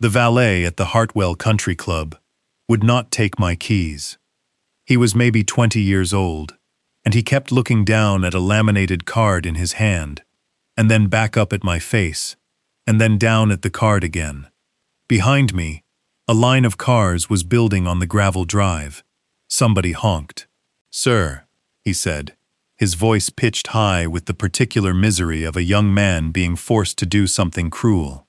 The valet at the Hartwell Country Club would not take my keys. He was maybe 20 years old, and he kept looking down at a laminated card in his hand, and then back up at my face, and then down at the card again. Behind me, a line of cars was building on the gravel drive. Somebody honked. "Sir," he said, his voice pitched high with the particular misery of a young man being forced to do something cruel.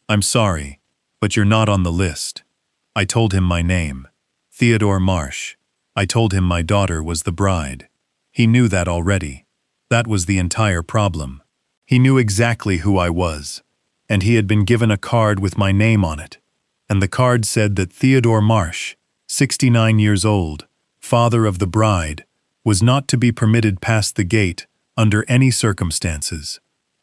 "I'm sorry, but you're not on the list." I told him my name, Theodore Marsh. I told him my daughter was the bride. He knew that already. That was the entire problem. He knew exactly who I was, and he had been given a card with my name on it. And the card said that Theodore Marsh, 69 years old, father of the bride, was not to be permitted past the gate under any circumstances.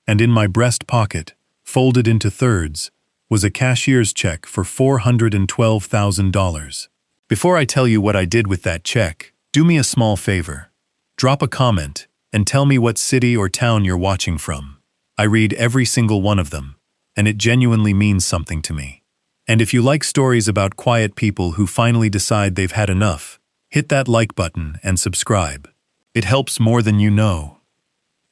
And in my breast pocket, folded into thirds, was a cashier's check for $412,000. Before I tell you what I did with that check, do me a small favor. Drop a comment and tell me what city or town you're watching from. I read every single one of them, and it genuinely means something to me. And if you like stories about quiet people who finally decide they've had enough, hit that like button and subscribe. It helps more than you know.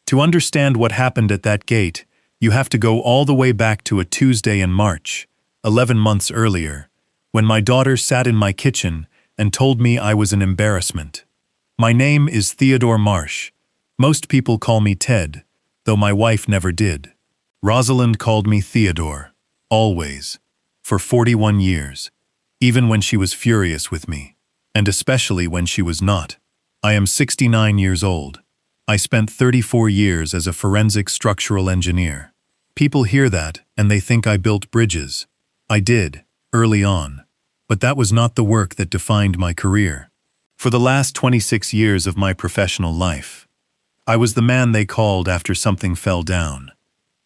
To understand what happened at that gate, you have to go all the way back to a Tuesday in March, 11 months earlier, when my daughter sat in my kitchen and told me I was an embarrassment. My name is Theodore Marsh. Most people call me Ted, though my wife never did. Rosalind called me Theodore, always, for 41 years, even when she was furious with me, and especially when she was not. I am 69 years old. I spent 34 years as a forensic structural engineer. People hear that and they think I built bridges. I did, early on, but that was not the work that defined my career. For the last 26 years of my professional life, I was the man they called after something fell down.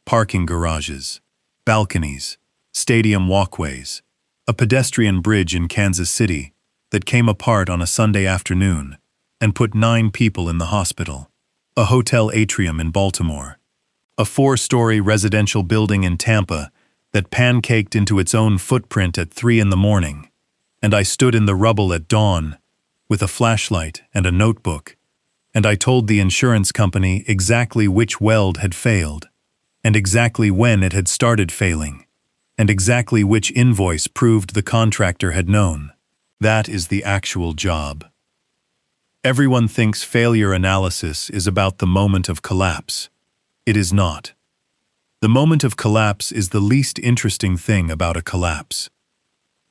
Parking garages, balconies, stadium walkways, a pedestrian bridge in Kansas City that came apart on a Sunday afternoon and put 9 people in the hospital, a hotel atrium in Baltimore, a 4-story residential building in Tampa that pancaked into its own footprint at 3 in the morning, and I stood in the rubble at dawn with a flashlight and a notebook, and I told the insurance company exactly which weld had failed, and exactly when it had started failing, and exactly which invoice proved the contractor had known. That is the actual job. Everyone thinks failure analysis is about the moment of collapse. It is not. The moment of collapse is the least interesting thing about a collapse.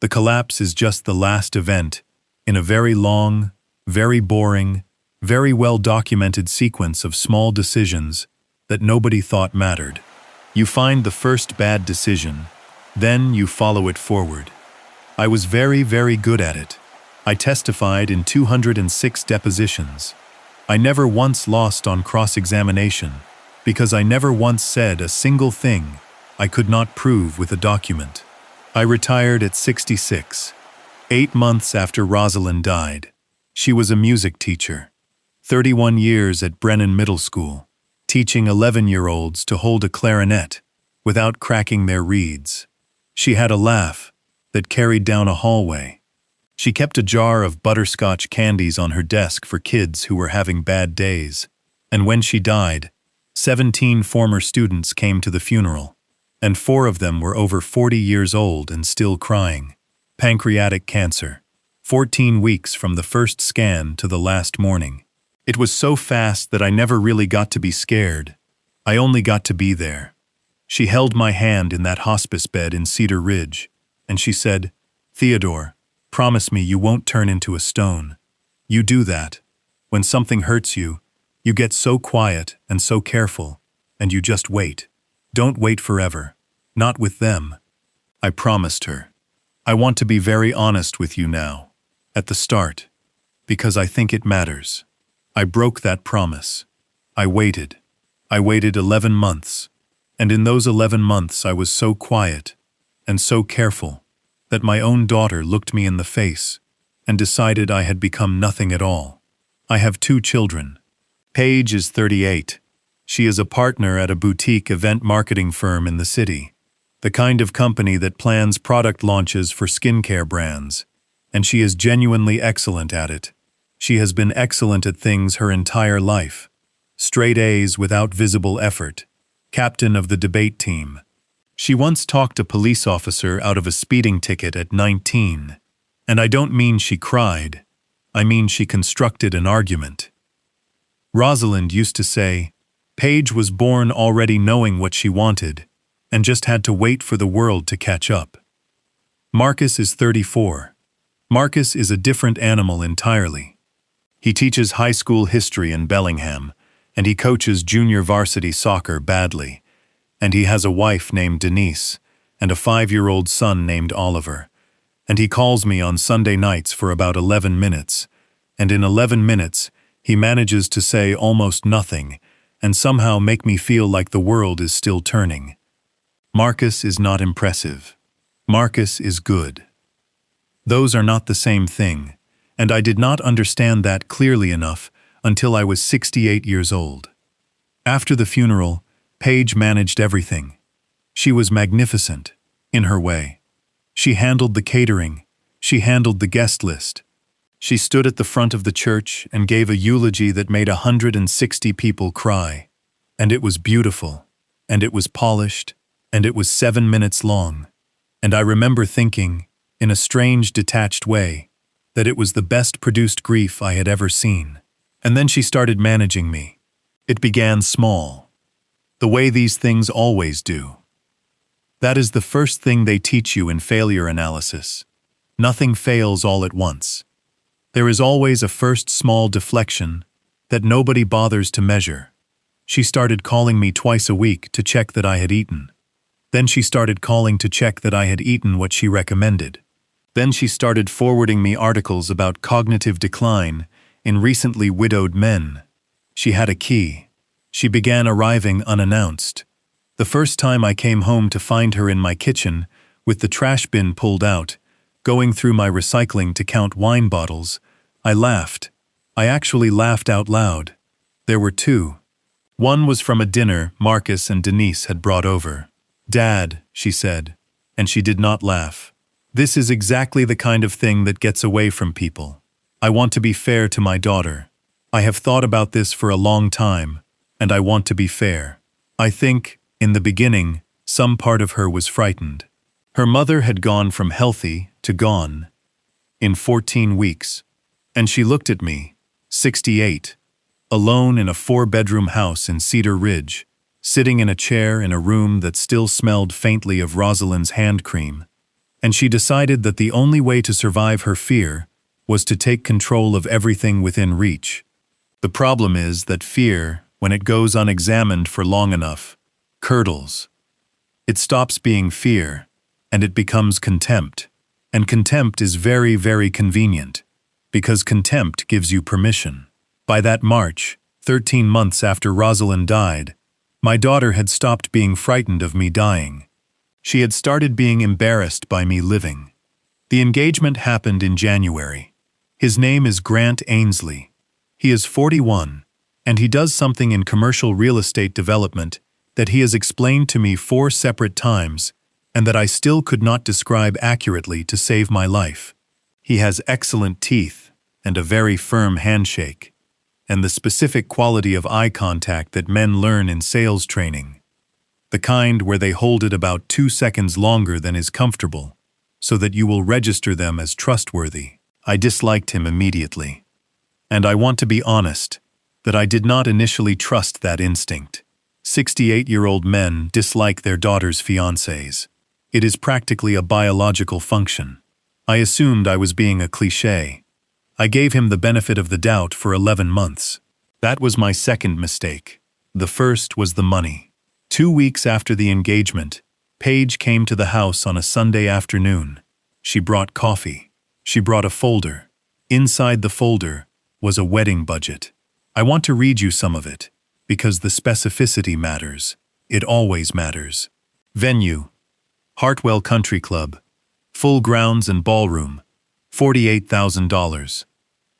The collapse is just the last event in a very long, very boring, very well-documented sequence of small decisions that nobody thought mattered. You find the first bad decision, then you follow it forward. I was very, very good at it. I testified in 206 depositions. I never once lost on cross-examination because I never once said a single thing I could not prove with a document. I retired at 66, 8 months after Rosalind died. She was a music teacher, 31 years at Brennan Middle School, teaching 11-year-olds to hold a clarinet without cracking their reeds. She had a laugh that carried down a hallway. She kept a jar of butterscotch candies on her desk for kids who were having bad days. And when she died, 17 former students came to the funeral, and 4 of them were over 40 years old and still crying. Pancreatic cancer, 14 weeks from the first scan to the last morning. It was so fast that I never really got to be scared. I only got to be there. She held my hand in that hospice bed in Cedar Ridge, and she said, "Theodore, promise me you won't turn into a stone. You do that. When something hurts you, you get so quiet and so careful, and you just wait. Don't wait forever. Not with them." I promised her. I want to be very honest with you now, at the start, because I think it matters. I broke that promise. I waited. I waited 11 months, and in those 11 months I was so quiet and so careful that my own daughter looked me in the face and decided I had become nothing at all. I have 2 children. Paige is 38. She is a partner at a boutique event marketing firm in the city. the kind of company that plans product launches for skincare brands. And she is genuinely excellent at it. She has been excellent at things her entire life. Straight A's without visible effort. Captain of the debate team. She once talked a police officer out of a speeding ticket at 19. And I don't mean she cried. I mean she constructed an argument. Rosalind used to say, Paige was born already knowing what she wanted, and just had to wait for the world to catch up. Marcus is 34. Marcus is a different animal entirely. He teaches high school history in Bellingham, and he coaches junior varsity soccer badly. And he has a wife named Denise, and a 5-year-old son named Oliver. And he calls me on Sunday nights for about 11 minutes, and in 11 minutes, he manages to say almost nothing, and somehow make me feel like the world is still turning. Marcus is not impressive. Marcus is good. Those are not the same thing, and I did not understand that clearly enough until I was 68 years old. After the funeral, Paige managed everything. She was magnificent, in her way. She handled the catering. She handled the guest list. She stood at the front of the church and gave a eulogy that made 160 people cry. And it was beautiful, and it was polished, and it was 7 minutes long. And I remember thinking, in a strange, detached way, that it was the best produced grief I had ever seen. And then she started managing me. It began small, the way these things always do. That is the first thing they teach you in failure analysis. Nothing fails all at once. There is always a first small deflection that nobody bothers to measure. She started calling me twice a week to check that I had eaten. Then she started calling to check that I had eaten what she recommended. Then she started forwarding me articles about cognitive decline in recently widowed men. She had a key. She began arriving unannounced. The first time I came home to find her in my kitchen, with the trash bin pulled out, going through my recycling to count wine bottles, I laughed. I actually laughed out loud. There were two. One was from a dinner Marcus and Denise had brought over. "Dad," she said, and she did not laugh. "This is exactly the kind of thing that gets away from people. I want to be fair to my daughter. I have thought about this for a long time, and I want to be fair. I think, in the beginning, some part of her was frightened. Her mother had gone from healthy to gone in 14 weeks, and she looked at me, 68, alone in a 4-bedroom house in Cedar Ridge, sitting in a chair in a room that still smelled faintly of Rosalind's hand cream, and she decided that the only way to survive her fear was to take control of everything within reach. The problem is that fear, when it goes unexamined for long enough, curdles. It stops being fear, and it becomes contempt. And contempt is very, very convenient, because contempt gives you permission. By that March, 13 months after Rosalind died, my daughter had stopped being frightened of me dying. She had started being embarrassed by me living. The engagement happened in January. His name is Grant Ainsley. He is 41, and he does something in commercial real estate development that he has explained to me 4 separate times and that I still could not describe accurately to save my life. He has excellent teeth and a very firm handshake, and the specific quality of eye contact that men learn in sales training. The kind where they hold it about 2 seconds longer than is comfortable, so that you will register them as trustworthy. I disliked him immediately. And I want to be honest, that I did not initially trust that instinct. 68-year-old men dislike their daughters' fiancés. It is practically a biological function. I assumed I was being a cliché. I gave him the benefit of the doubt for 11 months. That was my second mistake. The first was the money. 2 weeks after the engagement, Paige came to the house on a Sunday afternoon. She brought coffee. She brought a folder. Inside the folder was a wedding budget. I want to read you some of it, because the specificity matters. It always matters. Venue: Hartwell Country Club. Full grounds and ballroom. $48,000.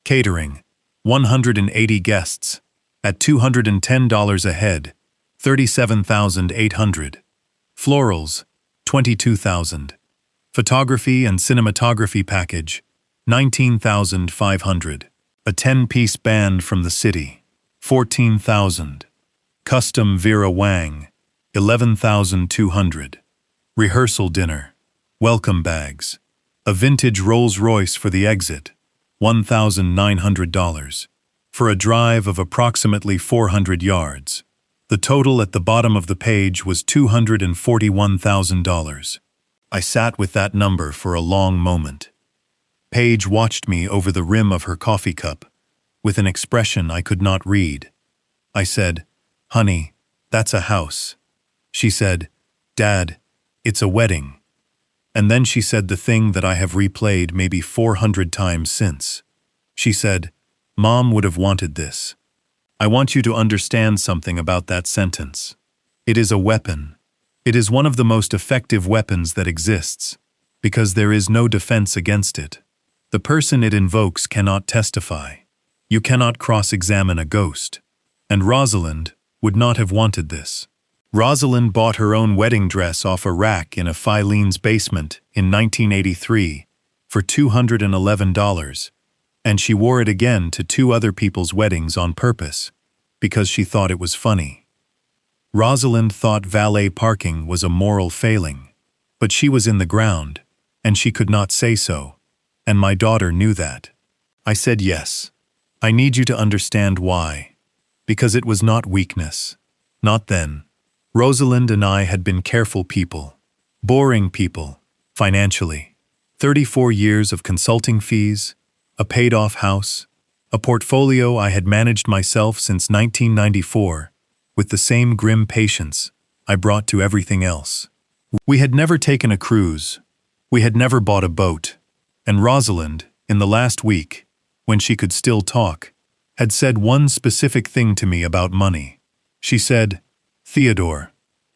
Catering: 180 guests. At $210 a head. $37,800. Florals: $22,000. Photography and cinematography package, $19,500. A 10-piece band from the city, $14,000. Custom Vera Wang, $11,200. Rehearsal dinner, welcome bags. A vintage Rolls-Royce for the exit, $1,900. For a drive of approximately 400 yards. The total at the bottom of the page was $241,000. I sat with that number for a long moment. Paige watched me over the rim of her coffee cup, with an expression I could not read. I said, "Honey, that's a house." She said, "Dad, it's a wedding." And then she said the thing that I have replayed maybe 400 times since. She said, "Mom would have wanted this." I want you to understand something about that sentence. It is a weapon. It is one of the most effective weapons that exists, because there is no defense against it. The person it invokes cannot testify. You cannot cross-examine a ghost. And Rosalind would not have wanted this. Rosalind bought her own wedding dress off a rack in a Filene's basement in 1983 for $211, and she wore it again to 2 other people's weddings on purpose, because she thought it was funny. Rosalind thought valet parking was a moral failing, but she was in the ground, and she could not say so, and my daughter knew that. I said yes. I need you to understand why. Because it was not weakness. Not then. Rosalind and I had been careful people. Boring people, financially. 34 years of consulting fees, a paid-off house, a portfolio I had managed myself since 1994, with the same grim patience I brought to everything else. We had never taken a cruise. We had never bought a boat. And Rosalind, in the last week, when she could still talk, had said one specific thing to me about money. She said, "Theodore,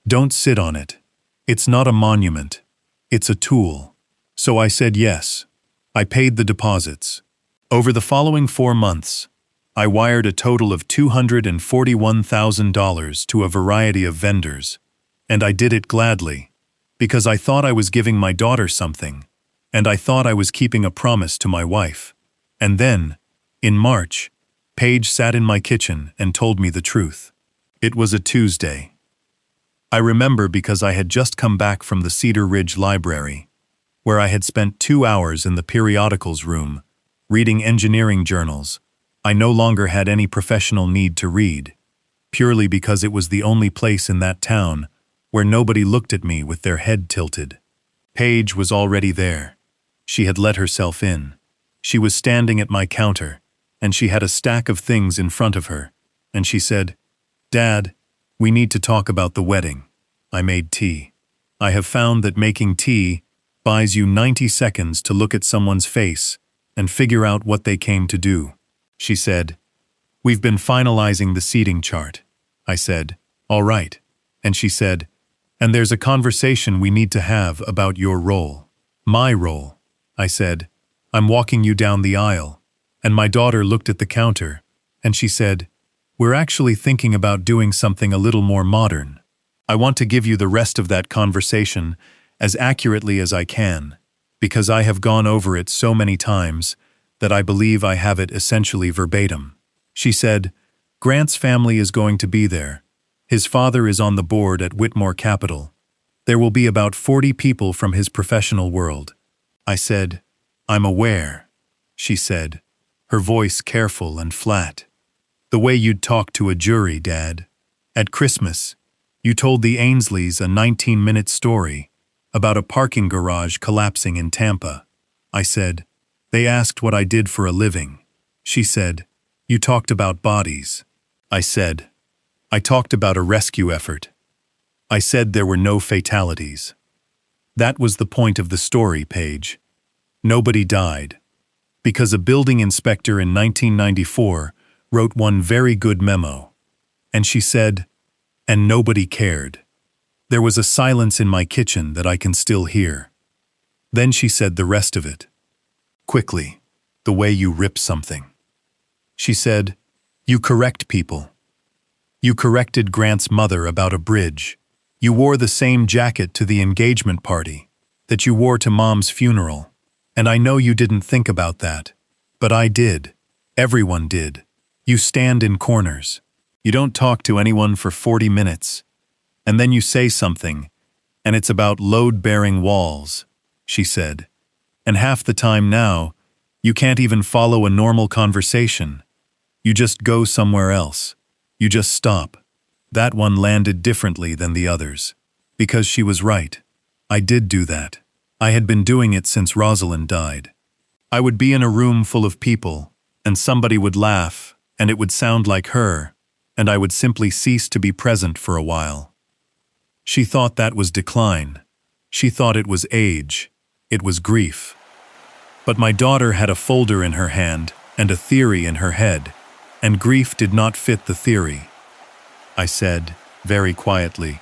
don't sit on it. It's not a monument. It's a tool." So I said yes. I paid the deposits. Over the following 4 months, I wired a total of $241,000 to a variety of vendors, and I did it gladly, because I thought I was giving my daughter something, and I thought I was keeping a promise to my wife. And then, in March, Paige sat in my kitchen and told me the truth. It was a Tuesday. I remember because I had just come back from the Cedar Ridge Library, where I had spent 2 hours in the periodicals room, reading engineering journals. I no longer had any professional need to read, purely because it was the only place in that town where nobody looked at me with their head tilted. Paige was already there. She had let herself in. She was standing at my counter, and she had a stack of things in front of her, and she said, "Dad, we need to talk about the wedding." I made tea. I have found that making tea buys you 90 seconds to look at someone's face and figure out what they came to do. She said, "We've been finalizing the seating chart." I said, "All right." And she said, "And there's a conversation we need to have about your role." "My role?" I said, "I'm walking you down the aisle." And my daughter looked at the counter, and she said, "We're actually thinking about doing something a little more modern." I want to give you the rest of that conversation as accurately as I can, because I have gone over it so many times that I believe I have it essentially verbatim. She said, "Grant's family is going to be there. His father is on the board at Whitmore Capital. There will be about 40 people from his professional world." I said, "I'm aware," she said, her voice careful and flat. "The way you'd talk to a jury, Dad. At Christmas, you told the Ainsleys a 19-minute story about a parking garage collapsing in Tampa." I said, "They asked what I did for a living." She said, "You talked about bodies." I said, "I talked about a rescue effort." I said there were no fatalities. That was the point of the story, Paige. Nobody died. Because a building inspector in 1994 wrote one very good memo. And she said, "And nobody cared." There was a silence in my kitchen that I can still hear. Then she said the rest of it. Quickly, the way you rip something. She said, "You correct people. You corrected Grant's mother about a bridge. You wore the same jacket to the engagement party that you wore to Mom's funeral. And I know you didn't think about that. But I did. Everyone did. You stand in corners. You don't talk to anyone for 40 minutes. And then you say something, and it's about load-bearing walls, she said. And half the time now, you can't even follow a normal conversation. You just go somewhere else. You just stop. That one landed differently than the others. Because she was right. I did do that. I had been doing it since Rosalind died. I would be in a room full of people, and somebody would laugh, and it would sound like her, and I would simply cease to be present for a while. She thought that was decline. She thought it was age. It was grief. But my daughter had a folder in her hand and a theory in her head, and grief did not fit the theory. I said, very quietly,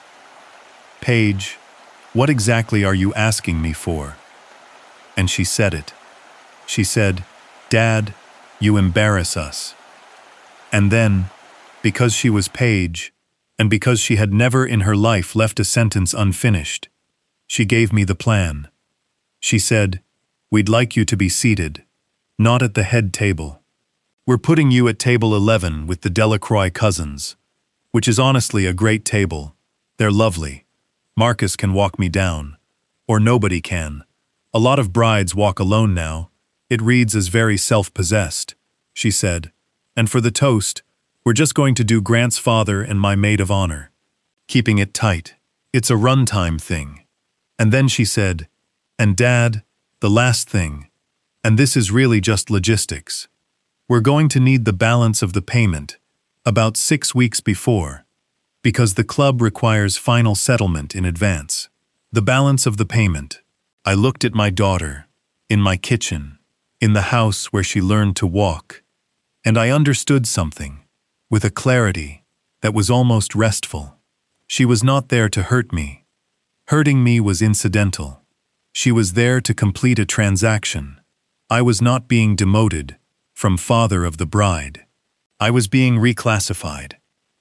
"Paige, what exactly are you asking me for?" And she said it. She said, "Dad, you embarrass us." And then, because she was Paige, and because she had never in her life left a sentence unfinished, she gave me the plan. She said, "We'd like you to be seated, not at the head table. We're putting you at table 11 with the Delacroix cousins, which is honestly a great table. They're lovely. Marcus can walk me down. Or nobody can. A lot of brides walk alone now. It reads as very self-possessed," she said. "And for the toast, we're just going to do Grant's father and my maid of honor. Keeping it tight. It's a runtime thing." And then she said, "And Dad, the last thing, and this is really just logistics. We're going to need the balance of the payment, about 6 weeks before, because the club requires final settlement in advance. The balance of the payment." I looked at my daughter, in my kitchen, in the house where she learned to walk, and I understood something, with a clarity that was almost restful. She was not there to hurt me. Hurting me was incidental. She was there to complete a transaction. I was not being demoted from father of the bride. I was being reclassified.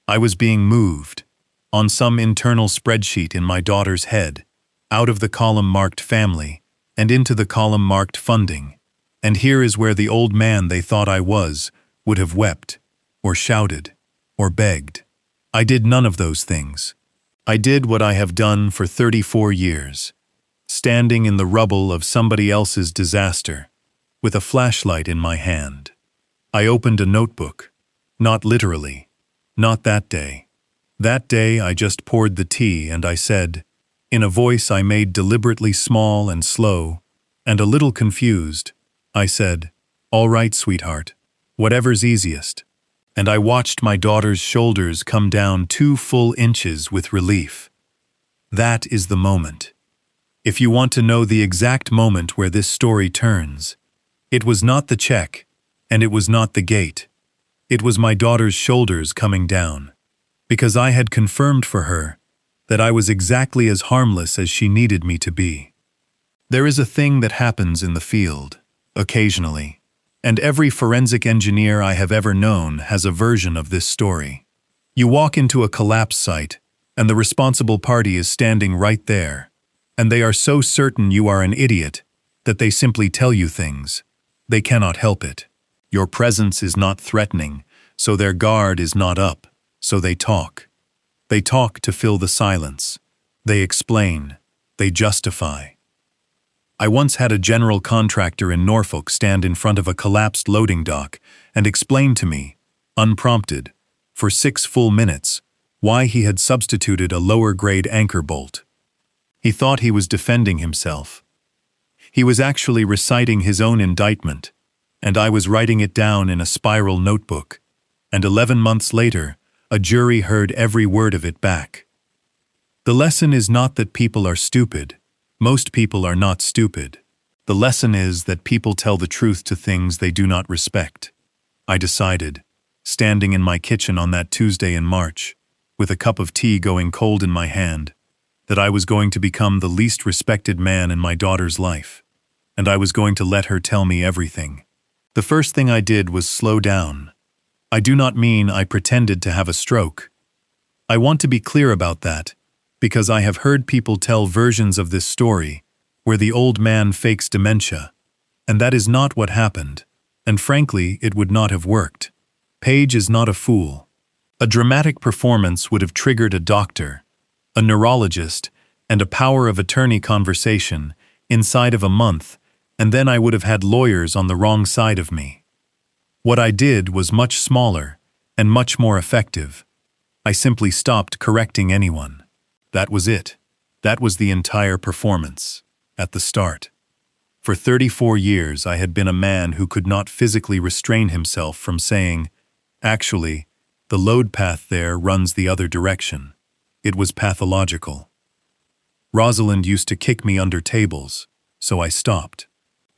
I was being moved, on some internal spreadsheet in my daughter's head, out of the column marked family and into the column marked funding. And here is where the old man they thought I was would have wept, or shouted, or begged. I did none of those things. I did what I have done for 34 years, standing in the rubble of somebody else's disaster, with a flashlight in my hand. I opened a notebook, not literally, not that day. That day I just poured the tea and I said, in a voice I made deliberately small and slow, and a little confused, I said, "All right, sweetheart, whatever's easiest." And I watched my daughter's shoulders come down 2 full inches with relief. That is the moment. If you want to know the exact moment where this story turns, it was not the check, and it was not the gate. It was my daughter's shoulders coming down, because I had confirmed for her that I was exactly as harmless as she needed me to be. There is a thing that happens in the field, occasionally, and every forensic engineer I have ever known has a version of this story. You walk into a collapse site, and the responsible party is standing right there, and they are so certain you are an idiot that they simply tell you things. They cannot help it. Your presence is not threatening, so their guard is not up, so they talk. They talk to fill the silence. They explain. They justify. I once had a general contractor in Norfolk stand in front of a collapsed loading dock and explain to me, unprompted, for 6 full minutes, why he had substituted a lower-grade anchor bolt. He thought he was defending himself. He was actually reciting his own indictment, and I was writing it down in a spiral notebook, and 11 months later, a jury heard every word of it back. The lesson is not that people are stupid. Most people are not stupid. The lesson is that people tell the truth to things they do not respect. I decided, standing in my kitchen on that Tuesday in March, with a cup of tea going cold in my hand, that I was going to become the least respected man in my daughter's life, and I was going to let her tell me everything. The first thing I did was slow down. I do not mean I pretended to have a stroke. I want to be clear about that, because I have heard people tell versions of this story where the old man fakes dementia, and that is not what happened, and frankly, it would not have worked. Page is not a fool. A dramatic performance would have triggered a doctor, a neurologist, and a power of attorney conversation inside of a month, and then I would have had lawyers on the wrong side of me. What I did was much smaller and much more effective. I simply stopped correcting anyone. That was it. That was the entire performance, at the start. For 34 years I had been a man who could not physically restrain himself from saying, "Actually, the load path there runs the other direction." It was pathological. Rosalind used to kick me under tables, so I stopped.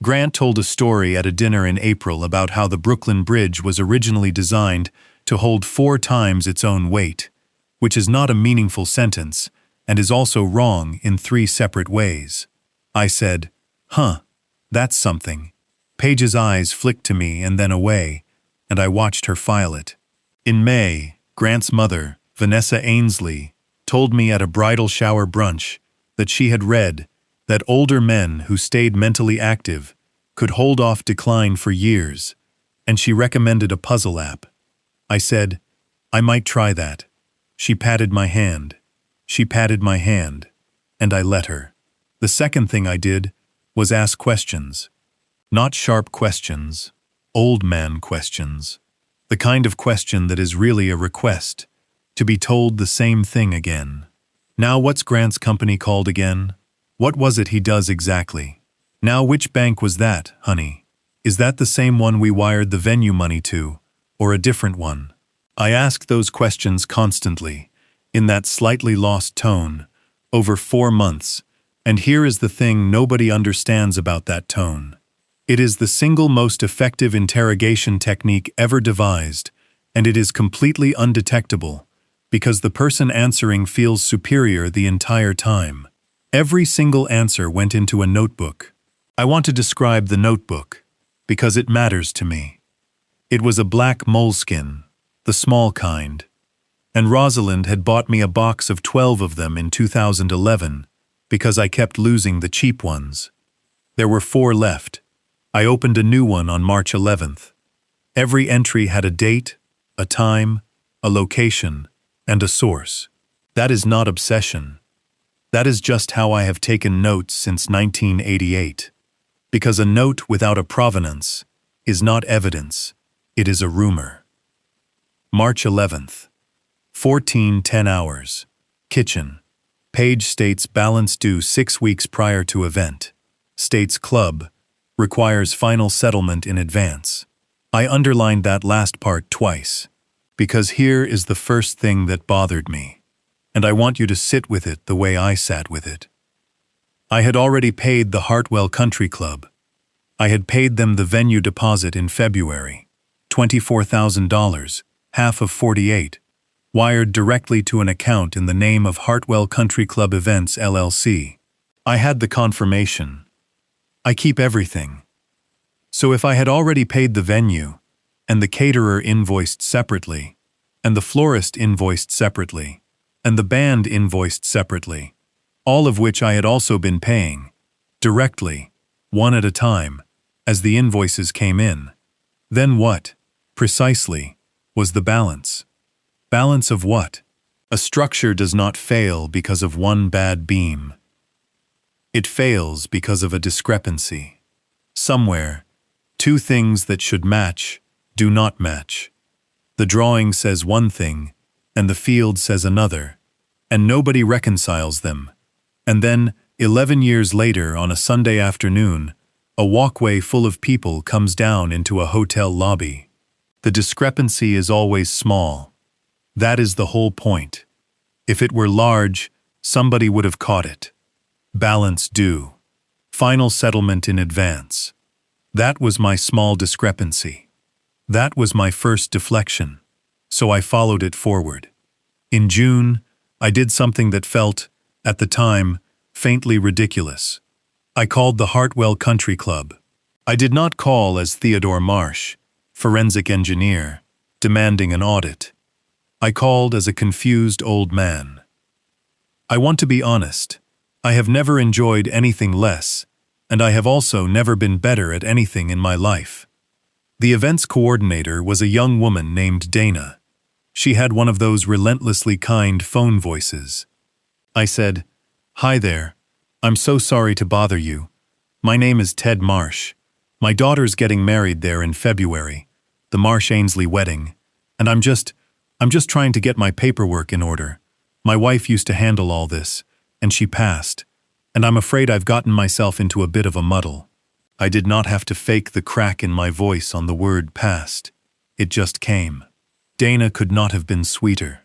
Grant told a story at a dinner in April about how the Brooklyn Bridge was originally designed to hold 4 times its own weight, which is not a meaningful sentence and is also wrong in 3 separate ways. I said, "Huh, that's something." Paige's eyes flicked to me and then away, and I watched her file it. In May, Grant's mother, Vanessa Ainsley, told me at a bridal shower brunch that she had read that older men who stayed mentally active could hold off decline for years, and she recommended a puzzle app. I said, "I might try that." She patted my hand. She patted my hand, and I let her. The second thing I did was ask questions. Not sharp questions, old man questions. The kind of question that is really a request, to be told the same thing again. Now what's Grant's company called again? What was it he does exactly? Now which bank was that, honey? Is that the same one we wired the venue money to, or a different one? I asked those questions constantly, in that slightly lost tone, over 4 months, and here is the thing nobody understands about that tone. It is the single most effective interrogation technique ever devised, and it is completely undetectable, because the person answering feels superior the entire time. Every single answer went into a notebook. I want to describe the notebook, because it matters to me. It was a black moleskin, the small kind, and Rosalind had bought me a box of 12 of them in 2011, because I kept losing the cheap ones. There were 4 left. I opened a new one on March 11th. Every entry had a date, a time, a location, and a source. That is not obsession. That is just how I have taken notes since 1988. Because a note without a provenance is not evidence, it is a rumor. March 11th, 14:10 hours. Kitchen. Page states balance due 6 weeks prior to event. States club. Requires final settlement in advance. I underlined that last part twice, because here is the first thing that bothered me, and I want you to sit with it the way I sat with it. I had already paid the Hartwell Country Club. I had paid them the venue deposit in February, $24,000, half of 48, wired directly to an account in the name of Hartwell Country Club Events LLC. I had the confirmation. I keep everything. So if I had already paid the venue, and the caterer invoiced separately, and the florist invoiced separately, and the band invoiced separately, all of which I had also been paying, directly, one at a time, as the invoices came in, then what, precisely, was the balance? Balance of what? A structure does not fail because of one bad beam. It fails because of a discrepancy. Somewhere, 2 things that should match do not match. The drawing says one thing, and the field says another, and nobody reconciles them. And then, 11 years later on a Sunday afternoon, a walkway full of people comes down into a hotel lobby. The discrepancy is always small. That is the whole point. If it were large, somebody would have caught it. Balance due. Final settlement in advance. That was my small discrepancy. That was my first deflection. So I followed it forward. In June, I did something that felt, at the time, faintly ridiculous. I called the Hartwell Country Club. I did not call as Theodore Marsh, forensic engineer, demanding an audit. I called as a confused old man. I want to be honest. I have never enjoyed anything less, and I have also never been better at anything in my life. The events coordinator was a young woman named Dana. She had one of those relentlessly kind phone voices. I said, "Hi there. I'm so sorry to bother you. My name is Ted Marsh. My daughter's getting married there in February, the Marsh-Ainsley wedding, and I'm just trying to get my paperwork in order. My wife used to handle all this, and she passed, and I'm afraid I've gotten myself into a bit of a muddle." I did not have to fake the crack in my voice on the word passed. It just came. Dana could not have been sweeter.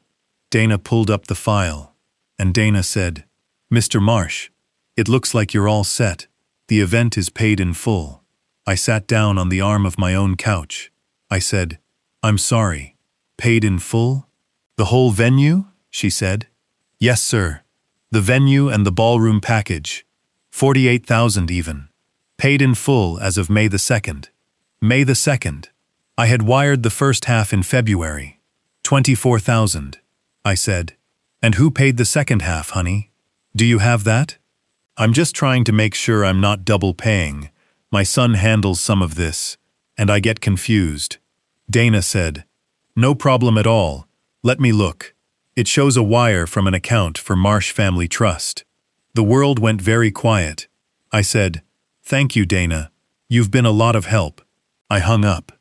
Dana pulled up the file, and Dana said, "Mr. Marsh, it looks like you're all set. The event is paid in full." I sat down on the arm of my own couch. I said, "I'm sorry. Paid in full? The whole venue?" she said. "Yes, sir. The venue and the ballroom package. 48,000 even. Paid in full as of May the 2nd. May the 2nd. I had wired the first half in February. 24,000. I said. "And who paid the second half, honey? Do you have that?" "I'm just trying to make sure I'm not double paying. My son handles some of this, and I get confused." Dana said, "No problem at all. Let me look. It shows a wire from an account for Marsh Family Trust." The world went very quiet. I said, "Thank you, Dana. You've been a lot of help." I hung up.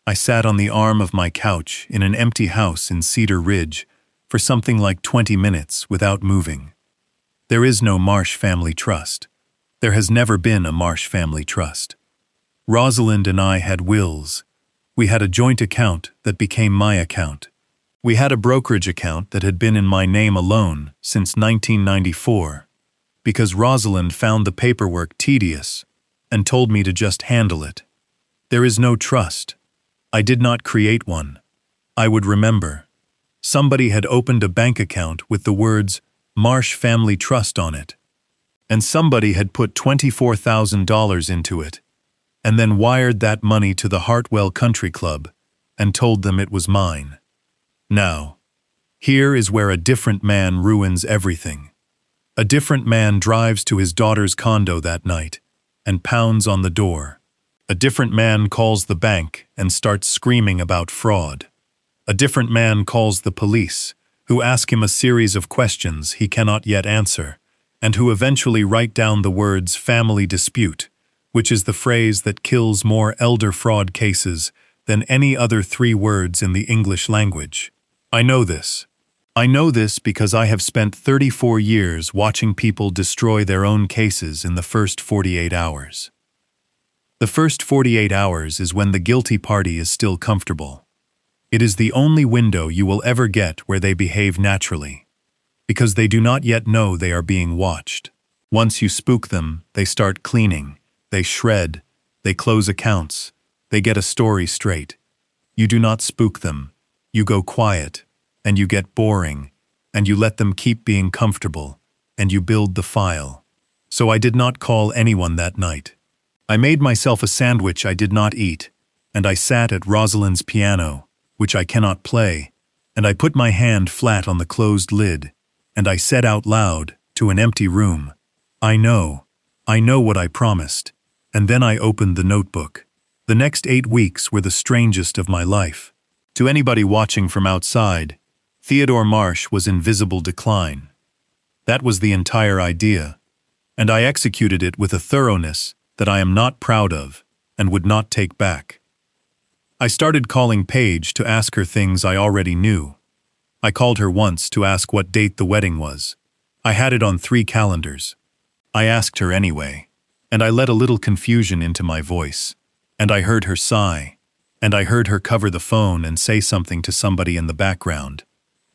I sat on the arm of my couch in an empty house in Cedar Ridge for something like 20 minutes without moving. There is no Marsh Family Trust. There has never been a Marsh Family Trust. Rosalind and I had wills. We had a joint account that became my account. We had a brokerage account that had been in my name alone since 1994, because Rosalind found the paperwork tedious and told me to just handle it. There is no trust. I did not create one. I would remember. Somebody had opened a bank account with the words Marsh Family Trust on it, and somebody had put $24,000 into it, and then wired that money to the Hartwell Country Club and told them it was mine. Now, here is where a different man ruins everything. A different man drives to his daughter's condo that night and pounds on the door. A different man calls the bank and starts screaming about fraud. A different man calls the police, who ask him a series of questions he cannot yet answer, and who eventually write down the words family dispute, which is the phrase that kills more elder fraud cases than any other 3 words in the English language. I know this. I know this because I have spent 34 years watching people destroy their own cases in the first 48 hours. The first 48 hours is when the guilty party is still comfortable. It is the only window you will ever get where they behave naturally, because they do not yet know they are being watched. Once you spook them, they start cleaning, they shred, they close accounts, they get a story straight. You do not spook them. You go quiet, and you get boring, and you let them keep being comfortable, and you build the file. So I did not call anyone that night. I made myself a sandwich I did not eat, and I sat at Rosalind's piano, which I cannot play, and I put my hand flat on the closed lid, and I said out loud, to an empty room, I know what I promised." And then I opened the notebook. The next 8 weeks were the strangest of my life. To anybody watching from outside, Theodore Marsh was in visible decline. That was the entire idea, and I executed it with a thoroughness that I am not proud of and would not take back. I started calling Paige to ask her things I already knew. I called her once to ask what date the wedding was. I had it on 3 calendars. I asked her anyway, and I let a little confusion into my voice, and I heard her sigh, and I heard her cover the phone and say something to somebody in the background,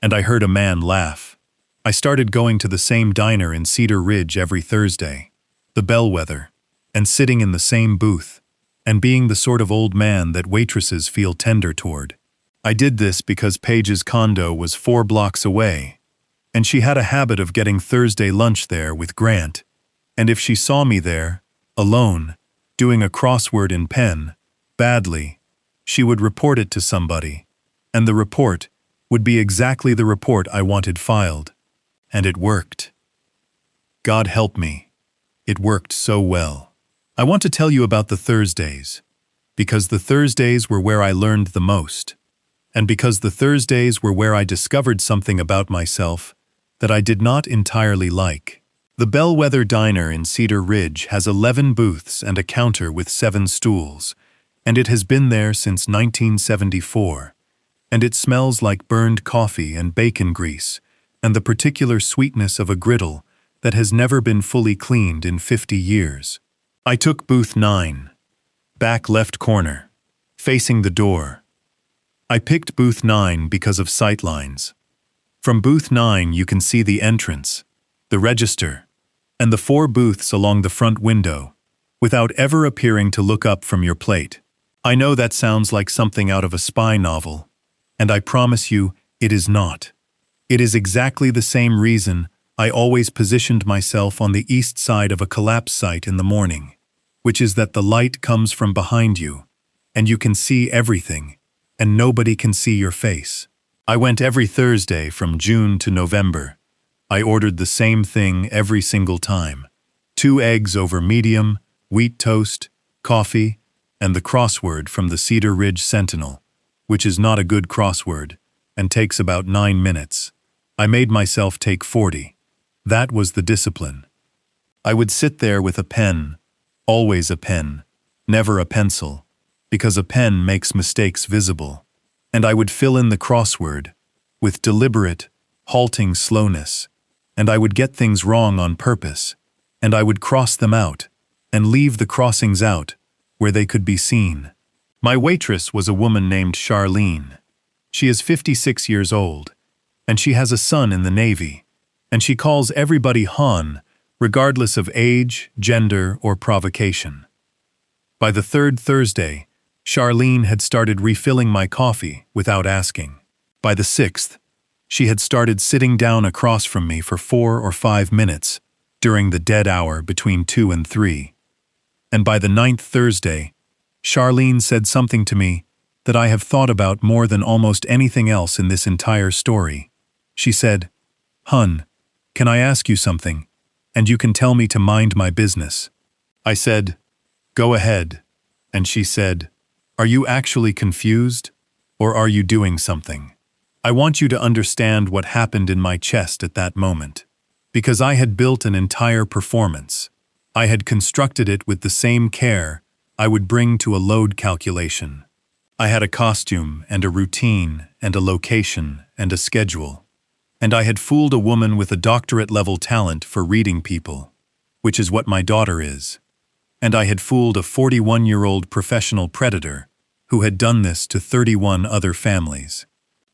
and I heard a man laugh. I started going to the same diner in Cedar Ridge every Thursday, the Bellwether, and sitting in the same booth, and being the sort of old man that waitresses feel tender toward. I did this because Paige's condo was 4 blocks away, and she had a habit of getting Thursday lunch there with Grant, and if she saw me there, alone, doing a crossword in pen, badly, she would report it to somebody, and the report would be exactly the report I wanted filed. and it worked. God help me. It worked so well. I want to tell you about the Thursdays, because the Thursdays were where I learned the most, and because the Thursdays were where I discovered something about myself that I did not entirely like. The Bellwether Diner in Cedar Ridge has 11 booths and a counter with 7 stools, and it has been there since 1974, and it smells like burned coffee and bacon grease, and the particular sweetness of a griddle that has never been fully cleaned in 50 years. I took booth 9, back left corner, facing the door. I picked booth 9 because of sightlines. From booth 9 you can see the entrance, the register, and the 4 booths along the front window, without ever appearing to look up from your plate. I know that sounds like something out of a spy novel, and I promise you it is not. It is exactly the same reason I always positioned myself on the east side of a collapse site in the morning, which is that the light comes from behind you, and you can see everything, and nobody can see your face. I went every Thursday from June to November. I ordered the same thing every single time. 2 eggs over medium, wheat toast, coffee, and the crossword from the Cedar Ridge Sentinel, which is not a good crossword, and takes about 9 minutes. I made myself take 40. That was the discipline. I would sit there with a pen, always a pen, never a pencil, because a pen makes mistakes visible, and I would fill in the crossword with deliberate, halting slowness, and I would get things wrong on purpose, and I would cross them out, and leave the crossings out where they could be seen. My waitress was a woman named Charlene. She is 56 years old, and she has a son in the Navy, and she calls everybody Han, regardless of age, gender, or provocation. By the 3rd Thursday, Charlene had started refilling my coffee without asking. By the 6th, she had started sitting down across from me for 4 or 5 minutes during the dead hour between 2 and 3. And by the 9th Thursday, Charlene said something to me that I have thought about more than almost anything else in this entire story. She said, "Hun, can I ask you something? And you can tell me to mind my business." I said, "Go ahead." And she said, "Are you actually confused? Or are you doing something?" I want you to understand what happened in my chest at that moment. Because I had built an entire performance. I had constructed it with the same care I would bring to a load calculation. I had a costume and a routine and a location and a schedule. And I had fooled a woman with a doctorate-level talent for reading people, which is what my daughter is. And I had fooled a 41-year-old professional predator who had done this to 31 other families.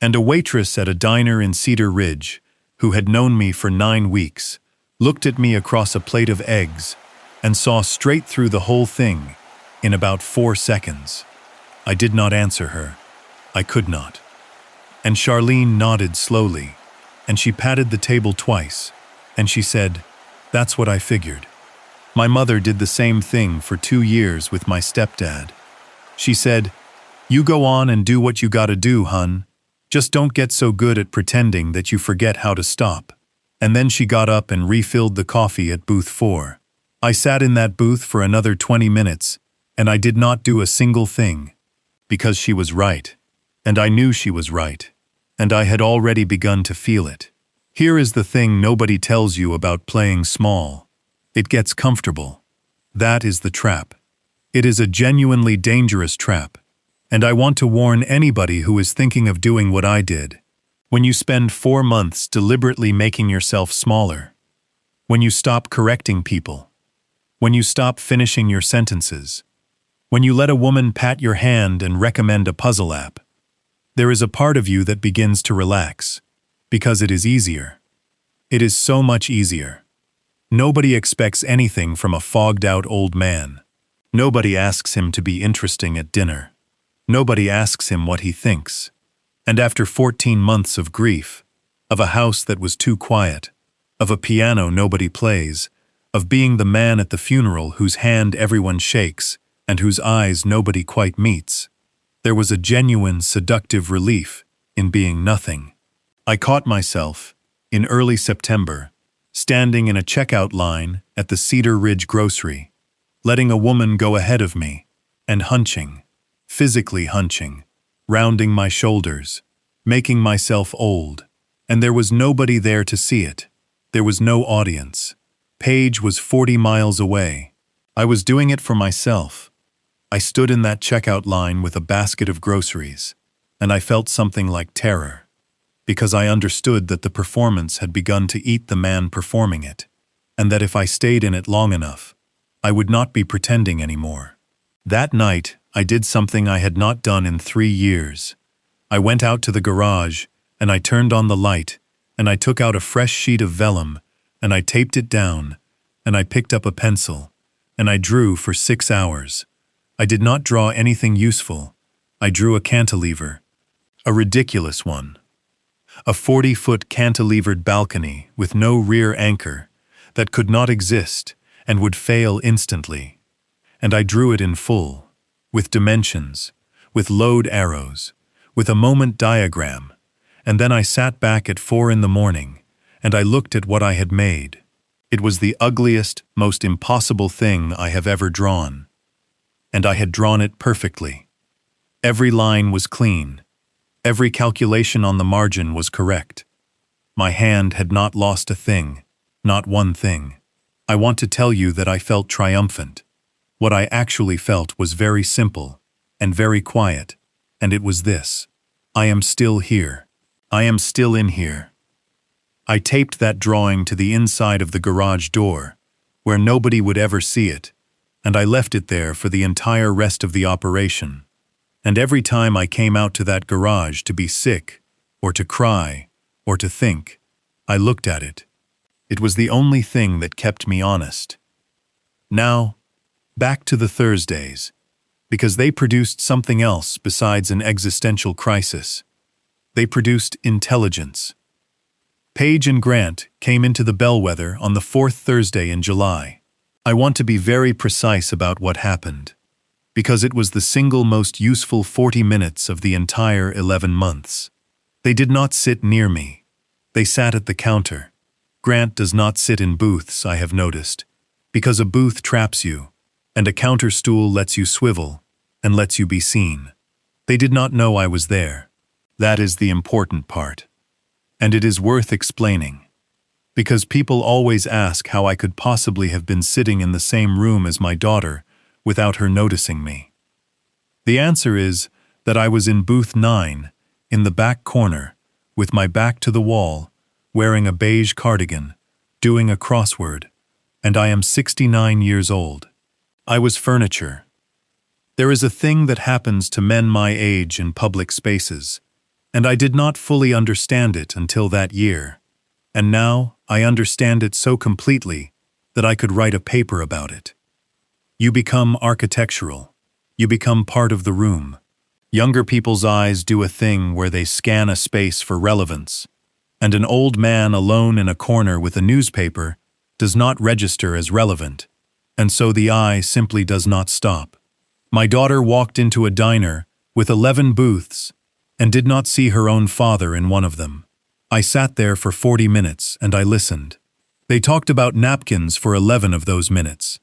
And a waitress at a diner in Cedar Ridge, who had known me for 9 weeks, looked at me across a plate of eggs and saw straight through the whole thing in about 4 seconds. I did not answer her. I could not. And Charlene nodded slowly, and she patted the table twice, and she said, "That's what I figured." My mother did the same thing for 2 years with my stepdad. She said, "You go on and do what you gotta do, hun. Just don't get so good at pretending that you forget how to stop." And then she got up and refilled the coffee at booth 4. I sat in that booth for another 20 minutes, and I did not do a single thing, because she was right, and I knew she was right, and I had already begun to feel it. Here is the thing nobody tells you about playing small. It gets comfortable. That is the trap. It is a genuinely dangerous trap, and I want to warn anybody who is thinking of doing what I did. When you spend 4 months deliberately making yourself smaller, when you stop correcting people, when you stop finishing your sentences, when you let a woman pat your hand and recommend a puzzle app, there is a part of you that begins to relax, because it is easier. It is so much easier. Nobody expects anything from a fogged-out old man. Nobody asks him to be interesting at dinner. Nobody asks him what he thinks. And after 14 months of grief, of a house that was too quiet, of a piano nobody plays, of being the man at the funeral whose hand everyone shakes and whose eyes nobody quite meets, there was a genuine seductive relief in being nothing. I caught myself, in early September, standing in a checkout line at the Cedar Ridge grocery, letting a woman go ahead of me, and hunching, physically hunching, rounding my shoulders, making myself old, and there was nobody there to see it. There was no audience. Paige was 40 miles away. I was doing it for myself. I stood in that checkout line with a basket of groceries, and I felt something like terror, because I understood that the performance had begun to eat the man performing it, and that if I stayed in it long enough, I would not be pretending anymore. That night, I did something I had not done in 3 years. I went out to the garage, and I turned on the light, and I took out a fresh sheet of vellum, and I taped it down, and I picked up a pencil, and I drew for 6 hours. I did not draw anything useful. I drew a cantilever, a ridiculous one. A 40-foot cantilevered balcony with no rear anchor that could not exist and would fail instantly. And I drew it in full, with dimensions, with load arrows, with a moment diagram, and then I sat back at 4 in the morning, and I looked at what I had made. It was the ugliest, most impossible thing I have ever drawn. And I had drawn it perfectly. Every line was clean. Every calculation on the margin was correct. My hand had not lost a thing, not one thing. I want to tell you that I felt triumphant. What I actually felt was very simple and very quiet, and it was this: I am still here. I am still in here. I taped that drawing to the inside of the garage door, where nobody would ever see it, and I left it there for the entire rest of the operation. And every time I came out to that garage to be sick, or to cry, or to think, I looked at it. It was the only thing that kept me honest. Now, back to the Thursdays, because they produced something else besides an existential crisis. They produced intelligence. Paige and Grant came into the Bellwether on the 4th Thursday in July. I want to be very precise about what happened, because it was the single most useful 40 minutes of the entire 11 months. They did not sit near me. They sat at the counter. Grant does not sit in booths, I have noticed, because a booth traps you, and a counter stool lets you swivel and lets you be seen. They did not know I was there. That is the important part. And it is worth explaining, because people always ask how I could possibly have been sitting in the same room as my daughter without her noticing me. The answer is that I was in booth 9, in the back corner, with my back to the wall, wearing a beige cardigan, doing a crossword, and I am 69 years old. I was furniture. There is a thing that happens to men my age in public spaces, and I did not fully understand it until that year, and now I understand it so completely that I could write a paper about it. You become architectural. You become part of the room. Younger people's eyes do a thing where they scan a space for relevance, and an old man alone in a corner with a newspaper does not register as relevant, and so the eye simply does not stop. My daughter walked into a diner with 11 booths and did not see her own father in one of them. I sat there for 40 minutes and I listened. They talked about napkins for 11 of those minutes.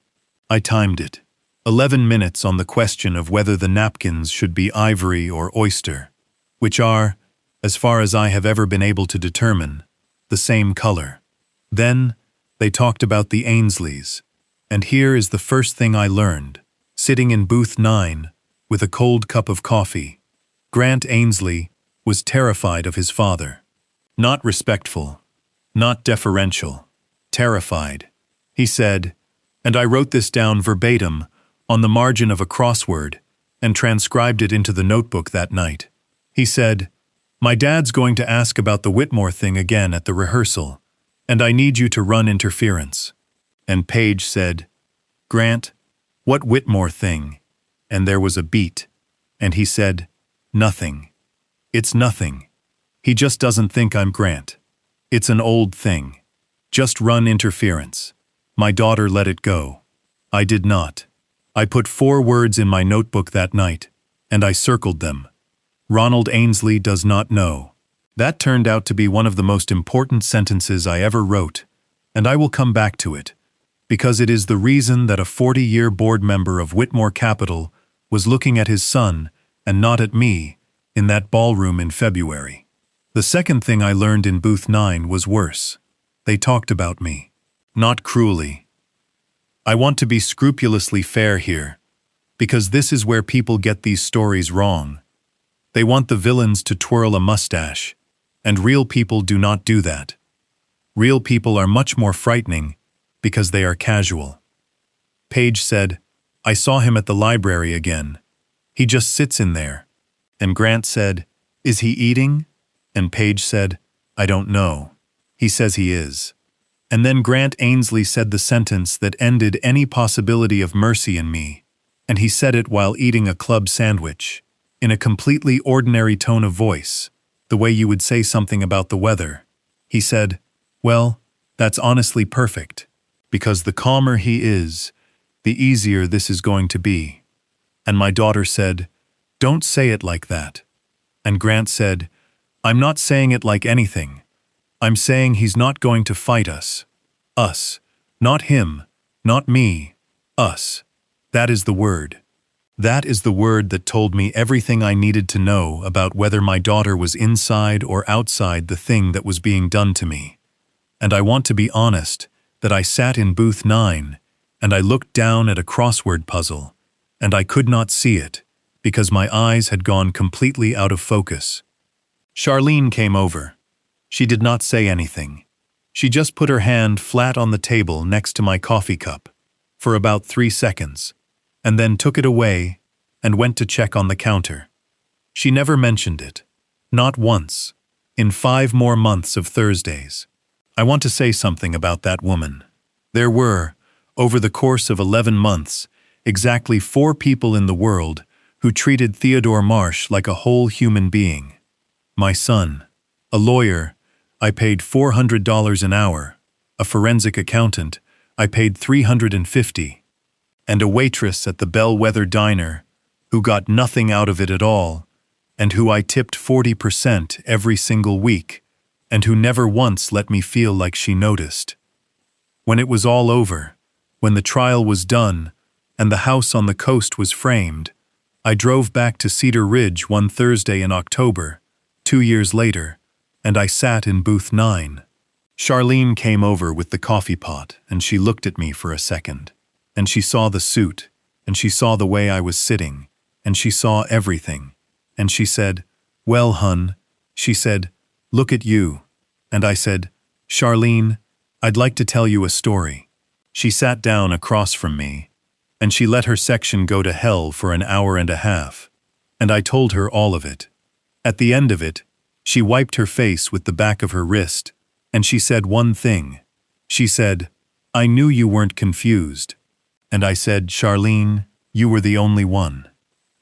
I timed it. 11 minutes on the question of whether the napkins should be ivory or oyster, which are, as far as I have ever been able to determine, the same color. Then they talked about the Ainsleys, and here is the first thing I learned, sitting in booth 9 with a cold cup of coffee. Grant Ainsley was terrified of his father. Not respectful, not deferential, terrified. He said, and I wrote this down verbatim on the margin of a crossword and transcribed it into the notebook that night. He said, "My dad's going to ask about the Whitmore thing again at the rehearsal, and I need you to run interference." And Paige said, "Grant, what Whitmore thing?" And there was a beat, and he said, "Nothing. It's nothing. He just doesn't think I'm Grant. It's an old thing. Just run interference." My daughter let it go. I did not. I put 4 words in my notebook that night, and I circled them. Ronald Ainsley does not know. That turned out to be one of the most important sentences I ever wrote, and I will come back to it, because it is the reason that a 40-year board member of Whitmore Capital was looking at his son and not at me in that ballroom in February. The second thing I learned in Booth 9 was worse. They talked about me. Not cruelly. I want to be scrupulously fair here, because this is where people get these stories wrong. They want the villains to twirl a mustache, and real people do not do that. Real people are much more frightening because they are casual. Paige said, "I saw him at the library again. He just sits in there." And Grant said, "Is he eating?" And Paige said, "I don't know. He says he is." And then Grant Ainsley said the sentence that ended any possibility of mercy in me, and he said it while eating a club sandwich, in a completely ordinary tone of voice, the way you would say something about the weather. He said, "Well, that's honestly perfect, because the calmer he is, the easier this is going to be." And my daughter said, "Don't say it like that." And Grant said, "I'm not saying it like anything. I'm saying he's not going to fight us. Us. Not him. Not me. Us. That is the word. That is the word that told me everything I needed to know about whether my daughter was inside or outside the thing that was being done to me. And I want to be honest that I sat in booth 9 and I looked down at a crossword puzzle and I could not see it because my eyes had gone completely out of focus. Charlene came over. She did not say anything. She just put her hand flat on the table next to my coffee cup for about 3 seconds, and then took it away and went to check on the counter. She never mentioned it. Not once. In 5 more months of Thursdays. I want to say something about that woman. There were, over the course of 11 months, exactly 4 people in the world who treated Theodore Marsh like a whole human being. My son, a lawyer, I paid $400 an hour, a forensic accountant, I paid $350, and a waitress at the Bellwether Diner, who got nothing out of it at all, and who I tipped 40% every single week, and who never once let me feel like she noticed. When it was all over, when the trial was done, and the house on the coast was framed, I drove back to Cedar Ridge one Thursday in October, 2 years later, and I sat in booth 9. Charlene came over with the coffee pot, and she looked at me for a second, and she saw the suit, and she saw the way I was sitting, and she saw everything, and she said, "Well, hun," she said, "look at you." And I said, "Charlene, I'd like to tell you a story." She sat down across from me, and she let her section go to hell for an hour and a half, and I told her all of it. At the end of it, she wiped her face with the back of her wrist, and she said one thing. She said, "I knew you weren't confused." And I said, "Charlene, you were the only one."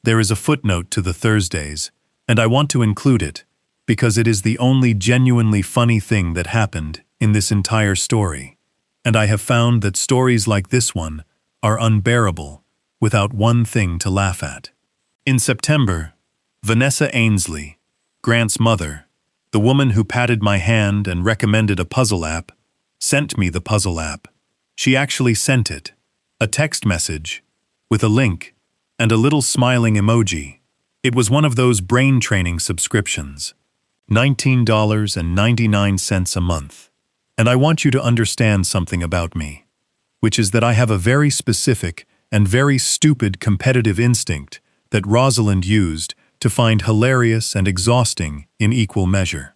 There is a footnote to the Thursdays, and I want to include it, because it is the only genuinely funny thing that happened in this entire story. And I have found that stories like this one are unbearable without one thing to laugh at. In September, Vanessa Ainsley, Grant's mother, the woman who patted my hand and recommended a puzzle app, sent me the puzzle app. She actually sent it, a text message, with a link, and a little smiling emoji. It was one of those brain training subscriptions, $19.99 a month. And I want you to understand something about me, which is that I have a very specific and very stupid competitive instinct that Rosalind used to find hilarious and exhausting in equal measure.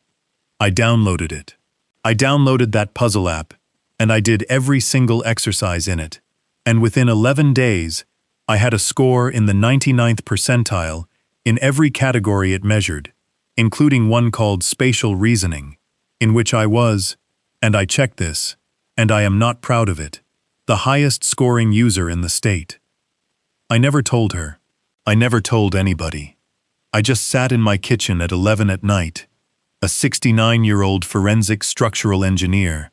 I downloaded it. I downloaded that puzzle app, and I did every single exercise in it. And within 11 days, I had a score in the 99th percentile in every category it measured, including one called spatial reasoning, in which I was, and I checked this, and I am not proud of it, the highest scoring user in the state. I never told her. I never told anybody. I just sat in my kitchen at 11 at night, a 69-year-old forensic structural engineer,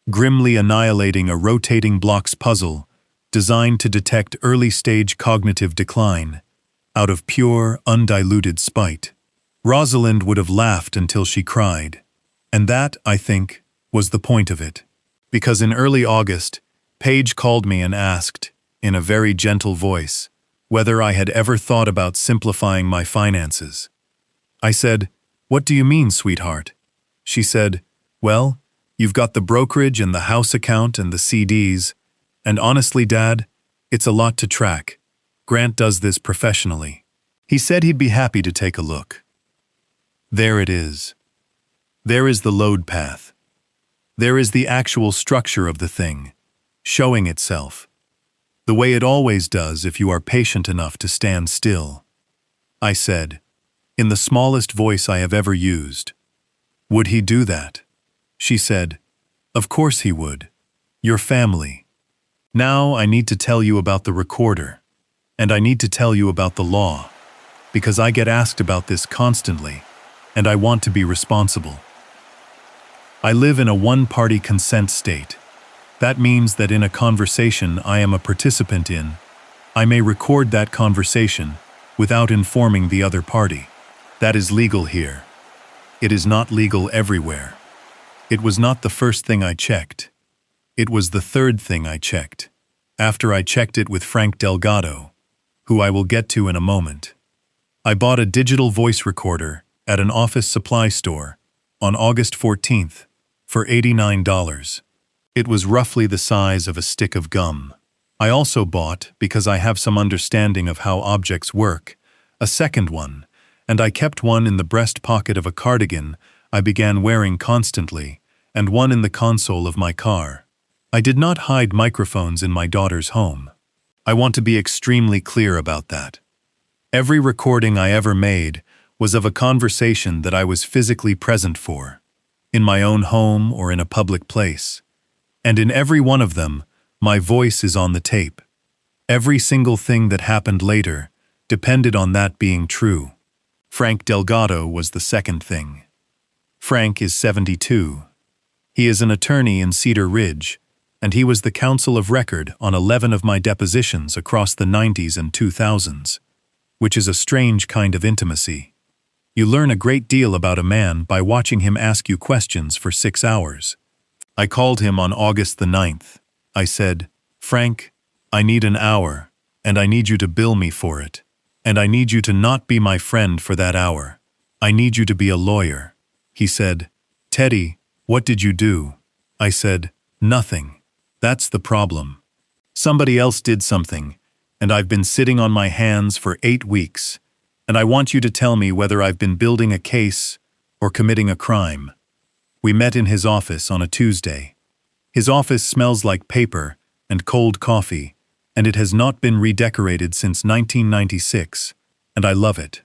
grimly annihilating a rotating blocks puzzle designed to detect early-stage cognitive decline, out of pure, undiluted spite. Rosalind would have laughed until she cried. And that, I think, was the point of it. Because in early August, Paige called me and asked, in a very gentle voice, whether I had ever thought about simplifying my finances. I said, "What do you mean, sweetheart?" She said, "Well, you've got the brokerage and the house account and the CDs, and honestly, Dad, it's a lot to track. Grant does this professionally. He said he'd be happy to take a look." There it is. There is the load path. There is the actual structure of the thing, showing itself, the way it always does if you are patient enough to stand still. I said, in the smallest voice I have ever used, "Would he do that?" She said, "Of course he would. Your family." Now I need to tell you about the recorder, and I need to tell you about the law, because I get asked about this constantly, and I want to be responsible. I live in a one-party consent state. That means that in a conversation I am a participant in, I may record that conversation without informing the other party. That is legal here. It is not legal everywhere. It was not the first thing I checked. It was the third thing I checked, after I checked it with Frank Delgado, who I will get to in a moment. I bought a digital voice recorder at an office supply store on August 14th for $89. It was roughly the size of a stick of gum. I also bought, because I have some understanding of how objects work, a second one, and I kept one in the breast pocket of a cardigan I began wearing constantly, and one in the console of my car. I did not hide microphones in my daughter's home. I want to be extremely clear about that. Every recording I ever made was of a conversation that I was physically present for, in my own home or in a public place. And in every one of them, my voice is on the tape. Every single thing that happened later depended on that being true. Frank Delgado was the second thing. Frank is 72. He is an attorney in Cedar Ridge, and he was the counsel of record on 11 of my depositions across the 90s and 2000s, which is a strange kind of intimacy. You learn a great deal about a man by watching him ask you questions for 6 hours. I called him on August the 9th. I said, "Frank, I need an hour, and I need you to bill me for it. And I need you to not be my friend for that hour. I need you to be a lawyer." He said, "Teddy, what did you do?" I said, "Nothing. That's the problem. Somebody else did something, and I've been sitting on my hands for 8 weeks, and I want you to tell me whether I've been building a case or committing a crime." We met in his office on a Tuesday. His office smells like paper and cold coffee, and it has not been redecorated since 1996, and I love it.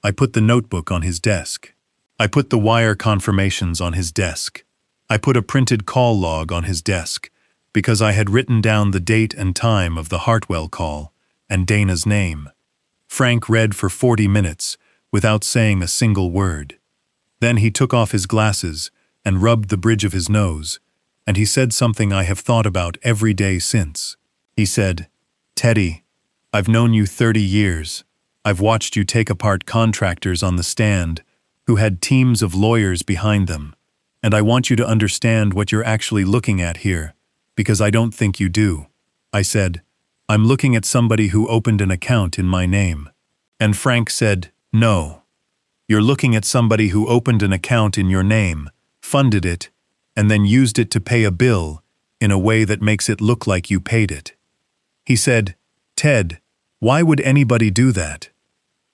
I put the notebook on his desk. I put the wire confirmations on his desk. I put a printed call log on his desk, because I had written down the date and time of the Hartwell call and Dana's name. Frank read for 40 minutes without saying a single word. Then he took off his glasses and rubbed the bridge of his nose, and he said something I have thought about every day since. He said, "Teddy, I've known you 30 years. I've watched you take apart contractors on the stand who had teams of lawyers behind them, and I want you to understand what you're actually looking at here, because I don't think you do." I said, "I'm looking at somebody who opened an account in my name." And Frank said, "No. You're looking at somebody who opened an account in your name, funded it, and then used it to pay a bill in a way that makes it look like you paid it." He said, "Ted, why would anybody do that?"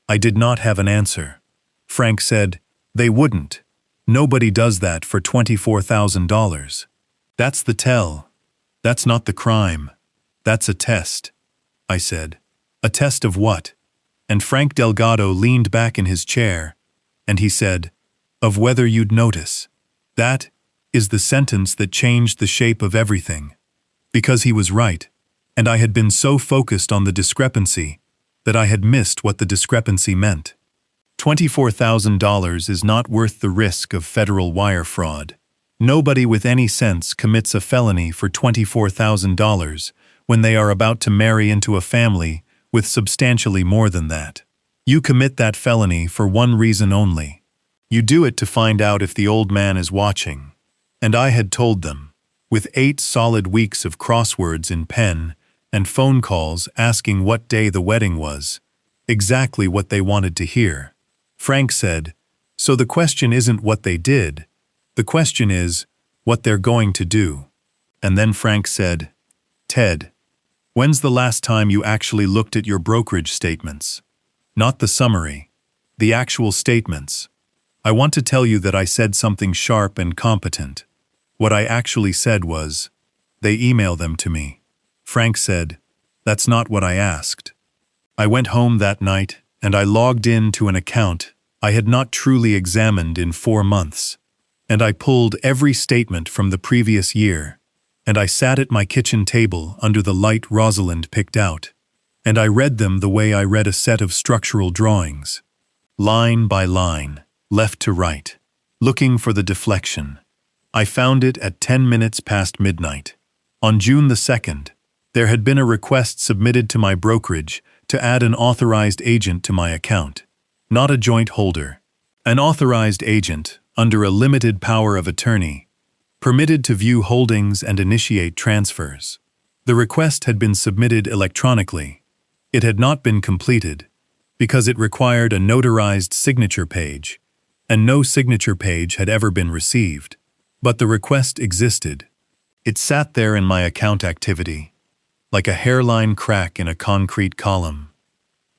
I did not have an answer. Frank said, "They wouldn't. Nobody does that for $24,000. That's the tell. That's not the crime. That's a test." I said, "A test of what?" And Frank Delgado leaned back in his chair, and he said, "Of whether you'd notice." That is the sentence that changed the shape of everything. Because he was right, and I had been so focused on the discrepancy that I had missed what the discrepancy meant. $24,000 is not worth the risk of federal wire fraud. Nobody with any sense commits a felony for $24,000 when they are about to marry into a family with substantially more than that. You commit that felony for one reason only. You do it to find out if the old man is watching. And I had told them, with 8 solid weeks of crosswords in pen and phone calls asking what day the wedding was, exactly what they wanted to hear. Frank said, "So the question isn't what they did, the question is what they're going to do." And then Frank said, "Ted, when's the last time you actually looked at your brokerage statements? Not the summary, the actual statements. I want to tell you that I said something sharp and competent. What I actually said was, they email them to me." Frank said, "That's not what I asked." I went home that night and I logged in to an account I had not truly examined in 4 months. And I pulled every statement from the previous year, and I sat at my kitchen table under the light Rosalind picked out, and I read them the way I read a set of structural drawings, line by line, left to right, looking for the deflection. I found it at 10 minutes past midnight. On June the 2nd, there had been a request submitted to my brokerage to add an authorized agent to my account, not a joint holder. An authorized agent, under a limited power of attorney, permitted to view holdings and initiate transfers. The request had been submitted electronically. It had not been completed, because it required a notarized signature page, and no signature page had ever been received. But the request existed. It sat there in my account activity, like a hairline crack in a concrete column.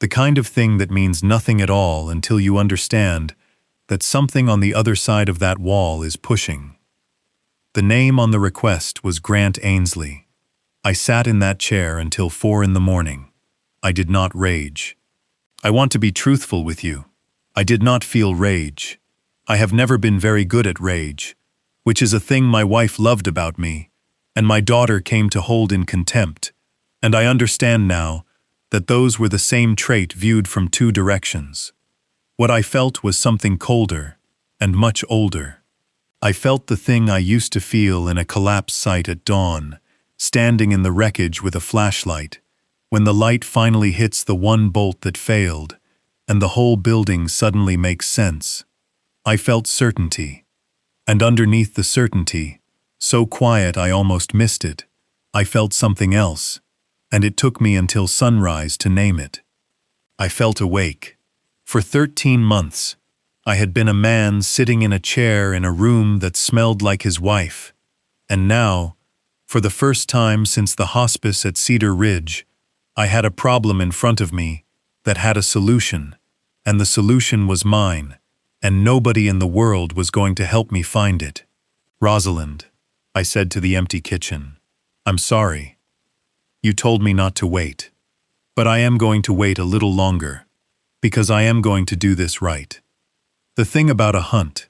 The kind of thing that means nothing at all until you understand that something on the other side of that wall is pushing. The name on the request was Grant Ainsley. I sat in that chair until 4 in the morning. I did not rage. I want to be truthful with you. I did not feel rage. I have never been very good at rage, which is a thing my wife loved about me, and my daughter came to hold in contempt, and I understand now that those were the same trait viewed from 2 directions. What I felt was something colder and much older. I felt the thing I used to feel in a collapse site at dawn, standing in the wreckage with a flashlight, when the light finally hits the one bolt that failed, and the whole building suddenly makes sense. I felt certainty. And underneath the certainty, so quiet I almost missed it, I felt something else, and it took me until sunrise to name it. I felt awake. For 13 months, I had been a man sitting in a chair in a room that smelled like his wife, and now, for the first time since the hospice at Cedar Ridge, I had a problem in front of me that had a solution, and the solution was mine, and nobody in the world was going to help me find it. "Rosalind," I said to the empty kitchen, "I'm sorry. You told me not to wait, but I am going to wait a little longer, because I am going to do this right." The thing about a hunt,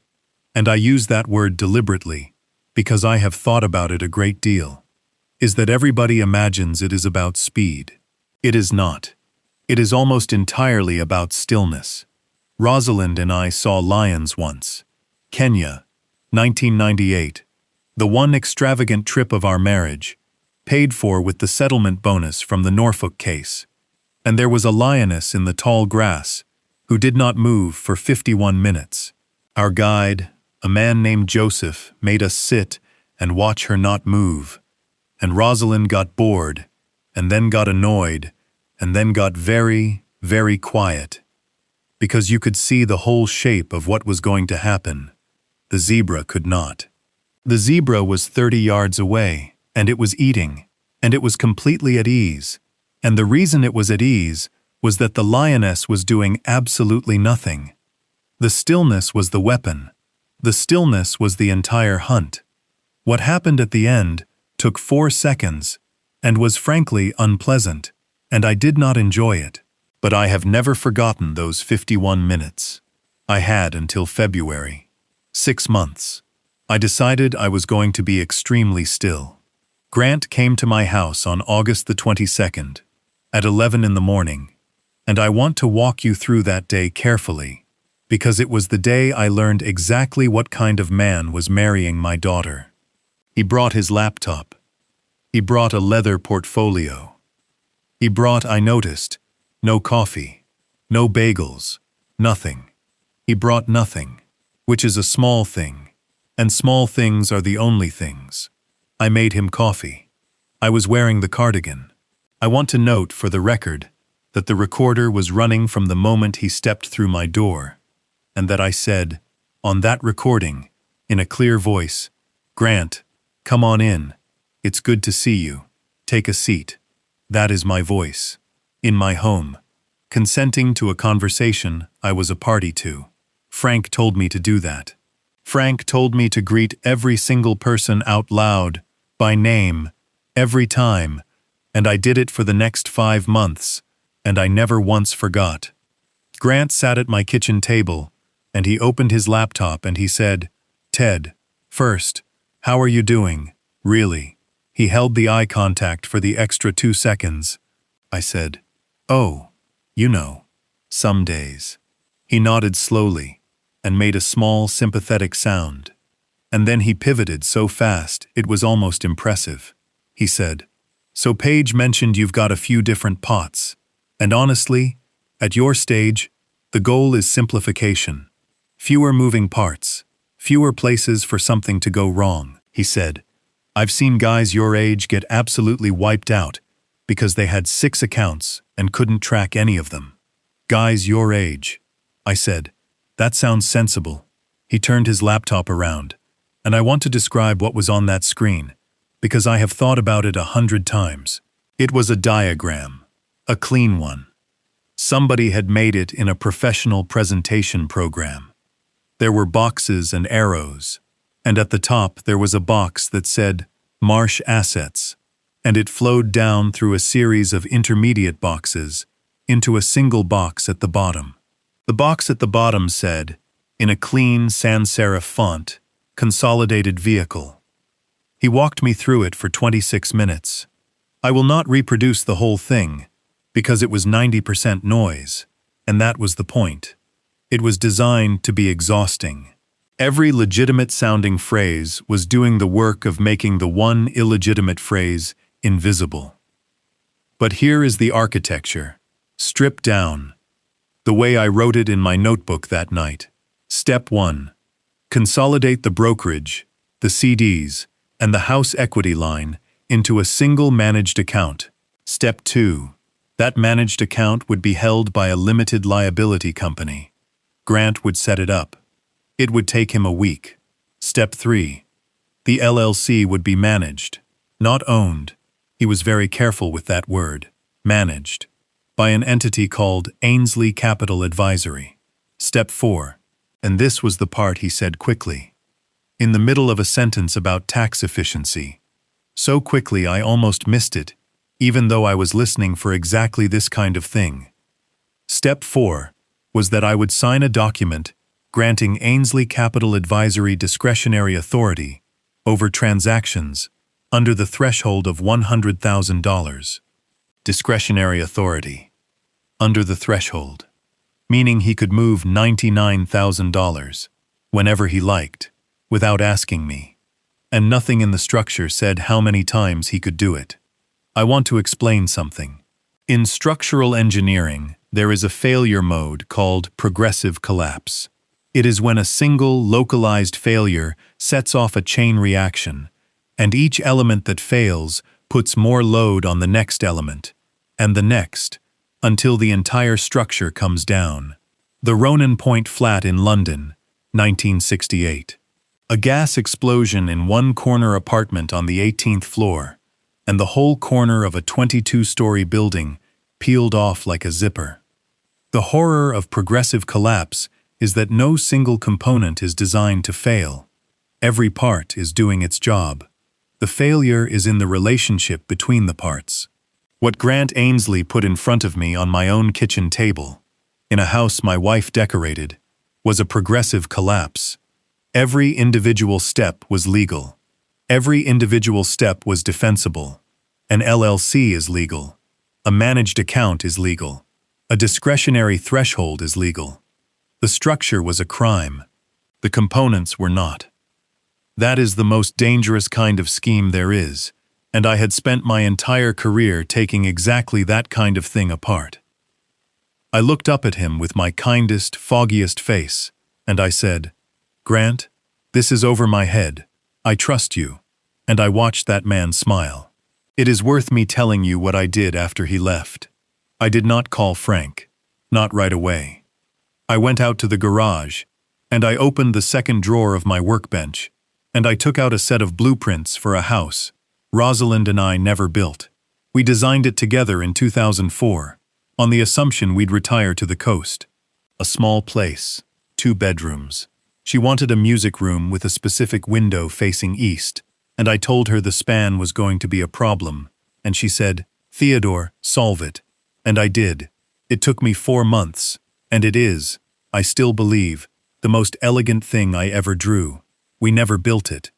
and I use that word deliberately because I have thought about it a great deal, is that everybody imagines it is about speed. It is not. It is almost entirely about stillness. Rosalind and I saw lions once. Kenya, 1998. The one extravagant trip of our marriage, paid for with the settlement bonus from the Norfolk case. And there was a lioness in the tall grass who did not move for 51 minutes. Our guide, a man named Joseph, made us sit and watch her not move. And Rosalind got bored, and then got annoyed, and then got very, very quiet. Because you could see the whole shape of what was going to happen. The zebra could not. The zebra was 30 yards away, and it was eating, and it was completely at ease. And the reason it was at ease was that the lioness was doing absolutely nothing. The stillness was the weapon. The stillness was the entire hunt. What happened at the end took 4 seconds and was frankly unpleasant, and I did not enjoy it. But I have never forgotten those 51 minutes. I had until February. 6 months. I decided I was going to be extremely still. Grant came to my house on August the 22nd, at 11 in the morning, and I want to walk you through that day carefully, because it was the day I learned exactly what kind of man was marrying my daughter. He brought his laptop. He brought a leather portfolio. He brought, I noticed, no coffee, No bagels. Nothing. He brought nothing, which is a small thing, and small things are the only things. I made him coffee. I was wearing the cardigan. I want to note, for the record, that the recorder was running from the moment he stepped through my door, and that I said, on that recording, in a clear voice, "Grant, come on in. It's good to see you. Take a seat." That is my voice. In my home. Consenting to a conversation I was a party to. Frank told me to do that. Frank told me to greet every single person out loud, by name, every time, and I did it for the next 5 months, and I never once forgot. Grant sat at my kitchen table, and he opened his laptop and he said, "Ted, first, how are you doing, really?" He held the eye contact for the extra 2 seconds. I said, "Oh, you know, some days." He nodded slowly and made a small, sympathetic sound. And then he pivoted so fast it was almost impressive. He said, "So Paige mentioned you've got a few different pots. And honestly, at your stage, the goal is simplification. Fewer moving parts, fewer places for something to go wrong," he said. "I've seen guys your age get absolutely wiped out because they had 6 accounts and couldn't track any of them." "Guys your age," I said. "That sounds sensible." He turned his laptop around, and I want to describe what was on that screen, because I have thought about it 100 times. It was a diagram, a clean one. Somebody had made it in a professional presentation program. There were boxes and arrows, and at the top there was a box that said, "Marsh Assets," and it flowed down through a series of intermediate boxes into a single box at the bottom. The box at the bottom said, in a clean sans serif font, "Consolidated Vehicle." He walked me through it for 26 minutes. I will not reproduce the whole thing, because it was 90% noise, and that was the point. It was designed to be exhausting. Every legitimate-sounding phrase was doing the work of making the one illegitimate phrase invisible. But here is the architecture, stripped down, the way I wrote it in my notebook that night. Step 1. Consolidate the brokerage, the CDs, and the house equity line into a single managed account. Step 2. That managed account would be held by a limited liability company. Grant would set it up. It would take him a week. Step 3. The LLC would be managed, not owned. He was very careful with that word, managed, by an entity called Ainsley Capital Advisory. Step 4. And this was the part he said quickly, in the middle of a sentence about tax efficiency. So quickly I almost missed it, even though I was listening for exactly this kind of thing. Step 4 was that I would sign a document granting Ainsley Capital Advisory discretionary authority over transactions under the threshold of $100,000. Discretionary authority. Under the threshold. Meaning he could move $99,000 whenever he liked, without asking me. And nothing in the structure said how many times he could do it. I want to explain something. In structural engineering, there is a failure mode called progressive collapse. It is when a single, localized failure sets off a chain reaction, and each element that fails puts more load on the next element, and the next, until the entire structure comes down. The Ronan Point flat in London, 1968. A gas explosion in one corner apartment on the 18th floor, and the whole corner of a 22-story building peeled off like a zipper. The horror of progressive collapse is that no single component is designed to fail. Every part is doing its job. The failure is in the relationship between the parts. What Grant Ainsley put in front of me on my own kitchen table, in a house my wife decorated, was a progressive collapse. Every individual step was legal. Every individual step was defensible. An LLC is legal. A managed account is legal. A discretionary threshold is legal. The structure was a crime. The components were not. That is the most dangerous kind of scheme there is, and I had spent my entire career taking exactly that kind of thing apart. I looked up at him with my kindest, foggiest face, and I said, "Grant, this is over my head. I trust you." And I watched that man smile. It is worth me telling you what I did after he left. I did not call Frank. Not right away. I went out to the garage, and I opened the second drawer of my workbench, and I took out a set of blueprints for a house Rosalind and I never built. We designed it together in 2004, on the assumption we'd retire to the coast. A small place, 2 bedrooms. She wanted a music room with a specific window facing east, and I told her the span was going to be a problem, and she said, "Theodore, solve it." And I did. It took me 4 months, and it is, I still believe, the most elegant thing I ever drew. We never built it.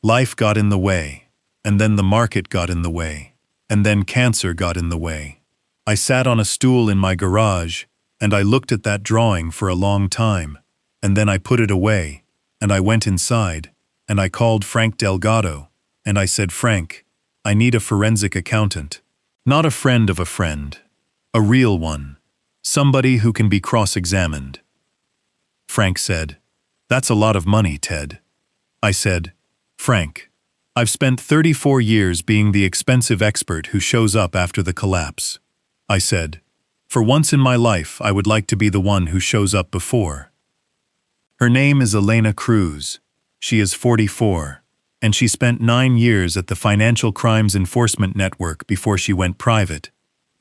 Life got in the way, and then the market got in the way, and then cancer got in the way. I sat on a stool in my garage, and I looked at that drawing for a long time, and then I put it away, and I went inside, and I called Frank Delgado, and I said, "Frank, I need a forensic accountant. Not a friend of a friend. A real one. Somebody who can be cross-examined." Frank said, "That's a lot of money, Ted." I said, "Frank, I've spent 34 years being the expensive expert who shows up after the collapse." I said, "For once in my life, I would like to be the one who shows up before." Her name is Elena Cruz. She is 44, and she spent 9 years at the Financial Crimes Enforcement Network before she went private.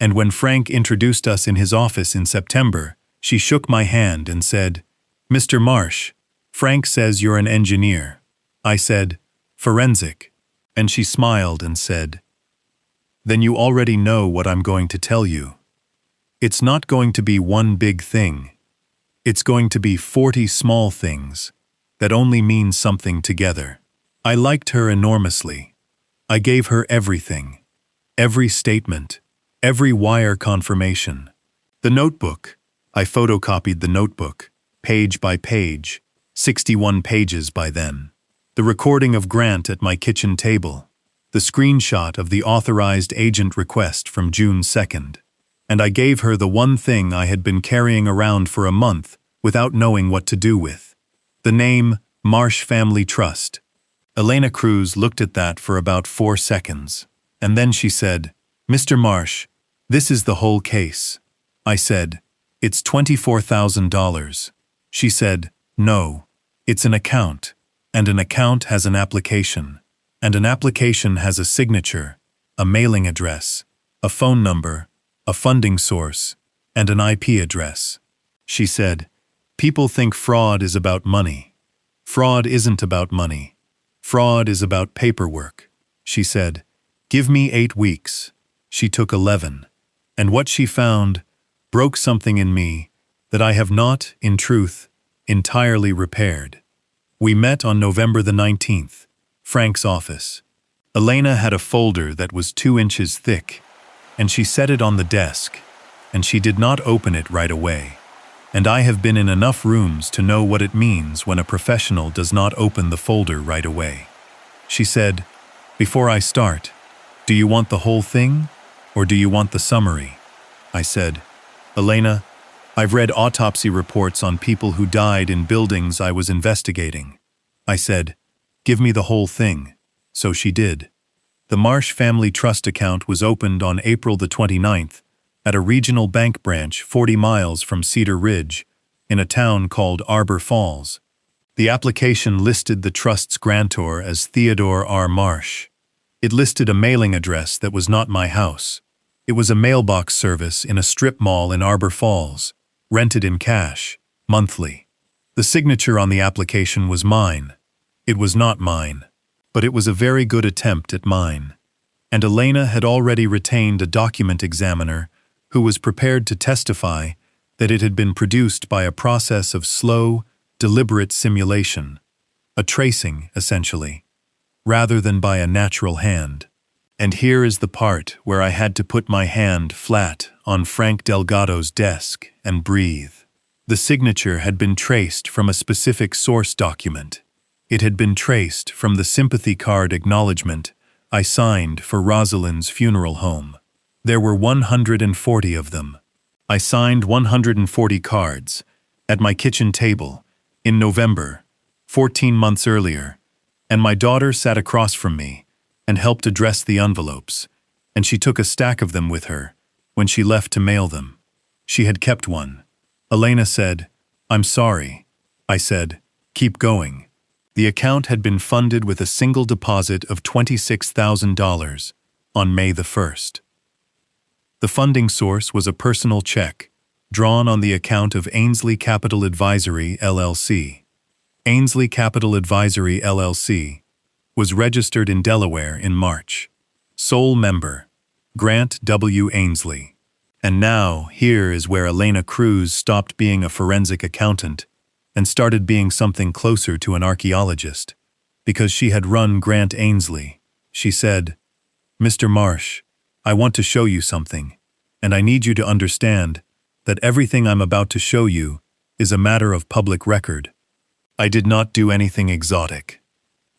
And when Frank introduced us in his office in September, she shook my hand and said, "Mr. Marsh, Frank says you're an engineer." I said, "Forensic." And she smiled and said, "Then you already know what I'm going to tell you. It's not going to be one big thing. It's going to be 40 small things that only mean something together." I liked her enormously. I gave her everything. Every statement. Every wire confirmation. The notebook. I photocopied the notebook, page by page, 61 pages by then. The recording of Grant at my kitchen table. The screenshot of the authorized agent request from June 2nd. And I gave her the one thing I had been carrying around for a month without knowing what to do with. The name Marsh Family Trust. Elena Cruz looked at that for about 4 seconds, and then she said, "Mr. Marsh, this is the whole case." I said, "It's $24,000. She said, "No, it's an account, and an account has an application, and an application has a signature, a mailing address, a phone number, a funding source, and an IP address." She said, "People think fraud is about money. Fraud isn't about money. Fraud is about paperwork." She said, "Give me 8 weeks." She took 11. And what she found broke something in me that I have not, in truth, entirely repaired. We met on November the 19th, Frank's office. Elena had a folder that was 2 inches thick, and she set it on the desk, and she did not open it right away. And I have been in enough rooms to know what it means when a professional does not open the folder right away. She said, "Before I start, do you want the whole thing, or do you want the summary?" I said, "Elena, I've read autopsy reports on people who died in buildings I was investigating." I said, "Give me the whole thing." So she did. The Marsh Family Trust account was opened on April the 29th at a regional bank branch 40 miles from Cedar Ridge, in a town called Arbor Falls. The application listed the trust's grantor as Theodore R. Marsh. It listed a mailing address that was not my house. It was a mailbox service in a strip mall in Arbor Falls, rented in cash, monthly. The signature on the application was mine. It was not mine, but it was a very good attempt at mine. And Elena had already retained a document examiner who was prepared to testify that it had been produced by a process of slow, deliberate simulation, a tracing, essentially, rather than by a natural hand. And here is the part where I had to put my hand flat on Frank Delgado's desk and breathe. The signature had been traced from a specific source document. It had been traced from the sympathy card acknowledgement I signed for Rosalind's funeral home. There were 140 of them. I signed 140 cards at my kitchen table in November, 14 months earlier, and my daughter sat across from me and helped address the envelopes, and she took a stack of them with her when she left to mail them. She had kept one. Elena said, "I'm sorry." I said, "Keep going." The account had been funded with a single deposit of $26,000 on May the 1st. The funding source was a personal check drawn on the account of Ainsley Capital Advisory, LLC. Ainsley Capital Advisory, LLC was registered in Delaware in March. Sole member, Grant W. Ainsley. And now, here is where Elena Cruz stopped being a forensic accountant and started being something closer to an archaeologist. Because she had run Grant Ainsley, she said, "Mr. Marsh, I want to show you something, and I need you to understand that everything I'm about to show you is a matter of public record. I did not do anything exotic.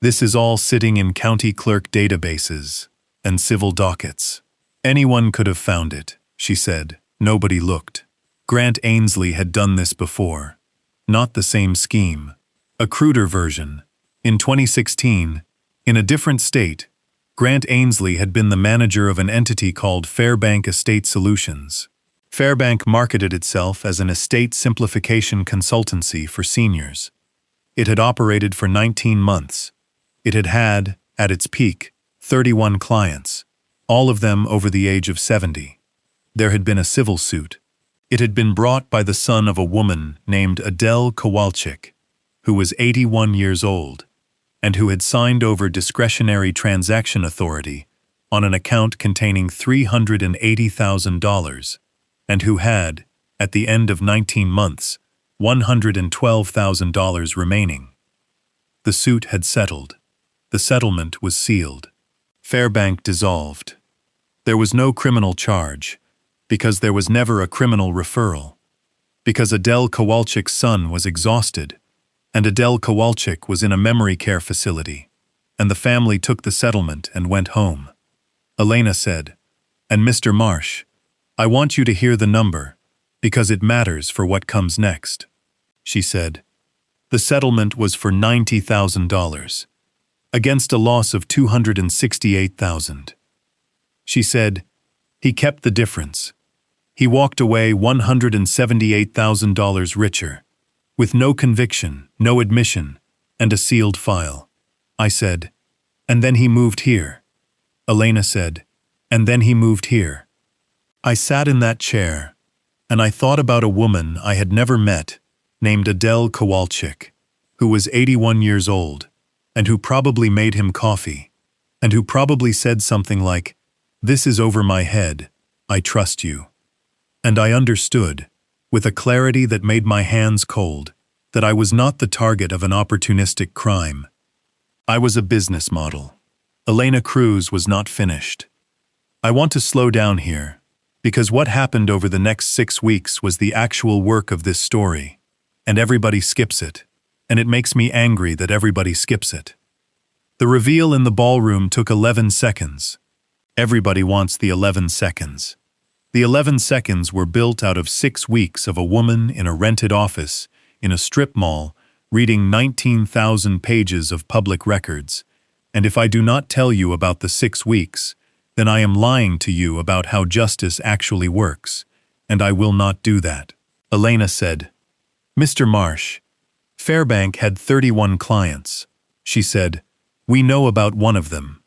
This is all sitting in county clerk databases and civil dockets. Anyone could have found it," she said. Nobody looked. Grant Ainsley had done this before. Not the same scheme. A cruder version. In 2016, in a different state, Grant Ainsley had been the manager of an entity called Fairbank Estate Solutions. Fairbank marketed itself as an estate simplification consultancy for seniors. It had operated for 19 months. It had had, at its peak, 31 clients, all of them over the age of 70. There had been a civil suit. It had been brought by the son of a woman named Adele Kowalczyk, who was 81 years old, and who had signed over discretionary transaction authority on an account containing $380,000, and who had, at the end of 19 months, $112,000 remaining. The suit had settled. The settlement was sealed. Fairbank dissolved. There was no criminal charge, because there was never a criminal referral, because Adele Kowalczyk's son was exhausted, and Adele Kowalczyk was in a memory care facility, and the family took the settlement and went home. Elena said, "And Mr. Marsh, I want you to hear the number, because it matters for what comes next." She said, "The settlement was for $90,000, against a loss of $268,000. She said, "He kept the difference. He walked away $178,000 richer, with no conviction, no admission, and a sealed file." I said, "And then he moved here." Elena said, "And then he moved here." I sat in that chair, and I thought about a woman I had never met, named Adele Kowalczyk, who was 81 years old, and who probably made him coffee, and who probably said something like, "This is over my head, I trust you." And I understood, with a clarity that made my hands cold, that I was not the target of an opportunistic crime. I was a business model. Elena Cruz was not finished. I want to slow down here, because what happened over the next 6 weeks was the actual work of this story, and everybody skips it, and it makes me angry that everybody skips it. The reveal in the ballroom took 11 seconds. Everybody wants the 11 seconds. The 11 seconds were built out of 6 weeks of a woman in a rented office in a strip mall reading 19,000 pages of public records, and if I do not tell you about the 6 weeks, then I am lying to you about how justice actually works, and I will not do that. Elena said, "Mr. Marsh, Fairbank had 31 clients." She said, "We know about one of them.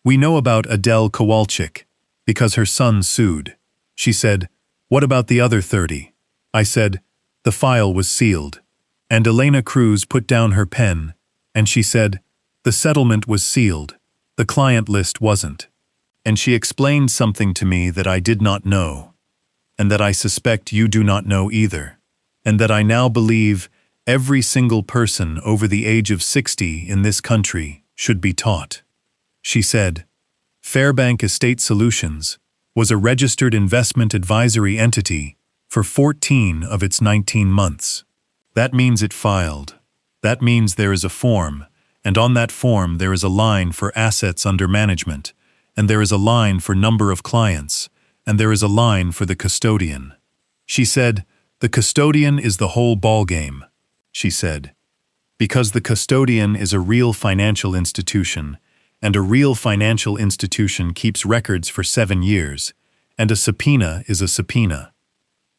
We know about Adele Kowalczyk, because her son sued." She said, "What about the other 30? I said, "The file was sealed." And Elena Cruz put down her pen, and she said, "The settlement was sealed. The client list wasn't." And she explained something to me that I did not know, and that I suspect you do not know either, and that I now believe every single person over the age of 60 in this country should be taught. She said, Fairbank Estate Solutions was a registered investment advisory entity for 14 of its 19 months. That means it filed. That means there is a form, and on that form there is a line for assets under management, and there is a line for number of clients, and there is a line for the custodian. She said, "The custodian is the whole ballgame," she said. Because the custodian is a real financial institution, and a real financial institution keeps records for 7 years, and a subpoena is a subpoena.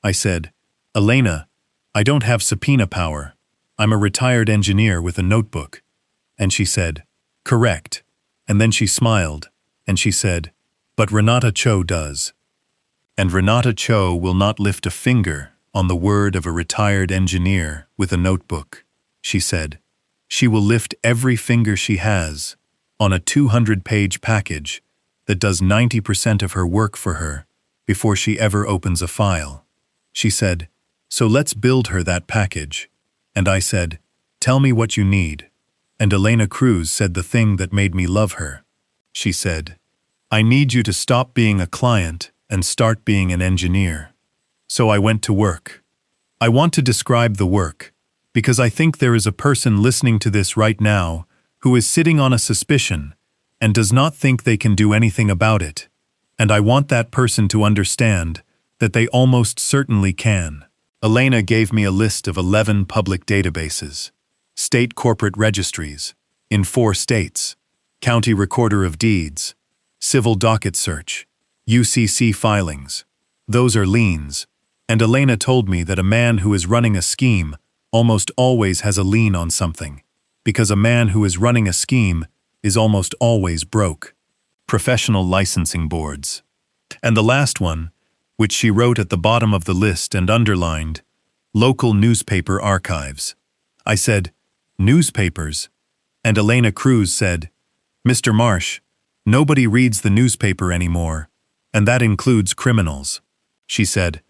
I said, "Elena, I don't have subpoena power. I'm a retired engineer with a notebook." And she said, "Correct." And then she smiled, and she said, "But Renata Cho does." And Renata Cho will not lift a finger on the word of a retired engineer with a notebook, she said. She will lift every finger she has on a 200-page package that does 90% of her work for her before she ever opens a file. She said, "So let's build her that package." And I said, "Tell me what you need." And Elena Cruz said the thing that made me love her. She said, "I need you to stop being a client and start being an engineer." So I went to work. I want to describe the work, because I think there is a person listening to this right now who is sitting on a suspicion and does not think they can do anything about it. And I want that person to understand that they almost certainly can. Elena gave me a list of 11 public databases, state corporate registries, in 4 states, county recorder of deeds, civil docket search, UCC filings. Those are liens. And Elena told me that a man who is running a scheme almost always has a lien on something, because a man who is running a scheme is almost always broke. Professional licensing boards. And the last one, which she wrote at the bottom of the list and underlined, local newspaper archives. I said, "Newspapers?" And Elena Cruz said, "Mr. Marsh, nobody reads the newspaper anymore, and that includes criminals." She said,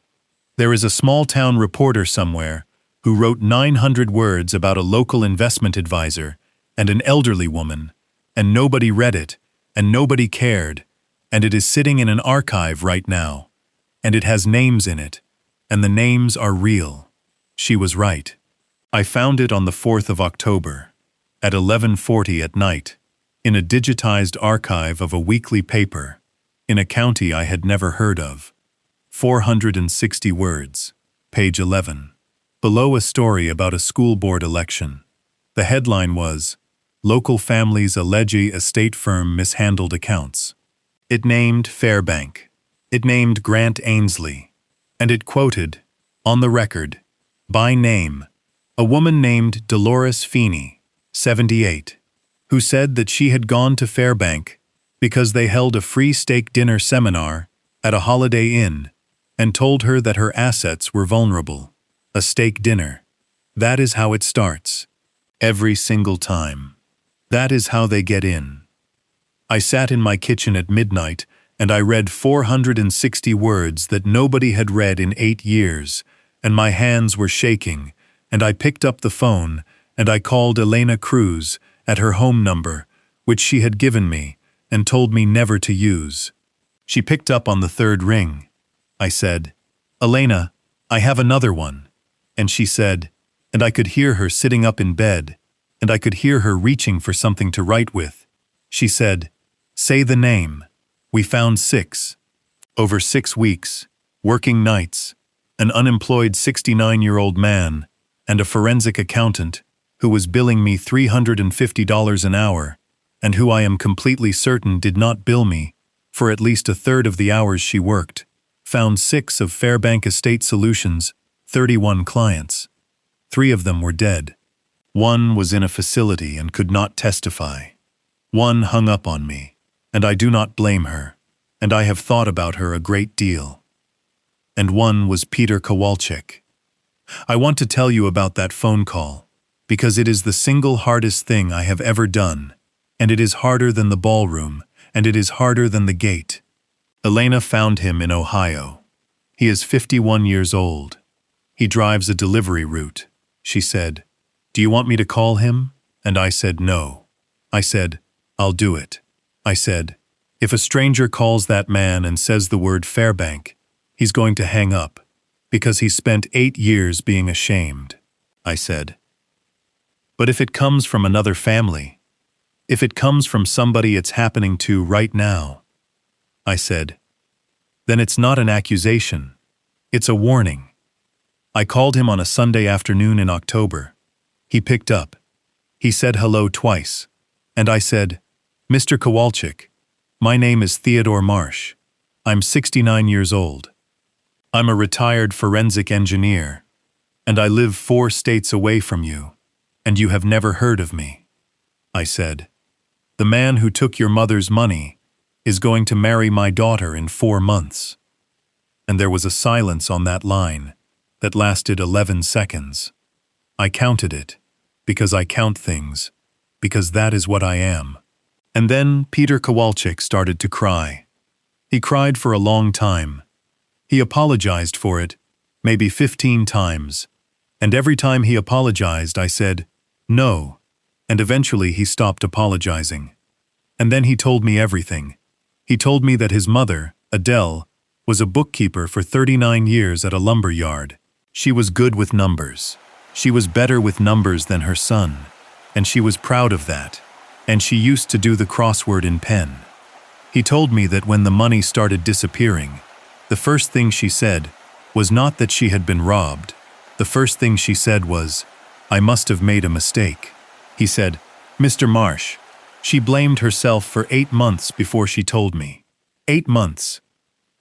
"There is a small-town reporter somewhere who wrote 900 words about a local investment advisor and an elderly woman, and nobody read it, and nobody cared, and it is sitting in an archive right now, and it has names in it, and the names are real." She was right. I found it on the 4th of October, at 11:40 at night, in a digitized archive of a weekly paper, in a county I had never heard of. 460 words, page 11. Below a story about a school board election. The headline was, "Local Families Allege Estate Firm Mishandled Accounts." It named Fairbank. It named Grant Ainsley. And it quoted, on the record, by name, a woman named Dolores Feeney, 78, who said that she had gone to Fairbank because they held a free steak dinner seminar at a Holiday Inn and told her that her assets were vulnerable. A steak dinner. That is how it starts. Every single time. That is how they get in. I sat in my kitchen at midnight and I read 460 words that nobody had read in 8 years, and my hands were shaking, and I picked up the phone and I called Elena Cruz at her home number, which she had given me and told me never to use. She picked up on the 3rd ring. I said, "Elena, I have another one." And she said, and I could hear her sitting up in bed, and I could hear her reaching for something to write with. She said, "Say the name." We found 6. Over 6 weeks, working nights, an unemployed 69-year-old man, and a forensic accountant who was billing me $350 an hour, and who I am completely certain did not bill me for at least a third of the hours she worked, found 6 of Fairbank Estate Solutions' 31 clients. 3 of them were dead. 1 was in a facility and could not testify. 1 hung up on me, and I do not blame her, and I have thought about her a great deal. And 1 was Peter Kowalczyk. I want to tell you about that phone call, because it is the single hardest thing I have ever done, and it is harder than the ballroom, and it is harder than the gate. Elena found him in Ohio. He is 51 years old. He drives a delivery route. She said, "Do you want me to call him?" And I said, "No." I said, "I'll do it." I said, "If a stranger calls that man and says the word Fairbank, he's going to hang up, because he spent 8 years being ashamed." I said, "But if it comes from another family, if it comes from somebody it's happening to right now," I said, "then it's not an accusation. It's a warning. I called him on a Sunday afternoon in October. He picked up. He said hello twice. And I said, "Mr. Kowalczyk, my name is Theodore Marsh. I'm 69 years old. I'm a retired forensic engineer, and I live 4 states away from you, and you have never heard of me." I said, "The man who took your mother's money is going to marry my daughter in 4 months." And there was a silence on that line that lasted 11 seconds. I counted it, because I count things, because that is what I am. And then Peter Kowalczyk started to cry. He cried for a long time. He apologized for it, maybe 15 times, and every time he apologized I said, "No," and eventually he stopped apologizing. And then he told me everything. He told me that his mother, Adele, was a bookkeeper for 39 years at a lumber yard. She was good with numbers. She was better with numbers than her son, and she was proud of that, and she used to do the crossword in pen. He told me that when the money started disappearing, the first thing she said was not that she had been robbed. The first thing she said was, "I must have made a mistake." He said, "Mr. Marsh, she blamed herself for 8 months before she told me. 8 months.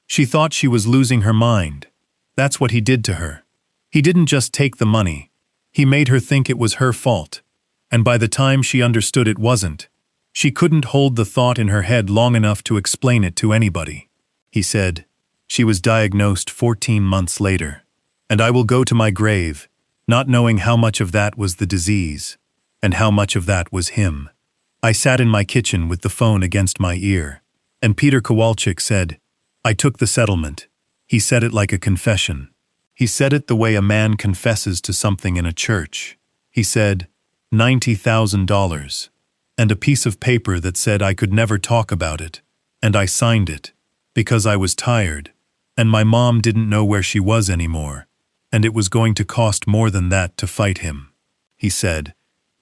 She thought she was losing her mind. That's what he did to her. He didn't just take the money. He made her think it was her fault. And by the time she understood it wasn't, she couldn't hold the thought in her head long enough to explain it to anybody." He said, "She was diagnosed 14 months later, and I will go to my grave, not knowing how much of that was the disease, and how much of that was him." I sat in my kitchen with the phone against my ear, and Peter Kowalczyk said, "I took the settlement." He said it like a confession. He said it the way a man confesses to something in a church. He said, $90,000, and a piece of paper that said I could never talk about it, and I signed it, because I was tired, and my mom didn't know where she was anymore, and it was going to cost more than that to fight him. He said,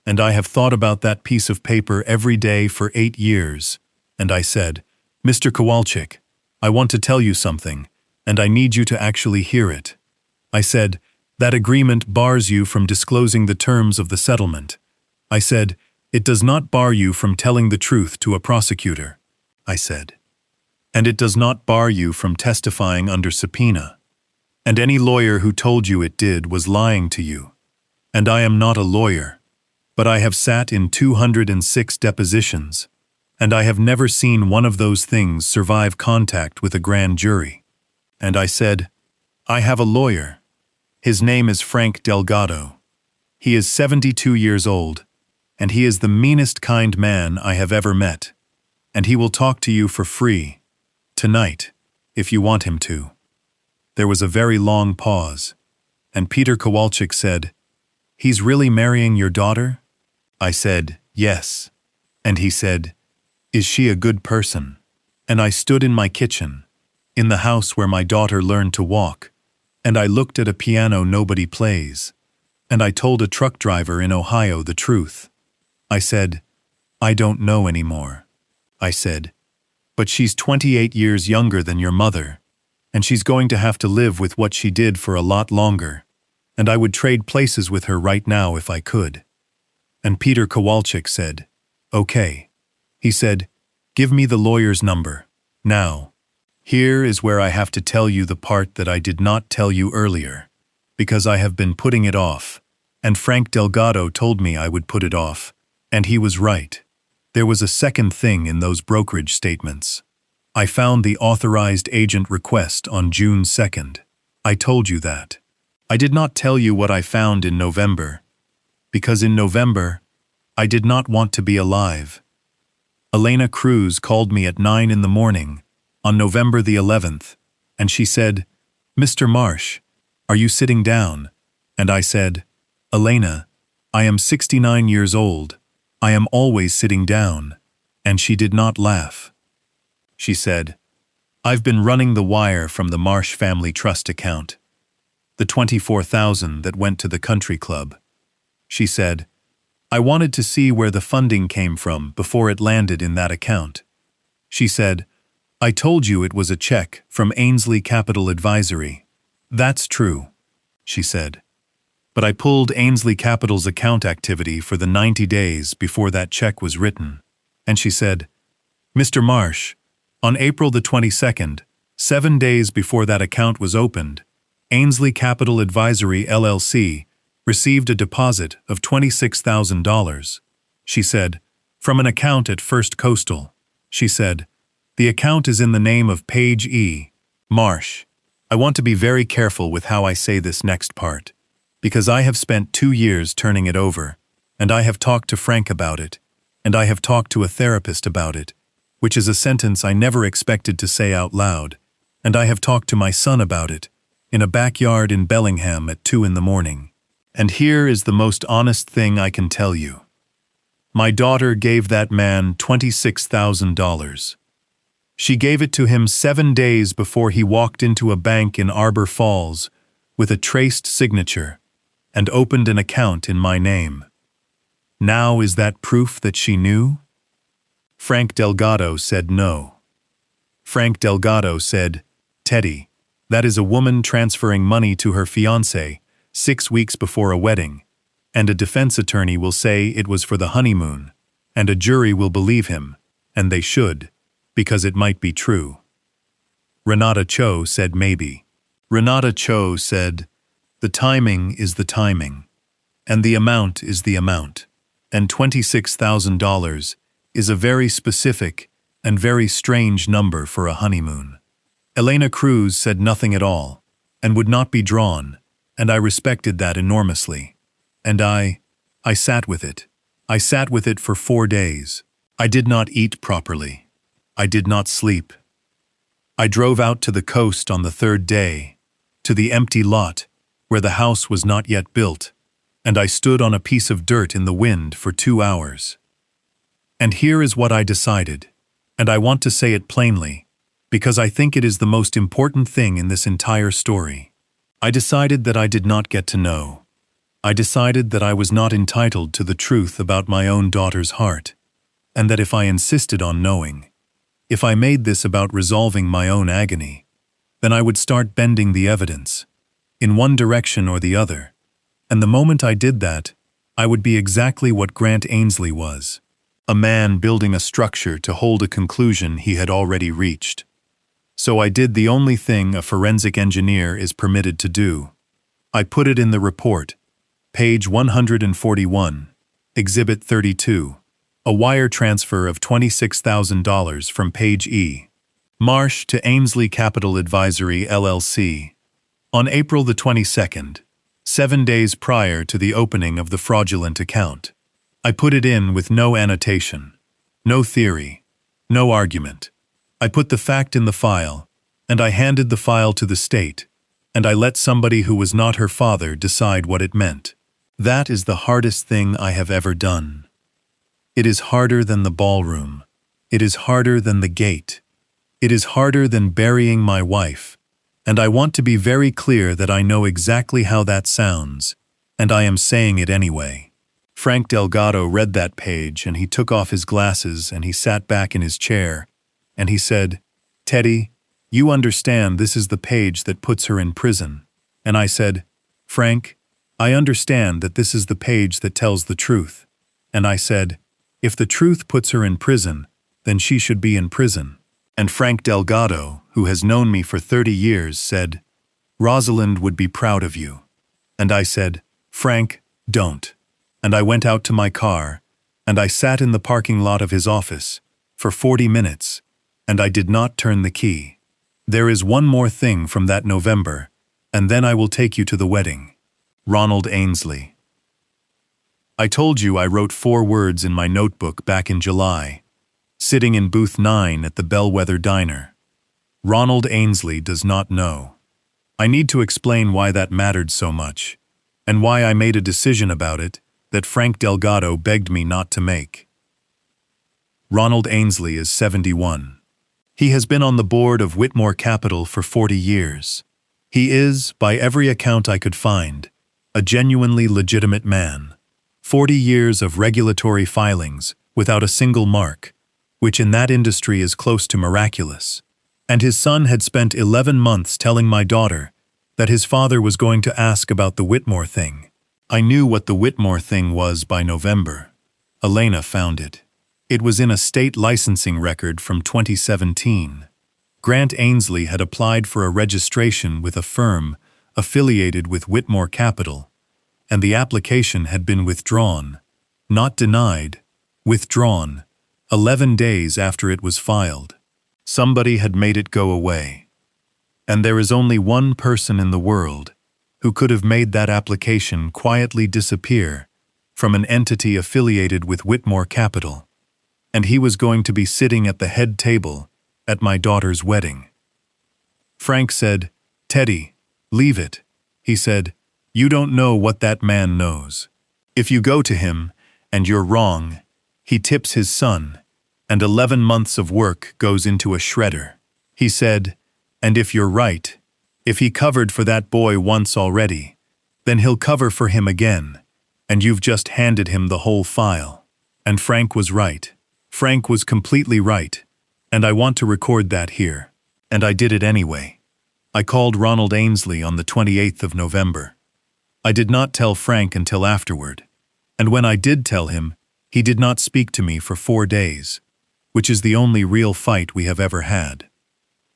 "And I have thought about that piece of paper every day for 8 years, and I said, Mr. Kowalczyk, I want to tell you something, and I need you to actually hear it." I said, "That agreement bars you from disclosing the terms of the settlement." I said, "It does not bar you from telling the truth to a prosecutor." I said, "And it does not bar you from testifying under subpoena. And any lawyer who told you it did was lying to you. And I am not a lawyer, but I have sat in 206 depositions, and I have never seen one of those things survive contact with a grand jury." And I said, "I have a lawyer. His name is Frank Delgado. He is 72 years old, and he is the meanest kind man I have ever met. And he will talk to you for free, tonight, if you want him to." There was a very long pause, and Peter Kowalczyk said, "He's really marrying your daughter?" I said, "Yes." And he said, "Is she a good person?" And I stood in my kitchen, in the house where my daughter learned to walk, and I looked at a piano nobody plays, and I told a truck driver in Ohio the truth. I said, "I don't know anymore." I said, "But she's 28 years younger than your mother, and she's going to have to live with what she did for a lot longer, and I would trade places with her right now if I could." And Peter Kowalczyk said, "Okay." He said, "Give me the lawyer's number, now." Here is where I have to tell you the part that I did not tell you earlier, because I have been putting it off, and Frank Delgado told me I would put it off, and he was right. There was a second thing in those brokerage statements. I found the authorized agent request on June 2nd. I told you that. I did not tell you what I found in November, because in November, I did not want to be alive. Elena Cruz called me at 9 in the morning, on November the 11th, and she said, "Mr. Marsh, are you sitting down?" And I said, "Elena, I am 69 years old. I am always sitting down." And she did not laugh. She said, "I've been running the wire from the Marsh family trust account, the 24,000 that went to the country club." She said, "I wanted to see where the funding came from before it landed in that account." She said, "I told you it was a check from Ainsley Capital Advisory. That's true, she said. But I pulled Ainsley Capital's account activity for the 90 days before that check was written. And she said, Mr. Marsh, on April the 22nd, 7 days before that account was opened, Ainsley Capital Advisory LLC received a deposit of $26,000. She said, from an account at First Coastal. She said, the account is in the name of Page E. Marsh. I want to be very careful with how I say this next part, because I have spent 2 years turning it over, and I have talked to Frank about it, and I have talked to a therapist about it, which is a sentence I never expected to say out loud, and I have talked to my son about it, in a backyard in Bellingham at 2 in the morning. And here is the most honest thing I can tell you. My daughter gave that man $26,000. She gave it to him 7 days before he walked into a bank in Arbor Falls with a traced signature and opened an account in my name. Now is that proof that she knew? Frank Delgado said no. Frank Delgado said, Teddy, that is a woman transferring money to her fiancé 6 weeks before a wedding, and a defense attorney will say it was for the honeymoon, and a jury will believe him, and they should, because it might be true. Renata Cho said maybe. Renata Cho said, the timing is the timing, and the amount is the amount, and $26,000 is a very specific and very strange number for a honeymoon. Elena Cruz said nothing at all, and would not be drawn, and I respected that enormously. And I sat with it. I sat with it for 4 days. I did not eat properly. I did not sleep. I drove out to the coast on the 3rd day, to the empty lot where the house was not yet built, and I stood on a piece of dirt in the wind for 2 hours. And here is what I decided, and I want to say it plainly, because I think it is the most important thing in this entire story. I decided that I did not get to know. I decided that I was not entitled to the truth about my own daughter's heart, and that if I insisted on knowing, if I made this about resolving my own agony, then I would start bending the evidence, in one direction or the other, and the moment I did that, I would be exactly what Grant Ainsley was, a man building a structure to hold a conclusion he had already reached. So I did the only thing a forensic engineer is permitted to do. I put it in the report, page 141, Exhibit 32, a wire transfer of $26,000 from Page E. Marsh to Ainsley Capital Advisory LLC, on April the 22nd, 7 days prior to the opening of the fraudulent account. I put it in with no annotation, no theory, no argument. I put the fact in the file, and I handed the file to the state, and I let somebody who was not her father decide what it meant. That is the hardest thing I have ever done. It is harder than the ballroom. It is harder than the gate. It is harder than burying my wife, and I want to be very clear that I know exactly how that sounds, and I am saying it anyway. Frank Delgado read that page, and he took off his glasses, and he sat back in his chair, and he said, Teddy, you understand this is the page that puts her in prison. And I said, Frank, I understand that this is the page that tells the truth. And I said, if the truth puts her in prison, then she should be in prison. And Frank Delgado, who has known me for 30 years, said, Rosalind would be proud of you. And I said, Frank, don't. And I went out to my car, and I sat in the parking lot of his office for 40 minutes, and I did not turn the key. There is one more thing from that November, and then I will take you to the wedding. Ronald Ainsley. I told you I wrote 4 words in my notebook back in July, sitting in booth 9 at the Bellwether Diner. Ronald Ainsley does not know. I need to explain why that mattered so much, and why I made a decision about it that Frank Delgado begged me not to make. Ronald Ainsley is 71. He has been on the board of Whitmore Capital for 40 years. He is, by every account I could find, a genuinely legitimate man. 40 years of regulatory filings without a single mark, which in that industry is close to miraculous. And his son had spent 11 months telling my daughter that his father was going to ask about the Whitmore thing. I knew what the Whitmore thing was by November. Elena found it. It was in a state licensing record from 2017. Grant Ainsley had applied for a registration with a firm affiliated with Whitmore Capital, and the application had been withdrawn, not denied, withdrawn, 11 days after it was filed. Somebody had made it go away. And there is only one person in the world who could have made that application quietly disappear from an entity affiliated with Whitmore Capital, and he was going to be sitting at the head table at my daughter's wedding. Frank said, "Teddy, leave it." He said, "You don't know what that man knows. If you go to him and you're wrong, he tips his son, and 11 months of work goes into a shredder." He said, "And if you're right, if he covered for that boy once already, then he'll cover for him again, and you've just handed him the whole file." And Frank was right. Frank was completely right, and I want to record that here. And I did it anyway. I called Ronald Ainsley on the 28th of November. I did not tell Frank until afterward, and when I did tell him, he did not speak to me for 4 days, which is the only real fight we have ever had.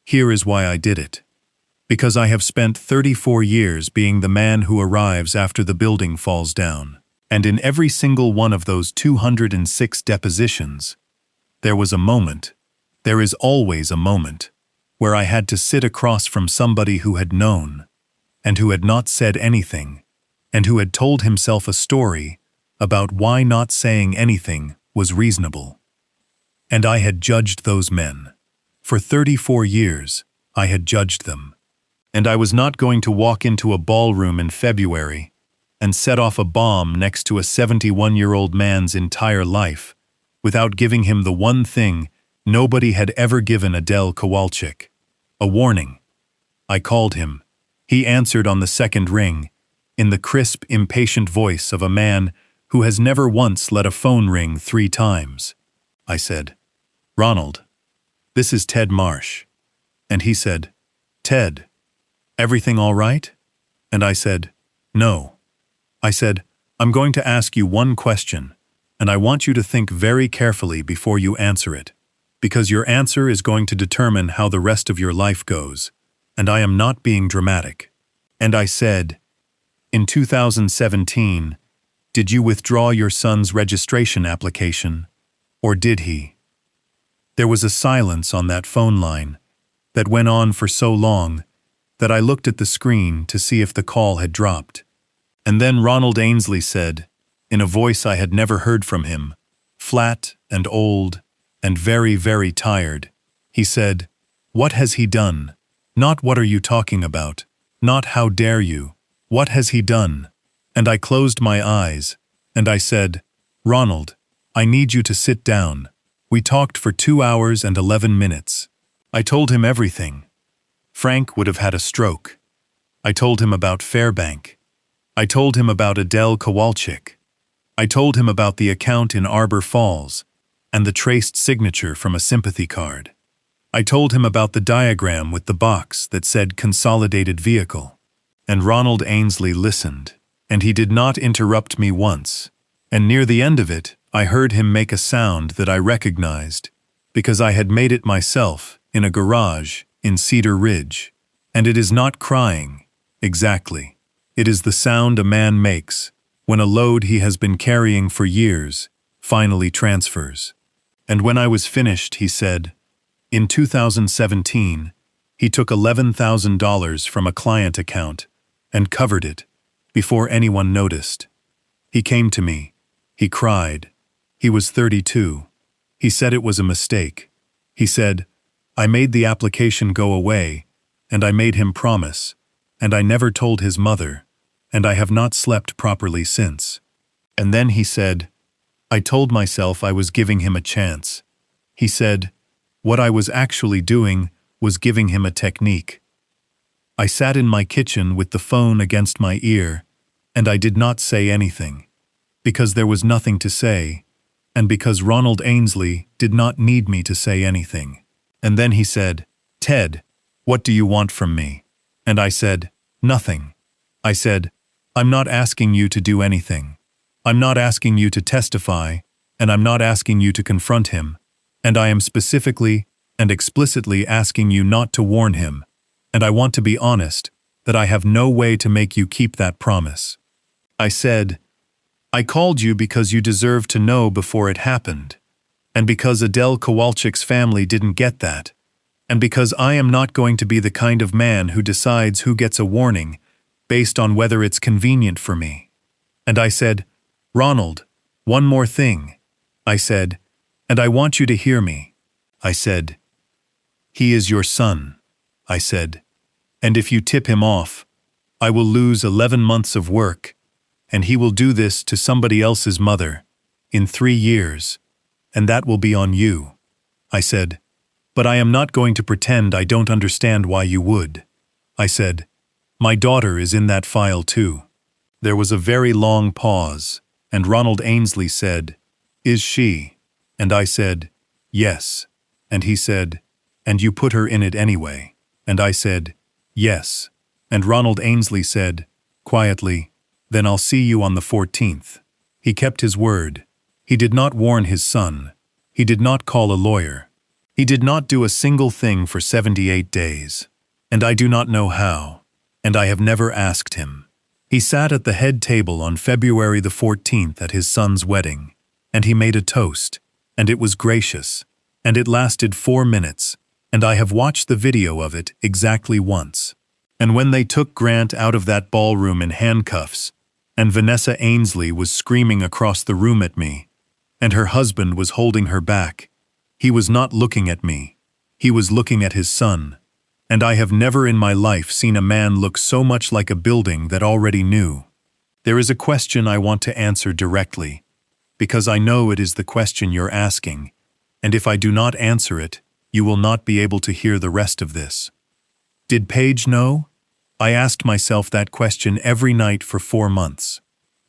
Here is why I did it. Because I have spent 34 years being the man who arrives after the building falls down, and in every single one of those 206 depositions, there was a moment, there is always a moment, where I had to sit across from somebody who had known, and who had not said anything, and who had told himself a story about why not saying anything was reasonable. And I had judged those men. For 34 years, I had judged them. And I was not going to walk into a ballroom in February and set off a bomb next to a 71-year-old man's entire life without giving him the one thing nobody had ever given Adele Kowalczyk: a warning. I called him. He answered on the second ring, in the crisp, impatient voice of a man who has never once let a phone ring 3 times. I said, "Ronald, this is Ted Marsh." And he said, "Ted, everything all right?" And I said, "No." I said, "I'm going to ask you one question, and I want you to think very carefully before you answer it, because your answer is going to determine how the rest of your life goes, and I am not being dramatic." And I said, "In 2017, did you withdraw your son's registration application, or did he?" There was a silence on that phone line that went on for so long that I looked at the screen to see if the call had dropped. And then Ronald Ainsley said, in a voice I had never heard from him, flat and old and very, very tired, he said, "What has he done? Not what are you talking about? Not how dare you? What has he done?" And I closed my eyes, and I said, "Ronald, I need you to sit down." We talked for 2 hours and 11 minutes. I told him everything. Frank would have had a stroke. I told him about Fairbank. I told him about Adele Kowalczyk. I told him about the account in Arbor Falls and the traced signature from a sympathy card. I told him about the diagram with the box that said consolidated vehicle. And Ronald Ainsley listened, and he did not interrupt me once. And near the end of it, I heard him make a sound that I recognized, because I had made it myself in a garage in Cedar Ridge. And it is not crying, exactly. It is the sound a man makes when a load he has been carrying for years finally transfers. And when I was finished, he said, in 2017, he took $11,000 from a client account and covered it before anyone noticed. He came to me. He cried. He was 32. He said it was a mistake. He said, "I made the application go away, and I made him promise, and I never told his mother, and I have not slept properly since." And then he said, "I told myself I was giving him a chance." He said, "What I was actually doing was giving him a technique." I sat in my kitchen with the phone against my ear, and I did not say anything, because there was nothing to say, and because Ronald Ainsley did not need me to say anything. And then he said, "Ted, what do you want from me?" And I said, Nothing. I said, I'm not asking you to do anything. I'm not asking you to testify, and I'm not asking you to confront him, and I am specifically and explicitly asking you not to warn him, and I want to be honest that I have no way to make you keep that promise. I said, I called you because you deserve to know before it happened, and because Adele Kowalczyk's family didn't get that, and because I am not going to be the kind of man who decides who gets a warning based on whether it's convenient for me. And I said, Ronald, one more thing. I said, and I want you to hear me. I said, he is your son. I said, and if you tip him off, I will lose 11 months of work, and he will do this to somebody else's mother in 3 years, and that will be on you. I said, but I am not going to pretend I don't understand why you would. I said, my daughter is in that file too. There was a very long pause, and Ronald Ainsley said, is she? And I said, yes. And he said, and you put her in it anyway? And I said, yes. And Ronald Ainsley said, quietly, then I'll see you on the 14th. He kept his word. He did not warn his son. He did not call a lawyer. He did not do a single thing for 78 days. And I do not know how. And I have never asked him. He sat at the head table on February the 14th at his son's wedding, and he made a toast, and it was gracious, and it lasted 4 minutes, and I have watched the video of it exactly once. And when they took Grant out of that ballroom in handcuffs, and Vanessa Ainsley was screaming across the room at me, and her husband was holding her back, he was not looking at me. He was looking at his son. And I have never in my life seen a man look so much like a building that already knew. There is a question I want to answer directly, because I know it is the question you're asking, and if I do not answer it, you will not be able to hear the rest of this. Did Paige know? I asked myself that question every night for 4 months.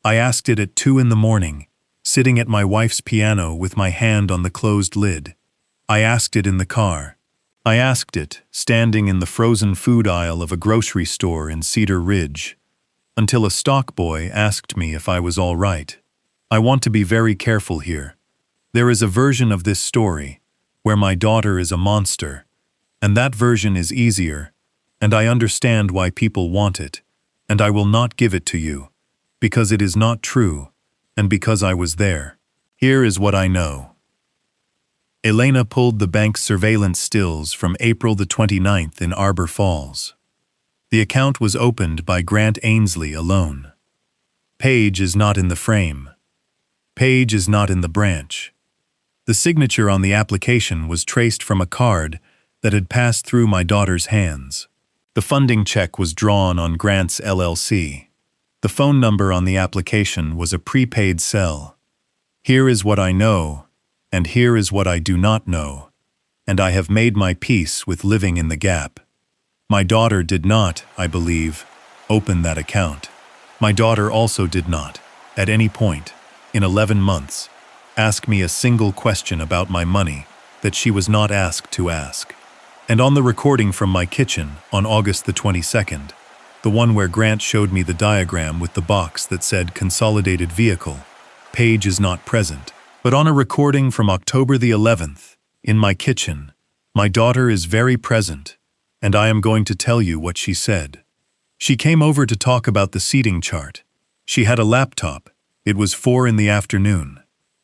I asked it at 2 in the morning, sitting at my wife's piano with my hand on the closed lid. I asked it in the car. I asked it, standing in the frozen food aisle of a grocery store in Cedar Ridge, until a stock boy asked me if I was all right. I want to be very careful here. There is a version of this story where my daughter is a monster, and that version is easier, and I understand why people want it, and I will not give it to you, because it is not true, and because I was there. Here is what I know. Elena pulled the bank's surveillance stills from April the 29th in Arbor Falls. The account was opened by Grant Ainsley alone. Paige is not in the frame. Paige is not in the branch. The signature on the application was traced from a card that had passed through my daughter's hands. The funding check was drawn on Grant's LLC. The phone number on the application was a prepaid cell. Here is what I know, and here is what I do not know, and I have made my peace with living in the gap. My daughter did not, I believe, open that account. My daughter also did not, at any point, in 11 months, ask me a single question about my money that she was not asked to ask. And on the recording from my kitchen on August the 22nd, the one where Grant showed me the diagram with the box that said Consolidated Vehicle, Paige is not present. But on a recording from October the 11th, in my kitchen, my daughter is very present, and I am going to tell you what she said. She came over to talk about the seating chart. She had a laptop. It was 4 in the afternoon.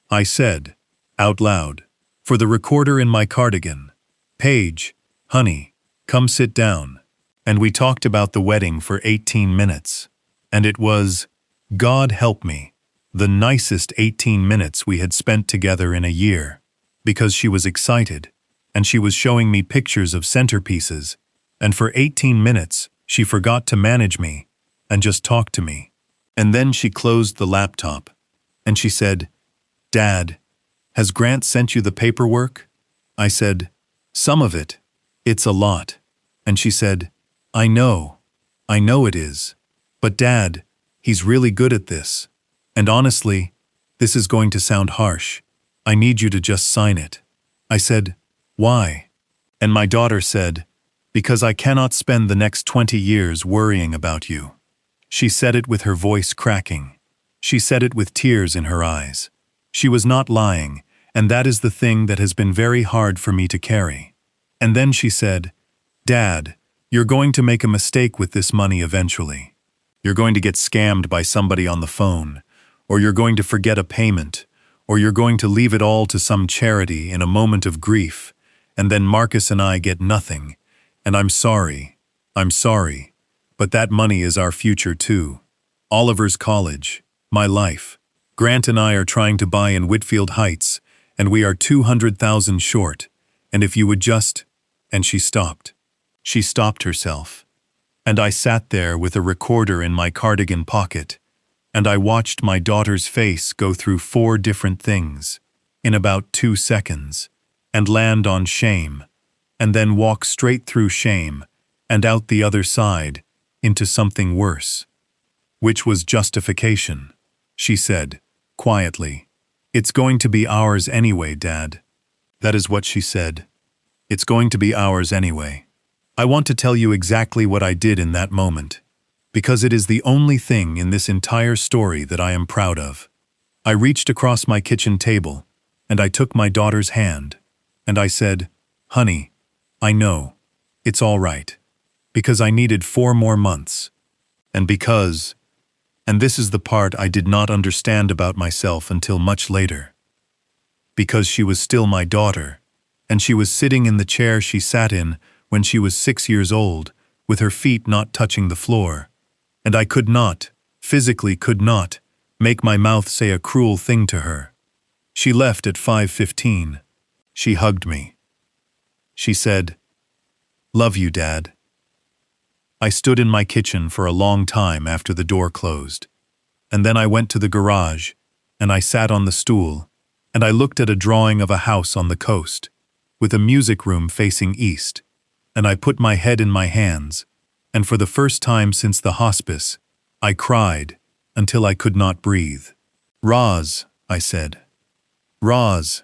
I said, out loud, for the recorder in my cardigan, Paige, honey, come sit down. And we talked about the wedding for 18 minutes. And it was, God help me, the nicest 18 minutes we had spent together in a year, because she was excited, and she was showing me pictures of centerpieces, and for 18 minutes she forgot to manage me and just talked to me. And then she closed the laptop, and she said, Dad, has Grant sent you the paperwork? I said, some of it. It's a lot. And she said, I know it is. But Dad, he's really good at this. And honestly, this is going to sound harsh. I need you to just sign it. I said, why? And my daughter said, Because I cannot spend the next 20 years worrying about you." She said it with her voice cracking. She said it with tears in her eyes. She was not lying, and that is the thing that has been very hard for me to carry. And then she said, "Dad, you're going to make a mistake with this money eventually. You're going to get scammed by somebody on the phone, or you're going to forget a payment, or you're going to leave it all to some charity in a moment of grief, and then Marcus and I get nothing. And I'm sorry, but that money is our future too. Oliver's college, my life. Grant and I are trying to buy in Whitfield Heights, and we are 200,000 short, and if you would just—" And she stopped. She stopped herself. And I sat there with a recorder in my cardigan pocket, and I watched my daughter's face go through 4 different things in about 2 seconds, and land on shame, and then walk straight through shame and out the other side into something worse, which was justification. She said, quietly, "It's going to be ours anyway, Dad." That is what she said. It's going to be ours anyway. I want to tell you exactly what I did in that moment, because it is the only thing in this entire story that I am proud of. I reached across my kitchen table, and I took my daughter's hand, and I said, "Honey, I know. It's all right." Because I needed 4 more months. And because, and this is the part I did not understand about myself until much later, because she was still my daughter, and she was sitting in the chair she sat in when she was 6 years old, with her feet not touching the floor, and I could not, physically could not, make my mouth say a cruel thing to her. She left at 5:15. She hugged me. She said, "Love you, Dad." I stood in my kitchen for a long time after the door closed, and then I went to the garage, and I sat on the stool, and I looked at a drawing of a house on the coast, with a music room facing east, and I put my head in my hands, and for the first time since the hospice, I cried until I could not breathe. "Roz," I said. "Roz.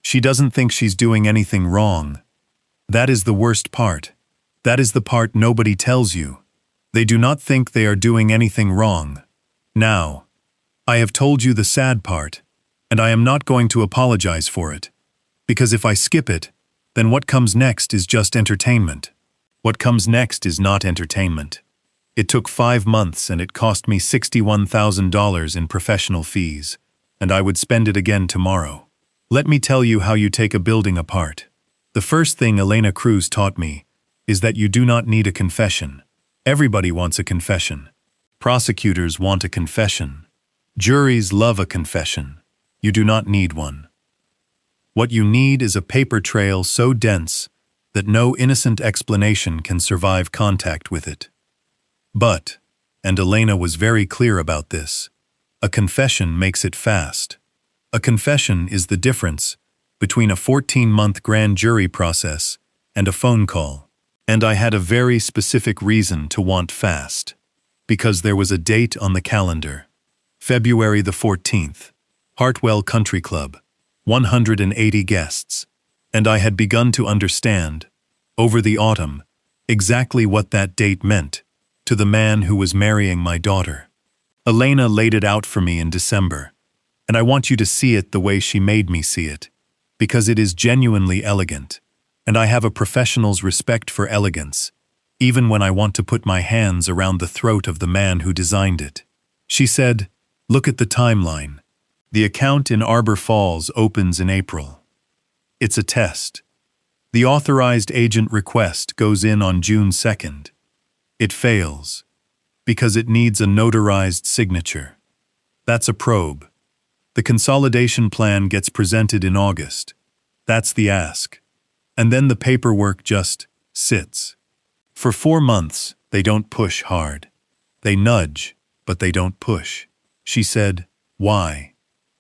She doesn't think she's doing anything wrong. That is the worst part. That is the part nobody tells you. They do not think they are doing anything wrong. Now, I have told you the sad part, and I am not going to apologize for it, because if I skip it, then what comes next is just entertainment. What comes next is not entertainment. It took 5 months and it cost me $61,000 in professional fees, and I would spend it again tomorrow. Let me tell you how you take a building apart. The first thing Elena Cruz taught me is that you do not need a confession. Everybody wants a confession. Prosecutors want a confession. Juries love a confession. You do not need one. What you need is a paper trail so dense that no innocent explanation can survive contact with it. But, and Elena was very clear about this, a confession makes it fast. A confession is the difference between a 14-month grand jury process and a phone call. And I had a very specific reason to want fast, because there was a date on the calendar. February the 14th, Hartwell Country Club, 180 guests. And I had begun to understand, over the autumn, exactly what that date meant to the man who was marrying my daughter. Elena laid it out for me in December, and I want you to see it the way she made me see it, because it is genuinely elegant. And I have a professional's respect for elegance, even when I want to put my hands around the throat of the man who designed it. She said, "Look at the timeline. The account in Arbor Falls opens in April. It's a test. The authorized agent request goes in on June 2nd. It fails, because it needs a notarized signature. That's a probe. The consolidation plan gets presented in August. That's the ask. And then the paperwork just sits. For 4 months, they don't push hard. They nudge, but they don't push." She said, "Why?"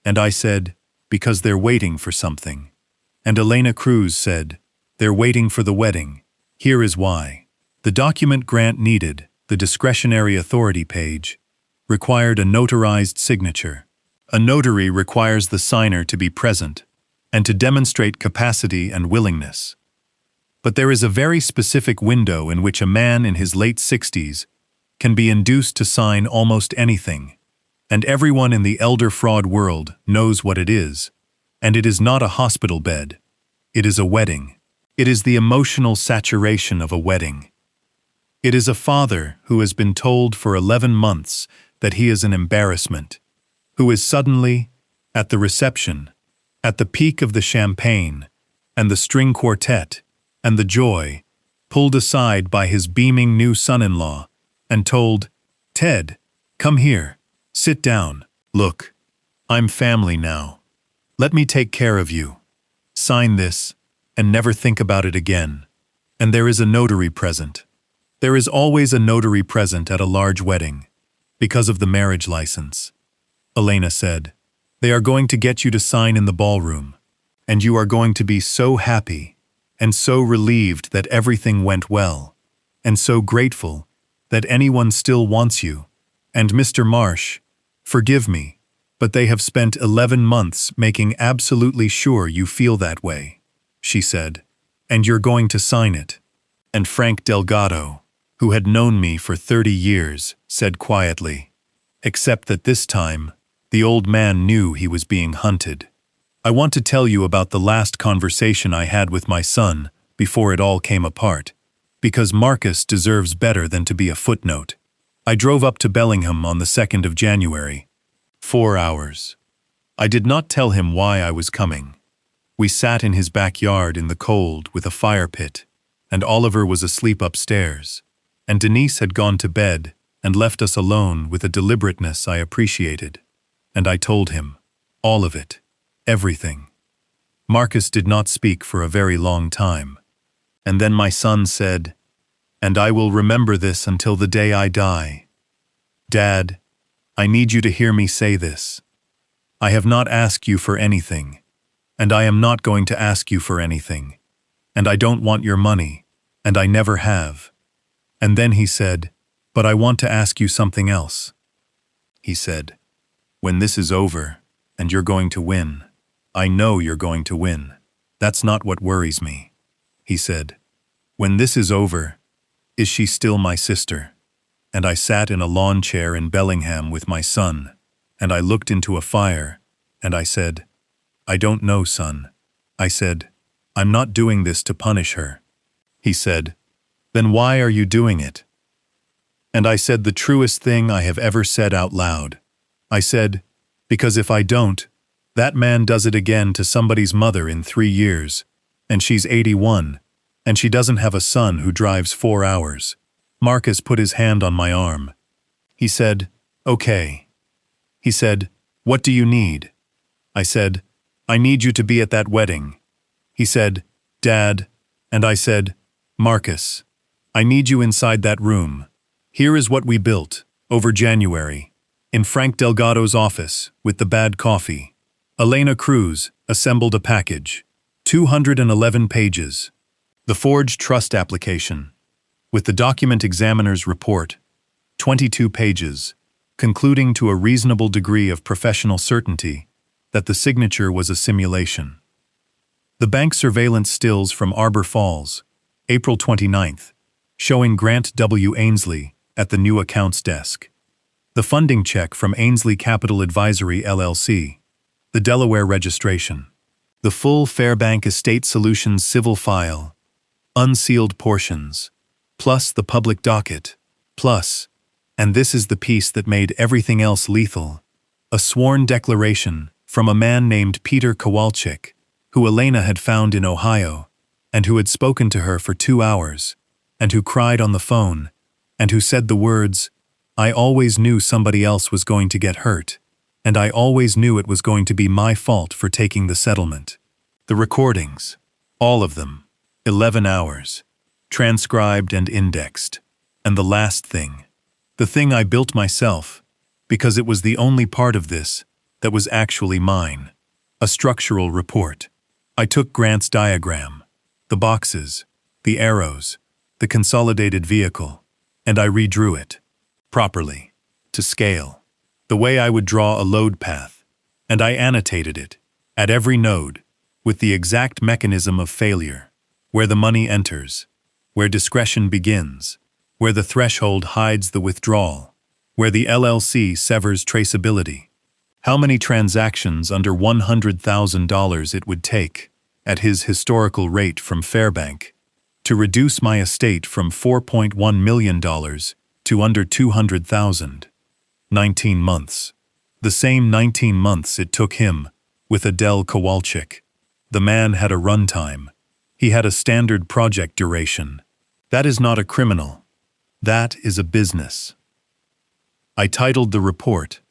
And I said, "Because they're waiting for something." And Elena Cruz said, "They're waiting for the wedding. Here is why." The document Grant needed, the discretionary authority page, required a notarized signature. A notary requires the signer to be present and to demonstrate capacity and willingness. But there is a very specific window in which a man in his late 60s can be induced to sign almost anything, and everyone in the elder fraud world knows what it is, and it is not a hospital bed. It is a wedding. It is the emotional saturation of a wedding. It is a father who has been told for 11 months that he is an embarrassment, who is suddenly, at the reception, at the peak of the champagne, and the string quartet, and the joy, pulled aside by his beaming new son-in-law, and told, "Ted, come here, sit down, look, I'm family now. Let me take care of you. Sign this, and never think about it again." And there is a notary present. There is always a notary present at a large wedding, because of the marriage license. Elena said, "They are going to get you to sign in the ballroom, and you are going to be so happy, and so relieved that everything went well, and so grateful that anyone still wants you. And Mr. Marsh, forgive me, but they have spent 11 months making absolutely sure you feel that way," she said, "and you're going to sign it." And Frank Delgado, who had known me for 30 years, said quietly, "Except that this time, the old man knew he was being hunted. I want to tell you about the last conversation I had with my son before it all came apart, because Marcus deserves better than to be a footnote. I drove up to Bellingham on the 2nd of January. 4 hours. I did not tell him why I was coming. We sat in his backyard in the cold with a fire pit, and Oliver was asleep upstairs, and Denise had gone to bed and left us alone with a deliberateness I appreciated. And I told him, all of it, everything. Marcus did not speak for a very long time. And then my son said, "And I will remember this until the day I die. Dad, I need you to hear me say this. I have not asked you for anything, and I am not going to ask you for anything, and I don't want your money, and I never have." And then he said, "But I want to ask you something else." He said, "When this is over, and you're going to win, I know you're going to win. That's not what worries me." He said, "When this is over, is she still my sister?" And I sat in a lawn chair in Bellingham with my son, and I looked into a fire, and I said, "I don't know, son." I said, "I'm not doing this to punish her." He said, "Then why are you doing it?" And I said the truest thing I have ever said out loud. I said, "Because if I don't, that man does it again to somebody's mother in 3 years, and she's 81, and she doesn't have a son who drives 4 hours. Marcus put his hand on my arm. He said, "Okay." He said, "What do you need?" I said, "I need you to be at that wedding." He said, "Dad," and I said, "Marcus, I need you inside that room. Here is what we built, over January, in Frank Delgado's office, with the bad coffee. Elena Cruz assembled a package, 211 pages. The forged trust application, with the document examiner's report, 22 pages, concluding to a reasonable degree of professional certainty that the signature was a simulation. The bank surveillance stills from Arbor Falls, April 29th, showing Grant W. Ainsley at the new accounts desk. The funding check from Ainsley Capital Advisory LLC, the Delaware registration. The full Fairbank Estate Solutions civil file, unsealed portions, plus the public docket, plus, and this is the piece that made everything else lethal, a sworn declaration from a man named Peter Kowalczyk, who Elena had found in Ohio, and who had spoken to her for 2 hours, and who cried on the phone, and who said the words, "I always knew somebody else was going to get hurt, and I always knew it was going to be my fault for taking the settlement." The recordings, all of them, 11 hours, transcribed and indexed. And the last thing, the thing I built myself, because it was the only part of this that was actually mine, a structural report. I took Grant's diagram, the boxes, the arrows, the consolidated vehicle, and I redrew it, properly, to scale, the way I would draw a load path, and I annotated it, at every node, with the exact mechanism of failure. where the money enters, where discretion begins, where the threshold hides the withdrawal, where the LLC severs traceability. How many transactions under $100,000 it would take, at his historical rate from Fairbank, to reduce my estate from $4.1 million to under $200,000. 19 months. The same 19 months it took him, with Adele Kowalczyk. The man had a runtime. He had a standard project duration. That is not a criminal. That is a business. I titled the report,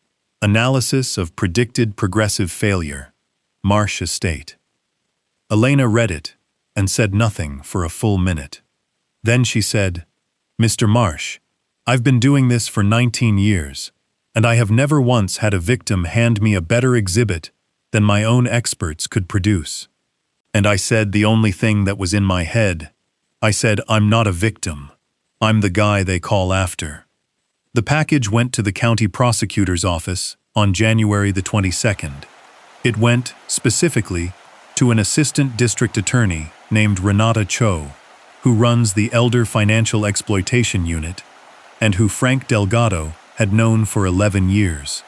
Analysis of Predicted Progressive Failure, Marsh Estate. Elena read it and said nothing for a full minute. Then she said, "Mr. Marsh, I've been doing this for 19 years, and I have never once had a victim hand me a better exhibit than my own experts could produce." And I said the only thing that was in my head. I said, "I'm not a victim. I'm the guy they call after." The package went to the county prosecutor's office on January the 22nd. It went, specifically, to an assistant district attorney named Renata Cho, who runs the Elder Financial Exploitation Unit, and who Frank Delgado had known for 11 years.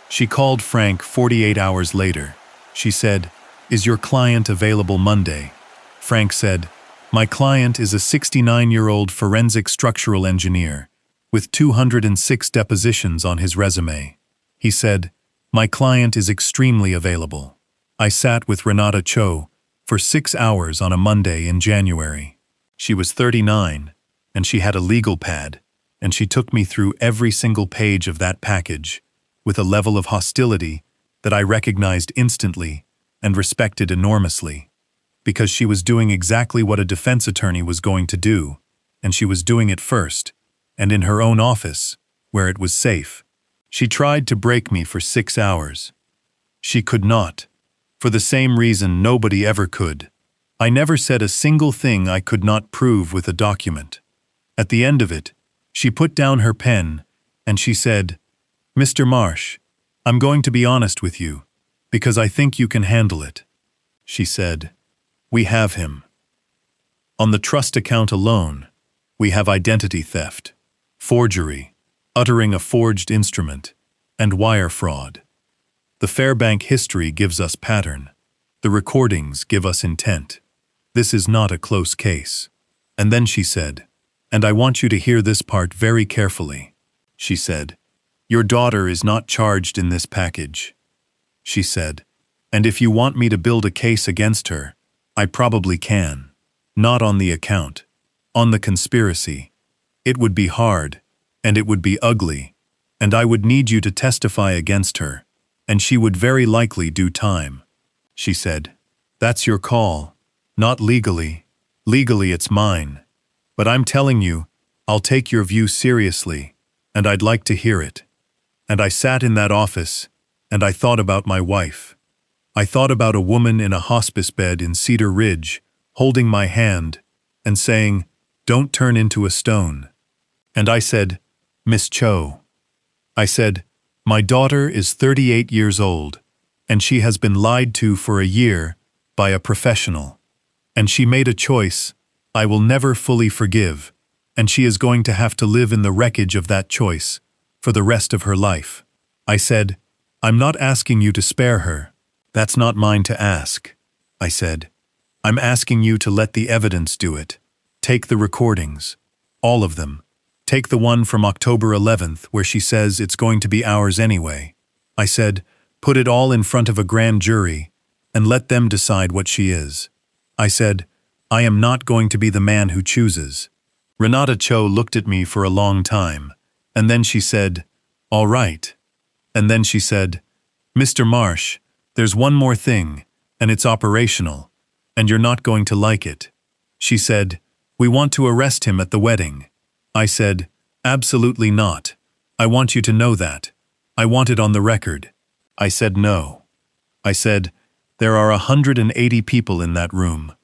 She called Frank 48 hours later. She said, "Is your client available Monday?" Frank said, "My client is a 69-year-old forensic structural engineer with 206 depositions on his resume." He said, "My client is extremely available." I sat with Renata Cho for 6 hours on a Monday in January. She was 39, and she had a legal pad, and she took me through every single page of that package with a level of hostility that I recognized instantly and respected enormously, because she was doing exactly what a defense attorney was going to do, and she was doing it first, and in her own office, where it was safe. She tried to break me for 6 hours. She could not, for the same reason nobody ever could. I never said a single thing I could not prove with a document. At the end of it, she put down her pen, and she said, "Mr. Marsh, I'm going to be honest with you, because I think you can handle it." She said, "We have him. On the trust account alone, we have identity theft, forgery, uttering a forged instrument, and wire fraud. The Fairbank history gives us pattern. The recordings give us intent. This is not a close case." And then she said, "And I want you to hear this part very carefully." She said, "Your daughter is not charged in this package." She said, "And if you want me to build a case against her, I probably can. Not on the account. On the conspiracy. It would be hard, and it would be ugly, and I would need you to testify against her, and she would very likely do time." She said, "That's your call. Not legally. Legally it's mine. But I'm telling you, I'll take your view seriously, and I'd like to hear it." And I sat in that office, and I thought about my wife. I thought about a woman in a hospice bed in Cedar Ridge, holding my hand, and saying, "Don't turn into a stone." And I said, "Miss Cho," I said, "My daughter is 38 years old, and she has been lied to for a year by a professional. And she made a choice I will never fully forgive, and she is going to have to live in the wreckage of that choice for the rest of her life." I said, "I'm not asking you to spare her. That's not mine to ask." I said, "I'm asking you to let the evidence do it. Take the recordings. All of them. Take the one from October 11th where she says it's going to be ours anyway." I said, "Put it all in front of a grand jury and let them decide what she is." I said, "I am not going to be the man who chooses." Renata Cho looked at me for a long time, and then she said, "All right." And then she said, "Mr. Marsh, there's one more thing, and it's operational, and you're not going to like it." She said, "We want to arrest him at the wedding." I said, "Absolutely not. I want you to know that. I want it on the record." I said, "No." I said, "There are 180 people in that room.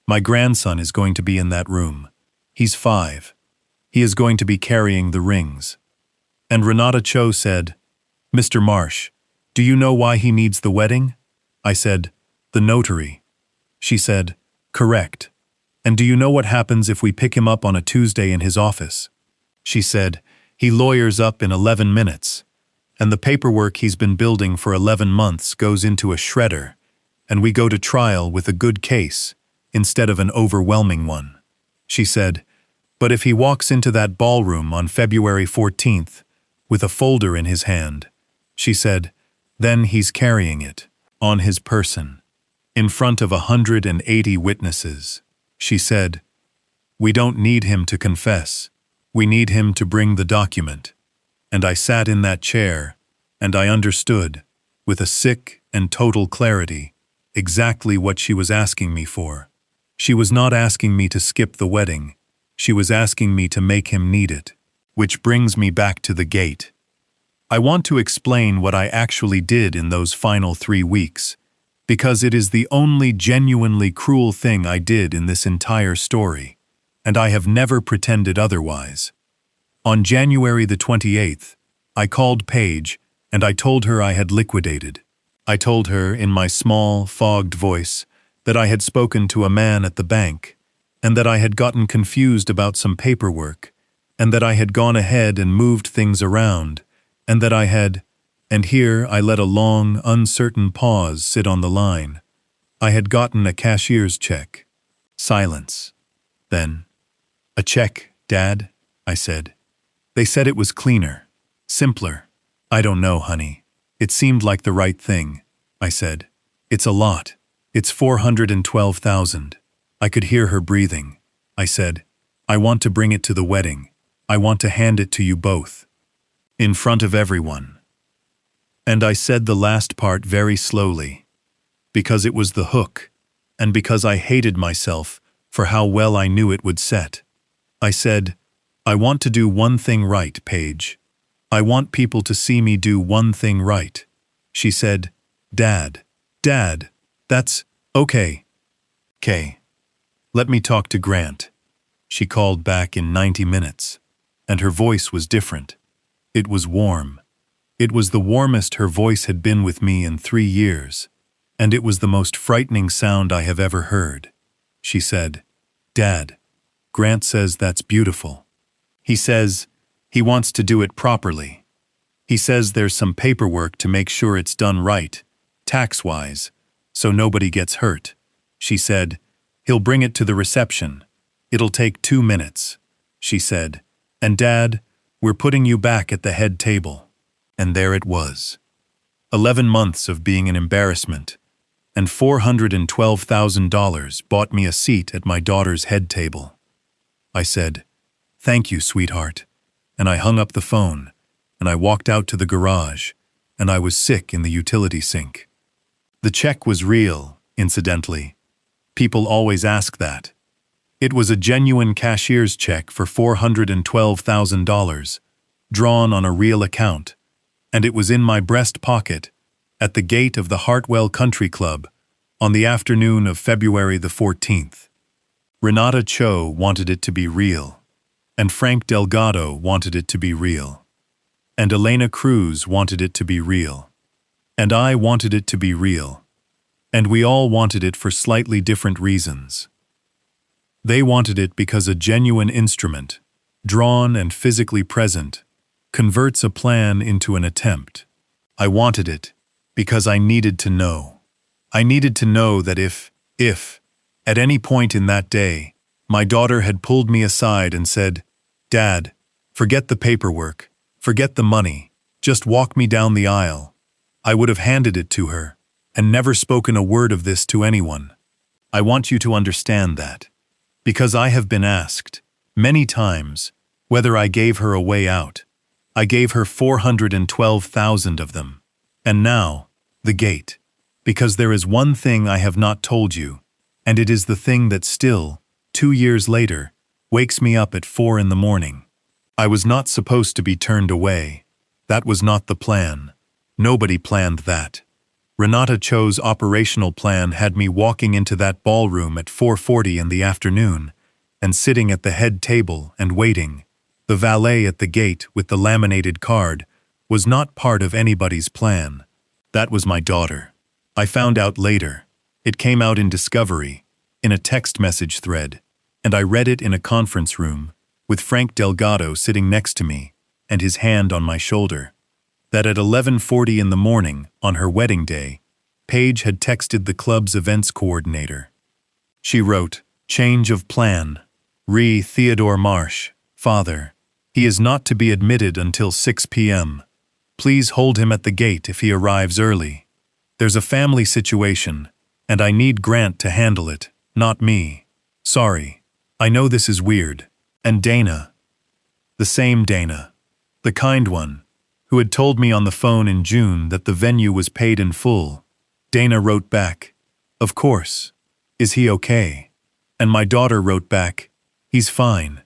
My grandson is going to be in that room. He's 5. He is going to be carrying the rings." And Renata Cho said, "Mr. Marsh, do you know why he needs the wedding?" I said, "The notary." She said, "Correct. And do you know what happens if we pick him up on a Tuesday in his office? She said, he lawyers up in 11 minutes, and the paperwork he's been building for 11 months goes into a shredder, and we go to trial with a good case instead of an overwhelming one. She said, but if he walks into that ballroom on February 14th with a folder in his hand, she said, then he's carrying it on his person in front of 180 witnesses. She said, we don't need him to confess. We need him to bring the document. And I sat in that chair, and I understood, with a sick and total clarity, exactly what she was asking me for. She was not asking me to skip the wedding. She was asking me to make him need it. Which brings me back to the gate. I want to explain what I actually did in those final 3 weeks, because it is the only genuinely cruel thing I did in this entire story, and I have never pretended otherwise. On January the 28th, I called Paige and I told her I had liquidated. I told her in my small, fogged voice that I had spoken to a man at the bank, and that I had gotten confused about some paperwork, and that I had gone ahead and moved things around, and that I had, and here I let a long, uncertain pause sit on the line. I had gotten a cashier's check. Silence. Then, a check, Dad, I said. They said it was cleaner, simpler. I don't know, honey. It seemed like the right thing, I said. It's a lot. It's $412,000. I could hear her breathing. I said, I want to bring it to the wedding. I want to hand it to you both. In front of everyone. And I said the last part very slowly, because it was the hook, and because I hated myself for how well I knew it would set. I said, I want to do one thing right, Paige. I want people to see me do one thing right. She said, Dad, that's okay. Kay. Let me talk to Grant. She called back in 90 minutes, and her voice was different. It was warm. It was the warmest her voice had been with me in 3 years, and it was the most frightening sound I have ever heard. She said, Dad, Grant says that's beautiful. He says he wants to do it properly. He says there's some paperwork to make sure it's done right, tax-wise, so nobody gets hurt. She said, he'll bring it to the reception. It'll take 2 minutes, she said, and Dad, we're putting you back at the head table. And there it was. 11 months of being an embarrassment, and $412,000 bought me a seat at my daughter's head table. I said, thank you, sweetheart, and I hung up the phone, and I walked out to the garage, and I was sick in the utility sink. The check was real, incidentally. People always ask that. It was a genuine cashier's check for $412,000, drawn on a real account, and it was in my breast pocket, at the gate of the Hartwell Country Club, on the afternoon of February the 14th. Renata Cho wanted it to be real, and Frank Delgado wanted it to be real, and Elena Cruz wanted it to be real, and I wanted it to be real, and we all wanted it for slightly different reasons. They wanted it because a genuine instrument, drawn and physically present, converts a plan into an attempt. I wanted it because I needed to know. I needed to know that if, at any point in that day, my daughter had pulled me aside and said, Dad, forget the paperwork, forget the money, just walk me down the aisle, I would have handed it to her and never spoken a word of this to anyone. I want you to understand that. Because I have been asked, many times, whether I gave her a way out. I gave her 412,000 of them. And now, the gate. Because there is one thing I have not told you, and it is the thing that still, 2 years later, wakes me up at 4 in the morning. I was not supposed to be turned away. That was not the plan. Nobody planned that. Renata Cho's operational plan had me walking into that ballroom at 4:40 in the afternoon and sitting at the head table and waiting. The valet at the gate with the laminated card was not part of anybody's plan. That was my daughter. I found out later. It came out in Discovery, in a text message thread. and I read it in a conference room, with Frank Delgado sitting next to me and his hand on my shoulder, that at 11:40 in the morning, on her wedding day, Paige had texted the club's events coordinator. She wrote, "Change of plan. Re Theodore Marsh, father. He is not to be admitted until 6 p.m. Please hold him at the gate if he arrives early. There's a family situation, and I need Grant to handle it, not me. Sorry. I know this is weird. And Dana." The same Dana. The kind one, who had told me on the phone in June that the venue was paid in full. Dana wrote back, "Of course. Is he okay?" And my daughter wrote back, "He's fine.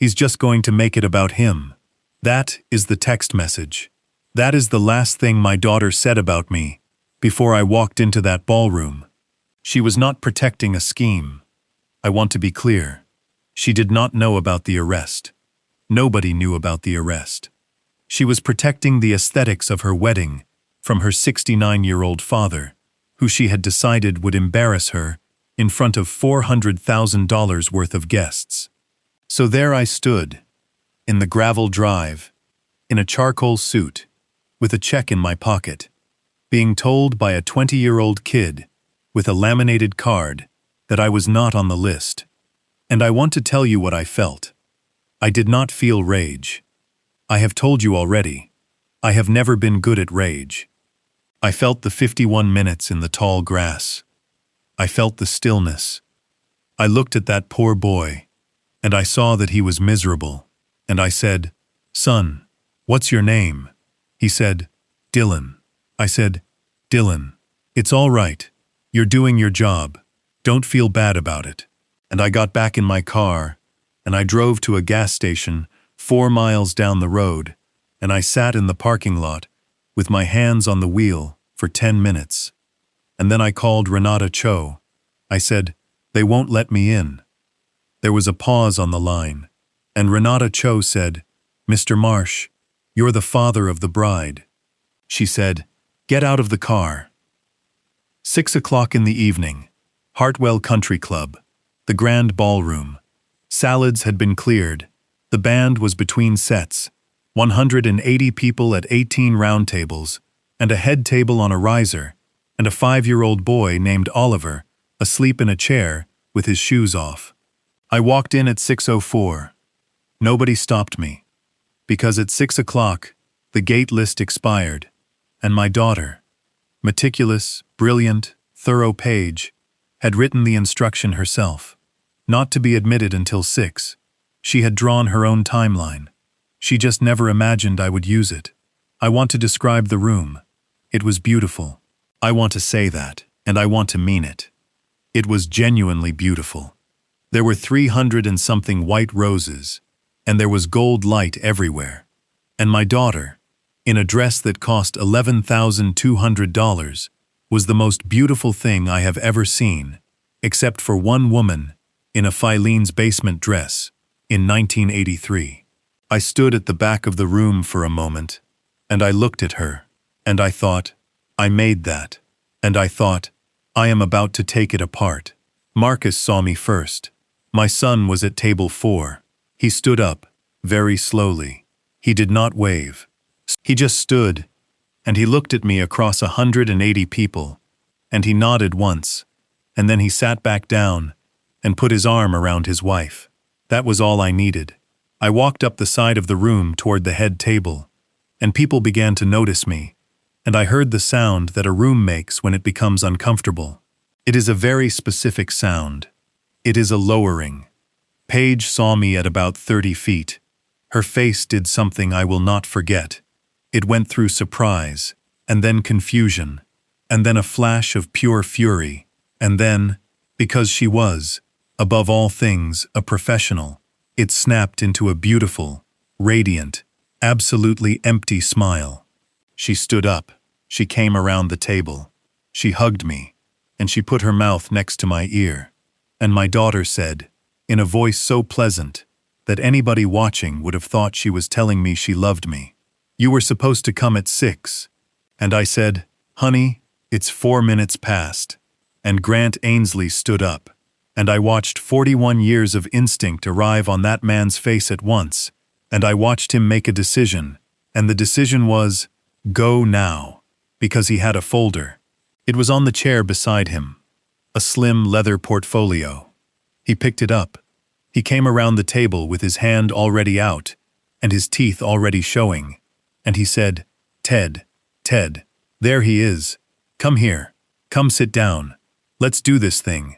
He's just going to make it about him." That is the text message. That is the last thing my daughter said about me before I walked into that ballroom. She was not protecting a scheme. I want to be clear. She did not know about the arrest. Nobody knew about the arrest. She was protecting the aesthetics of her wedding from her 69-year-old father, who she had decided would embarrass her in front of $400,000 worth of guests. So there I stood, in the gravel drive, in a charcoal suit, with a check in my pocket, being told by a 20-year-old kid with a laminated card that I was not on the list. And I want to tell you what I felt. I did not feel rage. I have told you already, I have never been good at rage. I felt the 51 minutes in the tall grass. I felt the stillness. I looked at that poor boy, and I saw that he was miserable, and I said, "Son, what's your name?" He said, "Dylan." I said, "Dylan, it's all right. You're doing your job. Don't feel bad about it." And I got back in my car, and I drove to a gas station 4 miles down the road, and I sat in the parking lot with my hands on the wheel for 10 minutes. And then I called Renata Cho. I said, "They won't let me in." There was a pause on the line, and Renata Cho said, "Mr. Marsh, you're the father of the bride." She said, "Get out of the car." 6 o'clock in the evening, Hartwell Country Club, the grand ballroom. Salads had been cleared. The band was between sets. 180 people at 18 round tables, and a head table on a riser, and a 5-year-old boy named Oliver, asleep in a chair with his shoes off. I walked in at 6:04. Nobody stopped me, because at 6 o'clock, the gate list expired, and my daughter, meticulous, brilliant, thorough Paige, had written the instruction herself, not to be admitted until 6. She had drawn her own timeline. She just never imagined I would use it. I want to describe the room. It was beautiful. I want to say that, and I want to mean it. It was genuinely beautiful. There were 300 and something white roses, and there was gold light everywhere. And my daughter, in a dress that cost $11,200, was the most beautiful thing I have ever seen, except for one woman in a Filene's basement dress in 1983. I stood at the back of the room for a moment, and I looked at her, and I thought, I made that, and I thought, I am about to take it apart. Marcus saw me first. My son was at table 4. He stood up, very slowly. He did not wave. He just stood, and he looked at me across 180 people, and he nodded once, and then he sat back down and put his arm around his wife. That was all I needed. I walked up the side of the room toward the head table, and people began to notice me, and I heard the sound that a room makes when it becomes uncomfortable. It is a very specific sound. It is a lowering. Paige saw me at about 30 feet. Her face did something I will not forget. It went through surprise, and then confusion, and then a flash of pure fury, and then, because she was, above all things, a professional, it snapped into a beautiful, radiant, absolutely empty smile. She stood up. She came around the table. She hugged me, and she put her mouth next to my ear. And my daughter said, in a voice so pleasant that anybody watching would have thought she was telling me she loved me, "You were supposed to come at 6. And I said, "Honey, it's 4 minutes past." And Grant Ainsley stood up. And I watched 41 years of instinct arrive on that man's face at once, and I watched him make a decision, and the decision was, go now, because he had a folder. It was on the chair beside him, a slim leather portfolio. He picked it up. He came around the table with his hand already out, and his teeth already showing, and he said, Ted, there he is. Come here. Come sit down. Let's do this thing.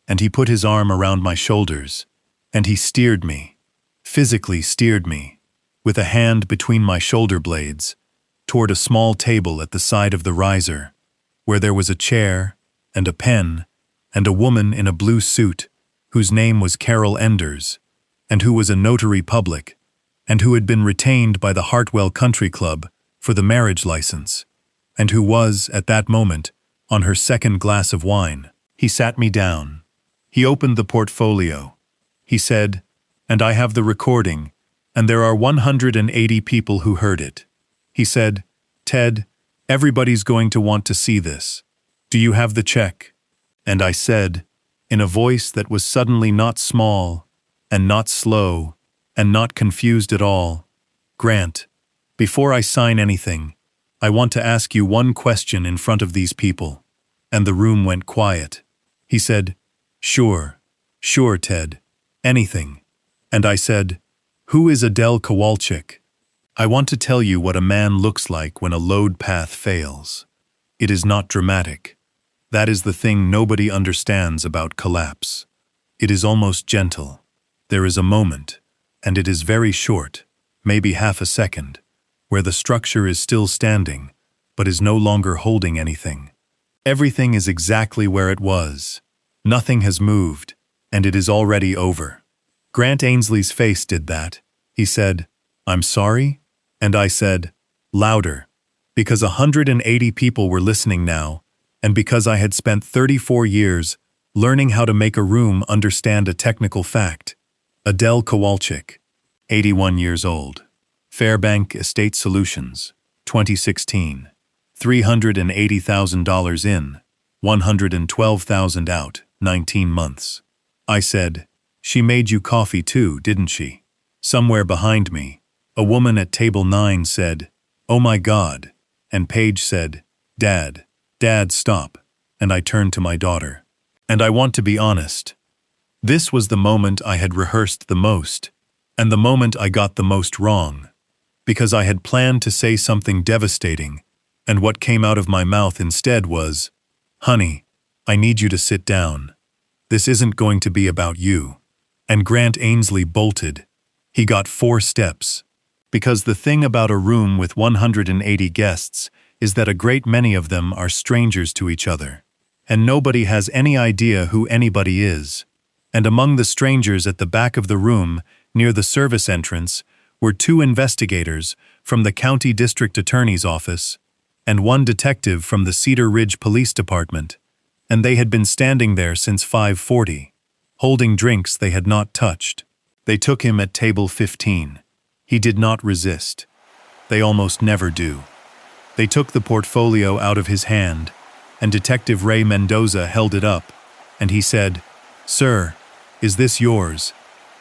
And he put his arm around my shoulders, and he steered me, physically steered me, with a hand between my shoulder blades, toward a small table at the side of the riser, where there was a chair, and a pen, and a woman in a blue suit, whose name was Carol Enders, and who was a notary public, and who had been retained by the Hartwell Country Club for the marriage license, and who was, at that moment, on her second glass of wine. He sat me down. He opened the portfolio. He said, and I have the recording, and there are 180 people who heard it. He said, Ted, everybody's going to want to see this. Do you have the check? And I said, in a voice that was suddenly not small, and not slow, and not confused at all, Grant, before I sign anything, I want to ask you one question in front of these people. And the room went quiet. He said, Sure, Ted, anything. And I said, who is Adele Kowalczyk? I want to tell you what a man looks like when a load path fails. It is not dramatic. That is the thing nobody understands about collapse. It is almost gentle. There is a moment, and it is very short, maybe half a second, where the structure is still standing, but is no longer holding anything. Everything is exactly where it was. Nothing has moved, and it is already over. Grant Ainsley's face did that. He said, I'm sorry? And I said, louder, because 180 people were listening now, and because I had spent 34 years learning how to make a room understand a technical fact. Adele Kowalczyk, 81 years old. Fairbank Estate Solutions, 2016. $380,000 in, $112,000 out, 19 months. I said, she made you coffee too, didn't she? Somewhere behind me, a woman at table 9 said, oh my God, and Paige said, Dad, stop, and I turned to my daughter. And I want to be honest. This was the moment I had rehearsed the most, and the moment I got the most wrong, because I had planned to say something devastating, and what came out of my mouth instead was, honey, I need you to sit down. This isn't going to be about you. And Grant Ainsley bolted. He got 4 steps. Because the thing about a room with 180 guests is that a great many of them are strangers to each other. And nobody has any idea who anybody is. And among the strangers at the back of the room, near the service entrance, were 2 investigators from the county district attorney's office, and 1 detective from the Cedar Ridge Police Department, and they had been standing there since 5:40, holding drinks they had not touched. They took him at table 15. He did not resist. They almost never do. They took the portfolio out of his hand, and Detective Ray Mendoza held it up, and he said, Sir, is this yours?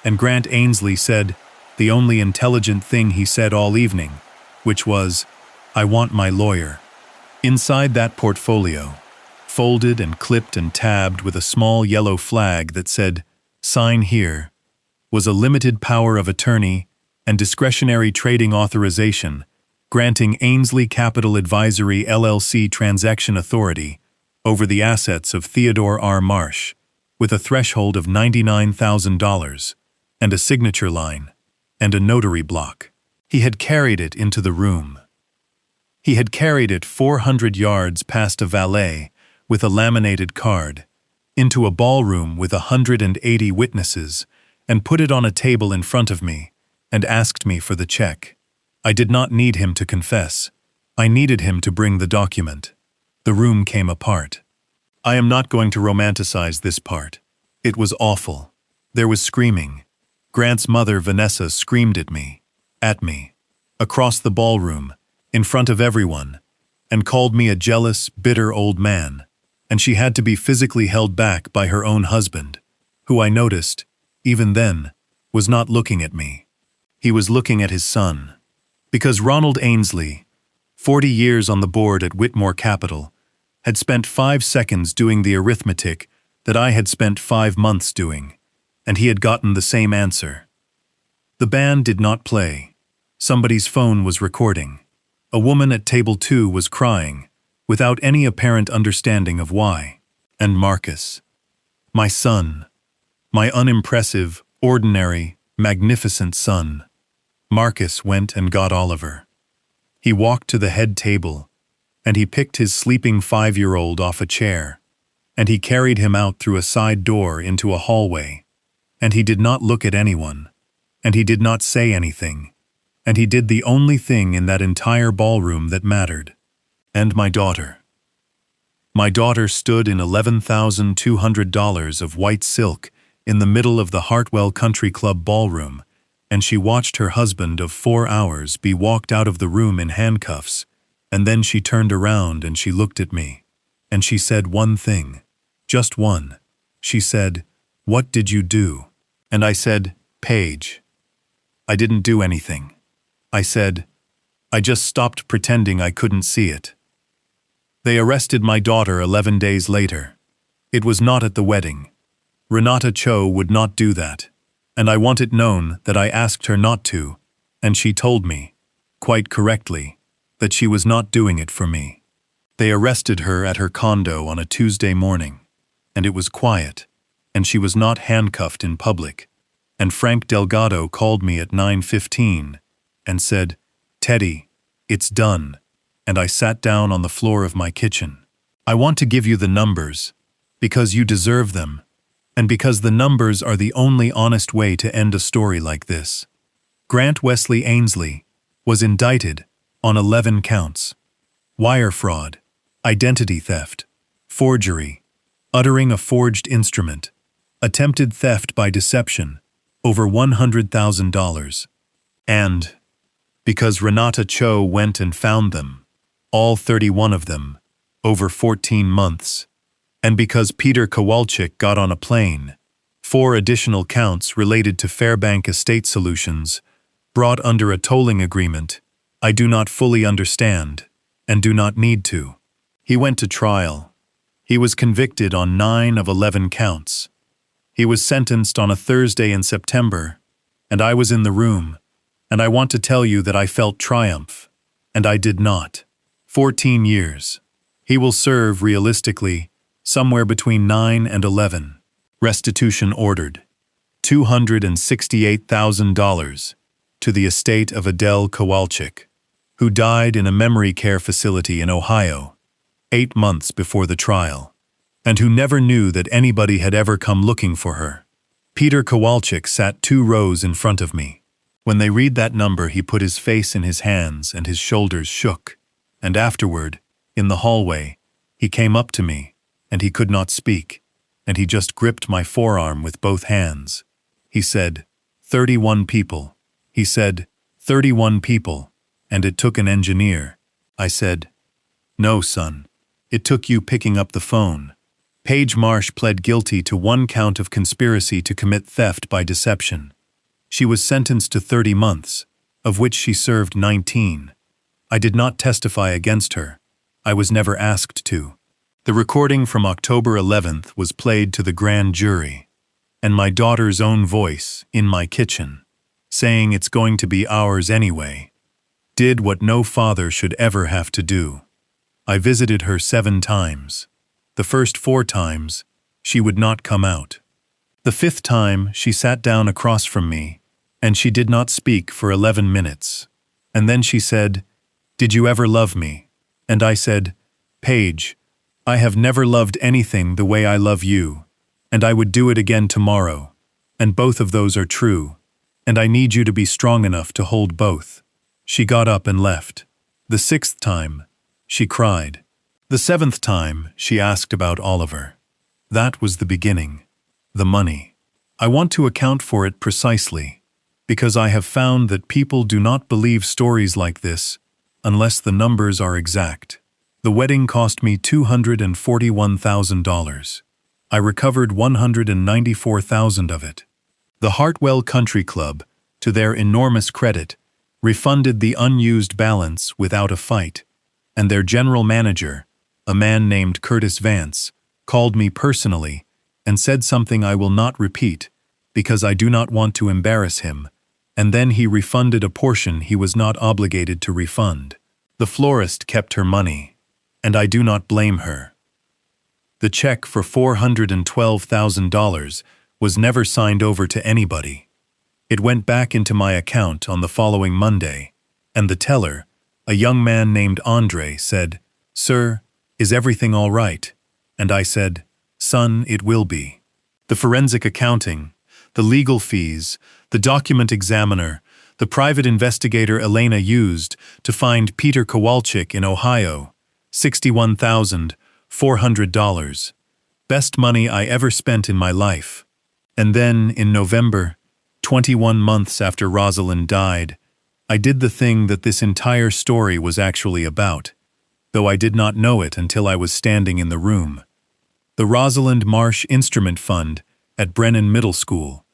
And Grant Ainsley said the only intelligent thing he said all evening, which was, I want my lawyer. Inside that portfolio, folded and clipped and tabbed with a small yellow flag that said, Sign here, was a limited power of attorney and discretionary trading authorization granting Ainsley Capital Advisory LLC transaction authority over the assets of Theodore R. Marsh, with a threshold of $99,000 and a signature line and a notary block. He had carried it into the room. He had carried it 400 yards past a valet with a laminated card, into a ballroom with 180 witnesses, and put it on a table in front of me, and asked me for the check. I did not need him to confess. I needed him to bring the document. The room came apart. I am not going to romanticize this part. It was awful. There was screaming. Grant's mother, Vanessa, screamed at me, across the ballroom, in front of everyone, and called me a jealous, bitter old man, and she had to be physically held back by her own husband, who I noticed, even then, was not looking at me. He was looking at his son. Because Ronald Ainsley, 40 years on the board at Whitmore Capital, had spent 5 seconds doing the arithmetic that I had spent 5 months doing, and he had gotten the same answer. The band did not play. Somebody's phone was recording. A woman at table 2 was crying, without any apparent understanding of why. And Marcus, my son, my unimpressive, ordinary, magnificent son, Marcus went and got Oliver. He walked to the head table, and he picked his sleeping 5-year-old off a chair, and he carried him out through a side door into a hallway, and he did not look at anyone, and he did not say anything, and he did the only thing in that entire ballroom that mattered. And my daughter. My daughter stood in $11,200 of white silk in the middle of the Hartwell Country Club ballroom, and she watched her husband of 4 hours be walked out of the room in handcuffs, and then she turned around and she looked at me, and she said one thing, just one. She said, "What did you do?" And I said, "Paige, I didn't do anything." I said, "I just stopped pretending I couldn't see it." They arrested my daughter 11 days later. It was not at the wedding. Renata Cho would not do that, and I want it known that I asked her not to, and she told me, quite correctly, that she was not doing it for me. They arrested her at her condo on a Tuesday morning, and it was quiet, and she was not handcuffed in public, and Frank Delgado called me at 9:15 and said, "Teddy, it's done," and I sat down on the floor of my kitchen. I want to give you the numbers, because you deserve them, and because the numbers are the only honest way to end a story like this. Grant Wesley Ainsley was indicted on 11 counts: wire fraud, identity theft, forgery, uttering a forged instrument, attempted theft by deception, over $100,000, and because Renata Cho went and found them, all 31 of them, over 14 months, and because Peter Kowalczyk got on a plane, 4 additional counts related to Fairbank Estate Solutions, brought under a tolling agreement, I do not fully understand, and do not need to. He went to trial. He was convicted on 9 of 11 counts. He was sentenced on a Thursday in September, and I was in the room, and I want to tell you that I felt triumph, and I did not. 14 years. He will serve, realistically, somewhere between 9 and 11. Restitution ordered. $268,000 to the estate of Adele Kowalczyk, who died in a memory care facility in Ohio 8 months before the trial, and who never knew that anybody had ever come looking for her. Peter Kowalczyk sat 2 rows in front of me. When they read that number, he put his face in his hands and his shoulders shook, and afterward, in the hallway, he came up to me, and he could not speak, and he just gripped my forearm with both hands. He said, 31 people. He said, 31 people, and it took an engineer. I said, "No, son. It took you picking up the phone." Paige Marsh pled guilty to 1 count of conspiracy to commit theft by deception. She was sentenced to 30 months, of which she served 19. I did not testify against her. I was never asked to. The recording from October 11th was played to the grand jury, and my daughter's own voice, in my kitchen, saying it's going to be ours anyway, did what no father should ever have to do. I visited her 7 times. The first 4 times, she would not come out. The 5th time, she sat down across from me, and she did not speak for 11 minutes. And then she said, "Did you ever love me?" And I said, "Paige, I have never loved anything the way I love you, and I would do it again tomorrow, and both of those are true, and I need you to be strong enough to hold both." She got up and left. The 6th time, she cried. The 7th time, she asked about Oliver. That was the beginning. The money. I want to account for it precisely, because I have found that people do not believe stories like this unless the numbers are exact. The wedding cost me $241,000. I recovered $194,000 of it. The Hartwell Country Club, to their enormous credit, refunded the unused balance without a fight, and their general manager, a man named Curtis Vance, called me personally and said something I will not repeat because I do not want to embarrass him, and then he refunded a portion he was not obligated to refund. The florist kept her money, and I do not blame her. The check for $412,000 was never signed over to anybody. It went back into my account on the following Monday, and the teller, a young man named Andre, said, "Sir, is everything all right?" And I said, "Son, it will be." The forensic accounting, the legal fees, the document examiner, the private investigator Elena used to find Peter Kowalczyk in Ohio, $61,400. Best money I ever spent in my life. And then, in November, 21 months after Rosalind died, I did the thing that this entire story was actually about, though I did not know it until I was standing in the room. The Rosalind Marsh Instrument Fund at Brennan Middle School,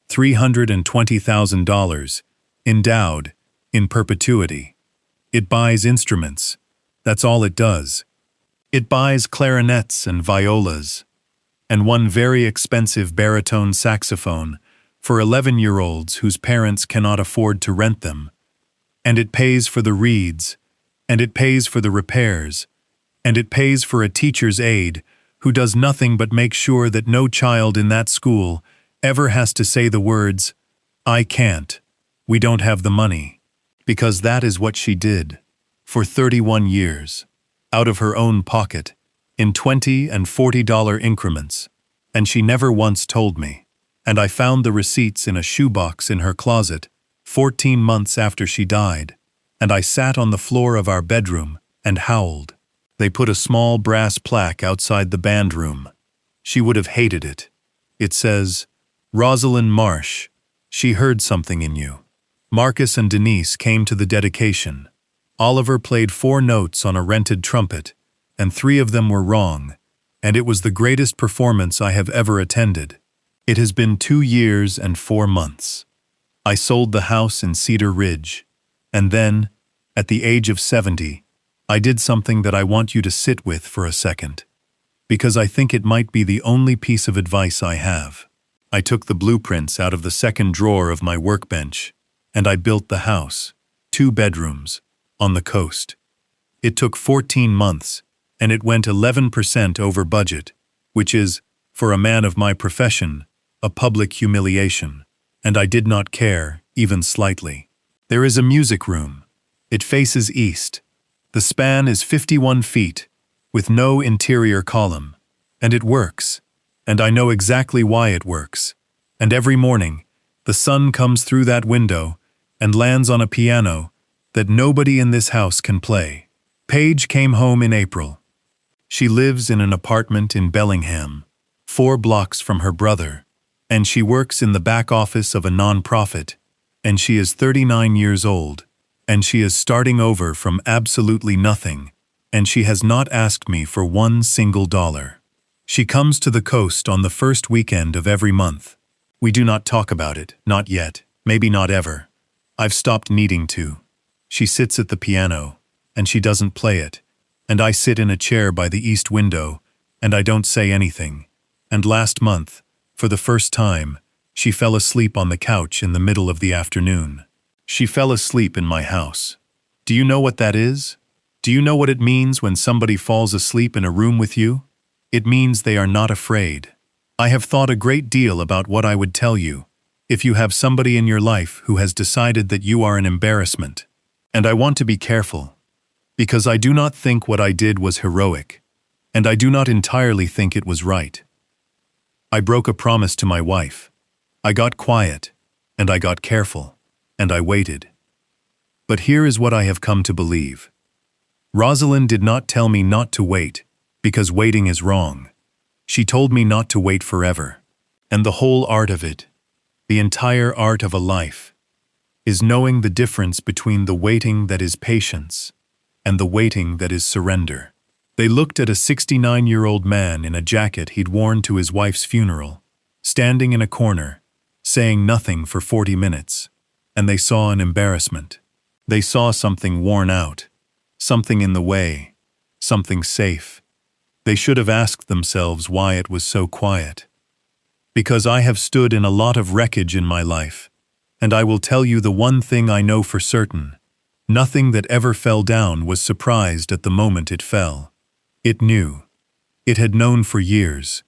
$320,000, endowed, in perpetuity. It buys instruments. That's all it does. It buys clarinets and violas, and one very expensive baritone saxophone for 11-year-olds whose parents cannot afford to rent them. And it pays for the reeds, and it pays for the repairs, and it pays for a teacher's aide who does nothing but make sure that no child in that school ever has to say the words, "I can't, we don't have the money," because that is what she did, for 31 years, out of her own pocket, in $20 and $40 increments, and she never once told me, and I found the receipts in a shoebox in her closet 14 months after she died, and I sat on the floor of our bedroom and howled. They put a small brass plaque outside the band room. She would have hated it. It says, "Rosalind Marsh, she heard something in you." Marcus and Denise came to the dedication. Oliver played 4 notes on a rented trumpet, and 3 of them were wrong, and it was the greatest performance I have ever attended. It has been 2 years and 4 months. I sold the house in Cedar Ridge, and then, at the age of 70, I did something that I want you to sit with for a second, because I think it might be the only piece of advice I have. I took the blueprints out of the second drawer of my workbench, and I built the house, 2 bedrooms, on the coast. It took 14 months, and it went 11% over budget, which is, for a man of my profession, a public humiliation, and I did not care, even slightly. There is a music room. It faces east. The span is 51 feet, with no interior column, and it works, and I know exactly why it works. And every morning, the sun comes through that window and lands on a piano that nobody in this house can play. Paige came home in April. She lives in an apartment in Bellingham, 4 blocks from her brother, and she works in the back office of a nonprofit, and she is 39 years old, and she is starting over from absolutely nothing, and she has not asked me for $1 single. She comes to the coast on the first weekend of every month. We do not talk about it, not yet, maybe not ever. I've stopped needing to. She sits at the piano, and she doesn't play it, and I sit in a chair by the east window, and I don't say anything. And last month, for the first time, she fell asleep on the couch in the middle of the afternoon. She fell asleep in my house. Do you know what that is? Do you know what it means when somebody falls asleep in a room with you? It means they are not afraid. I have thought a great deal about what I would tell you if you have somebody in your life who has decided that you are an embarrassment. And I want to be careful, because I do not think what I did was heroic, and I do not entirely think it was right. I broke a promise to my wife. I got quiet, and I got careful, and I waited. But here is what I have come to believe. Rosalind did not tell me not to wait, because waiting is wrong. She told me not to wait forever. And the whole art of it, the entire art of a life, is knowing the difference between the waiting that is patience and the waiting that is surrender. They looked at a 69-year-old man in a jacket he'd worn to his wife's funeral, standing in a corner, saying nothing for 40 minutes. And they saw an embarrassment. They saw something worn out, something in the way, something safe. They should have asked themselves why it was so quiet. Because I have stood in a lot of wreckage in my life, and I will tell you the one thing I know for certain. Nothing that ever fell down was surprised at the moment it fell. It knew. It had known for years.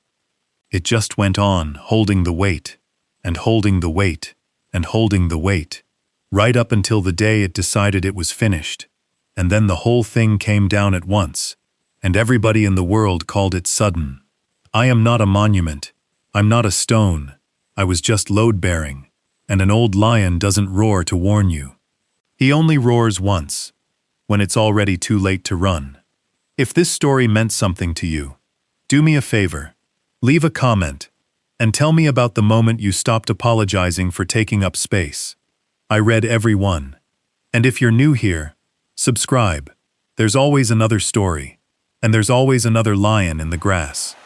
It just went on, holding the weight, and holding the weight, and holding the weight, right up until the day it decided it was finished. And then the whole thing came down at once, and everybody in the world called it sudden. I am not a monument. I'm not a stone. I was just load-bearing, and an old lion doesn't roar to warn you. He only roars once, when it's already too late to run. If this story meant something to you, do me a favor. Leave a comment, and tell me about the moment you stopped apologizing for taking up space. I read every one. And if you're new here, subscribe. There's always another story, and there's always another lion in the grass.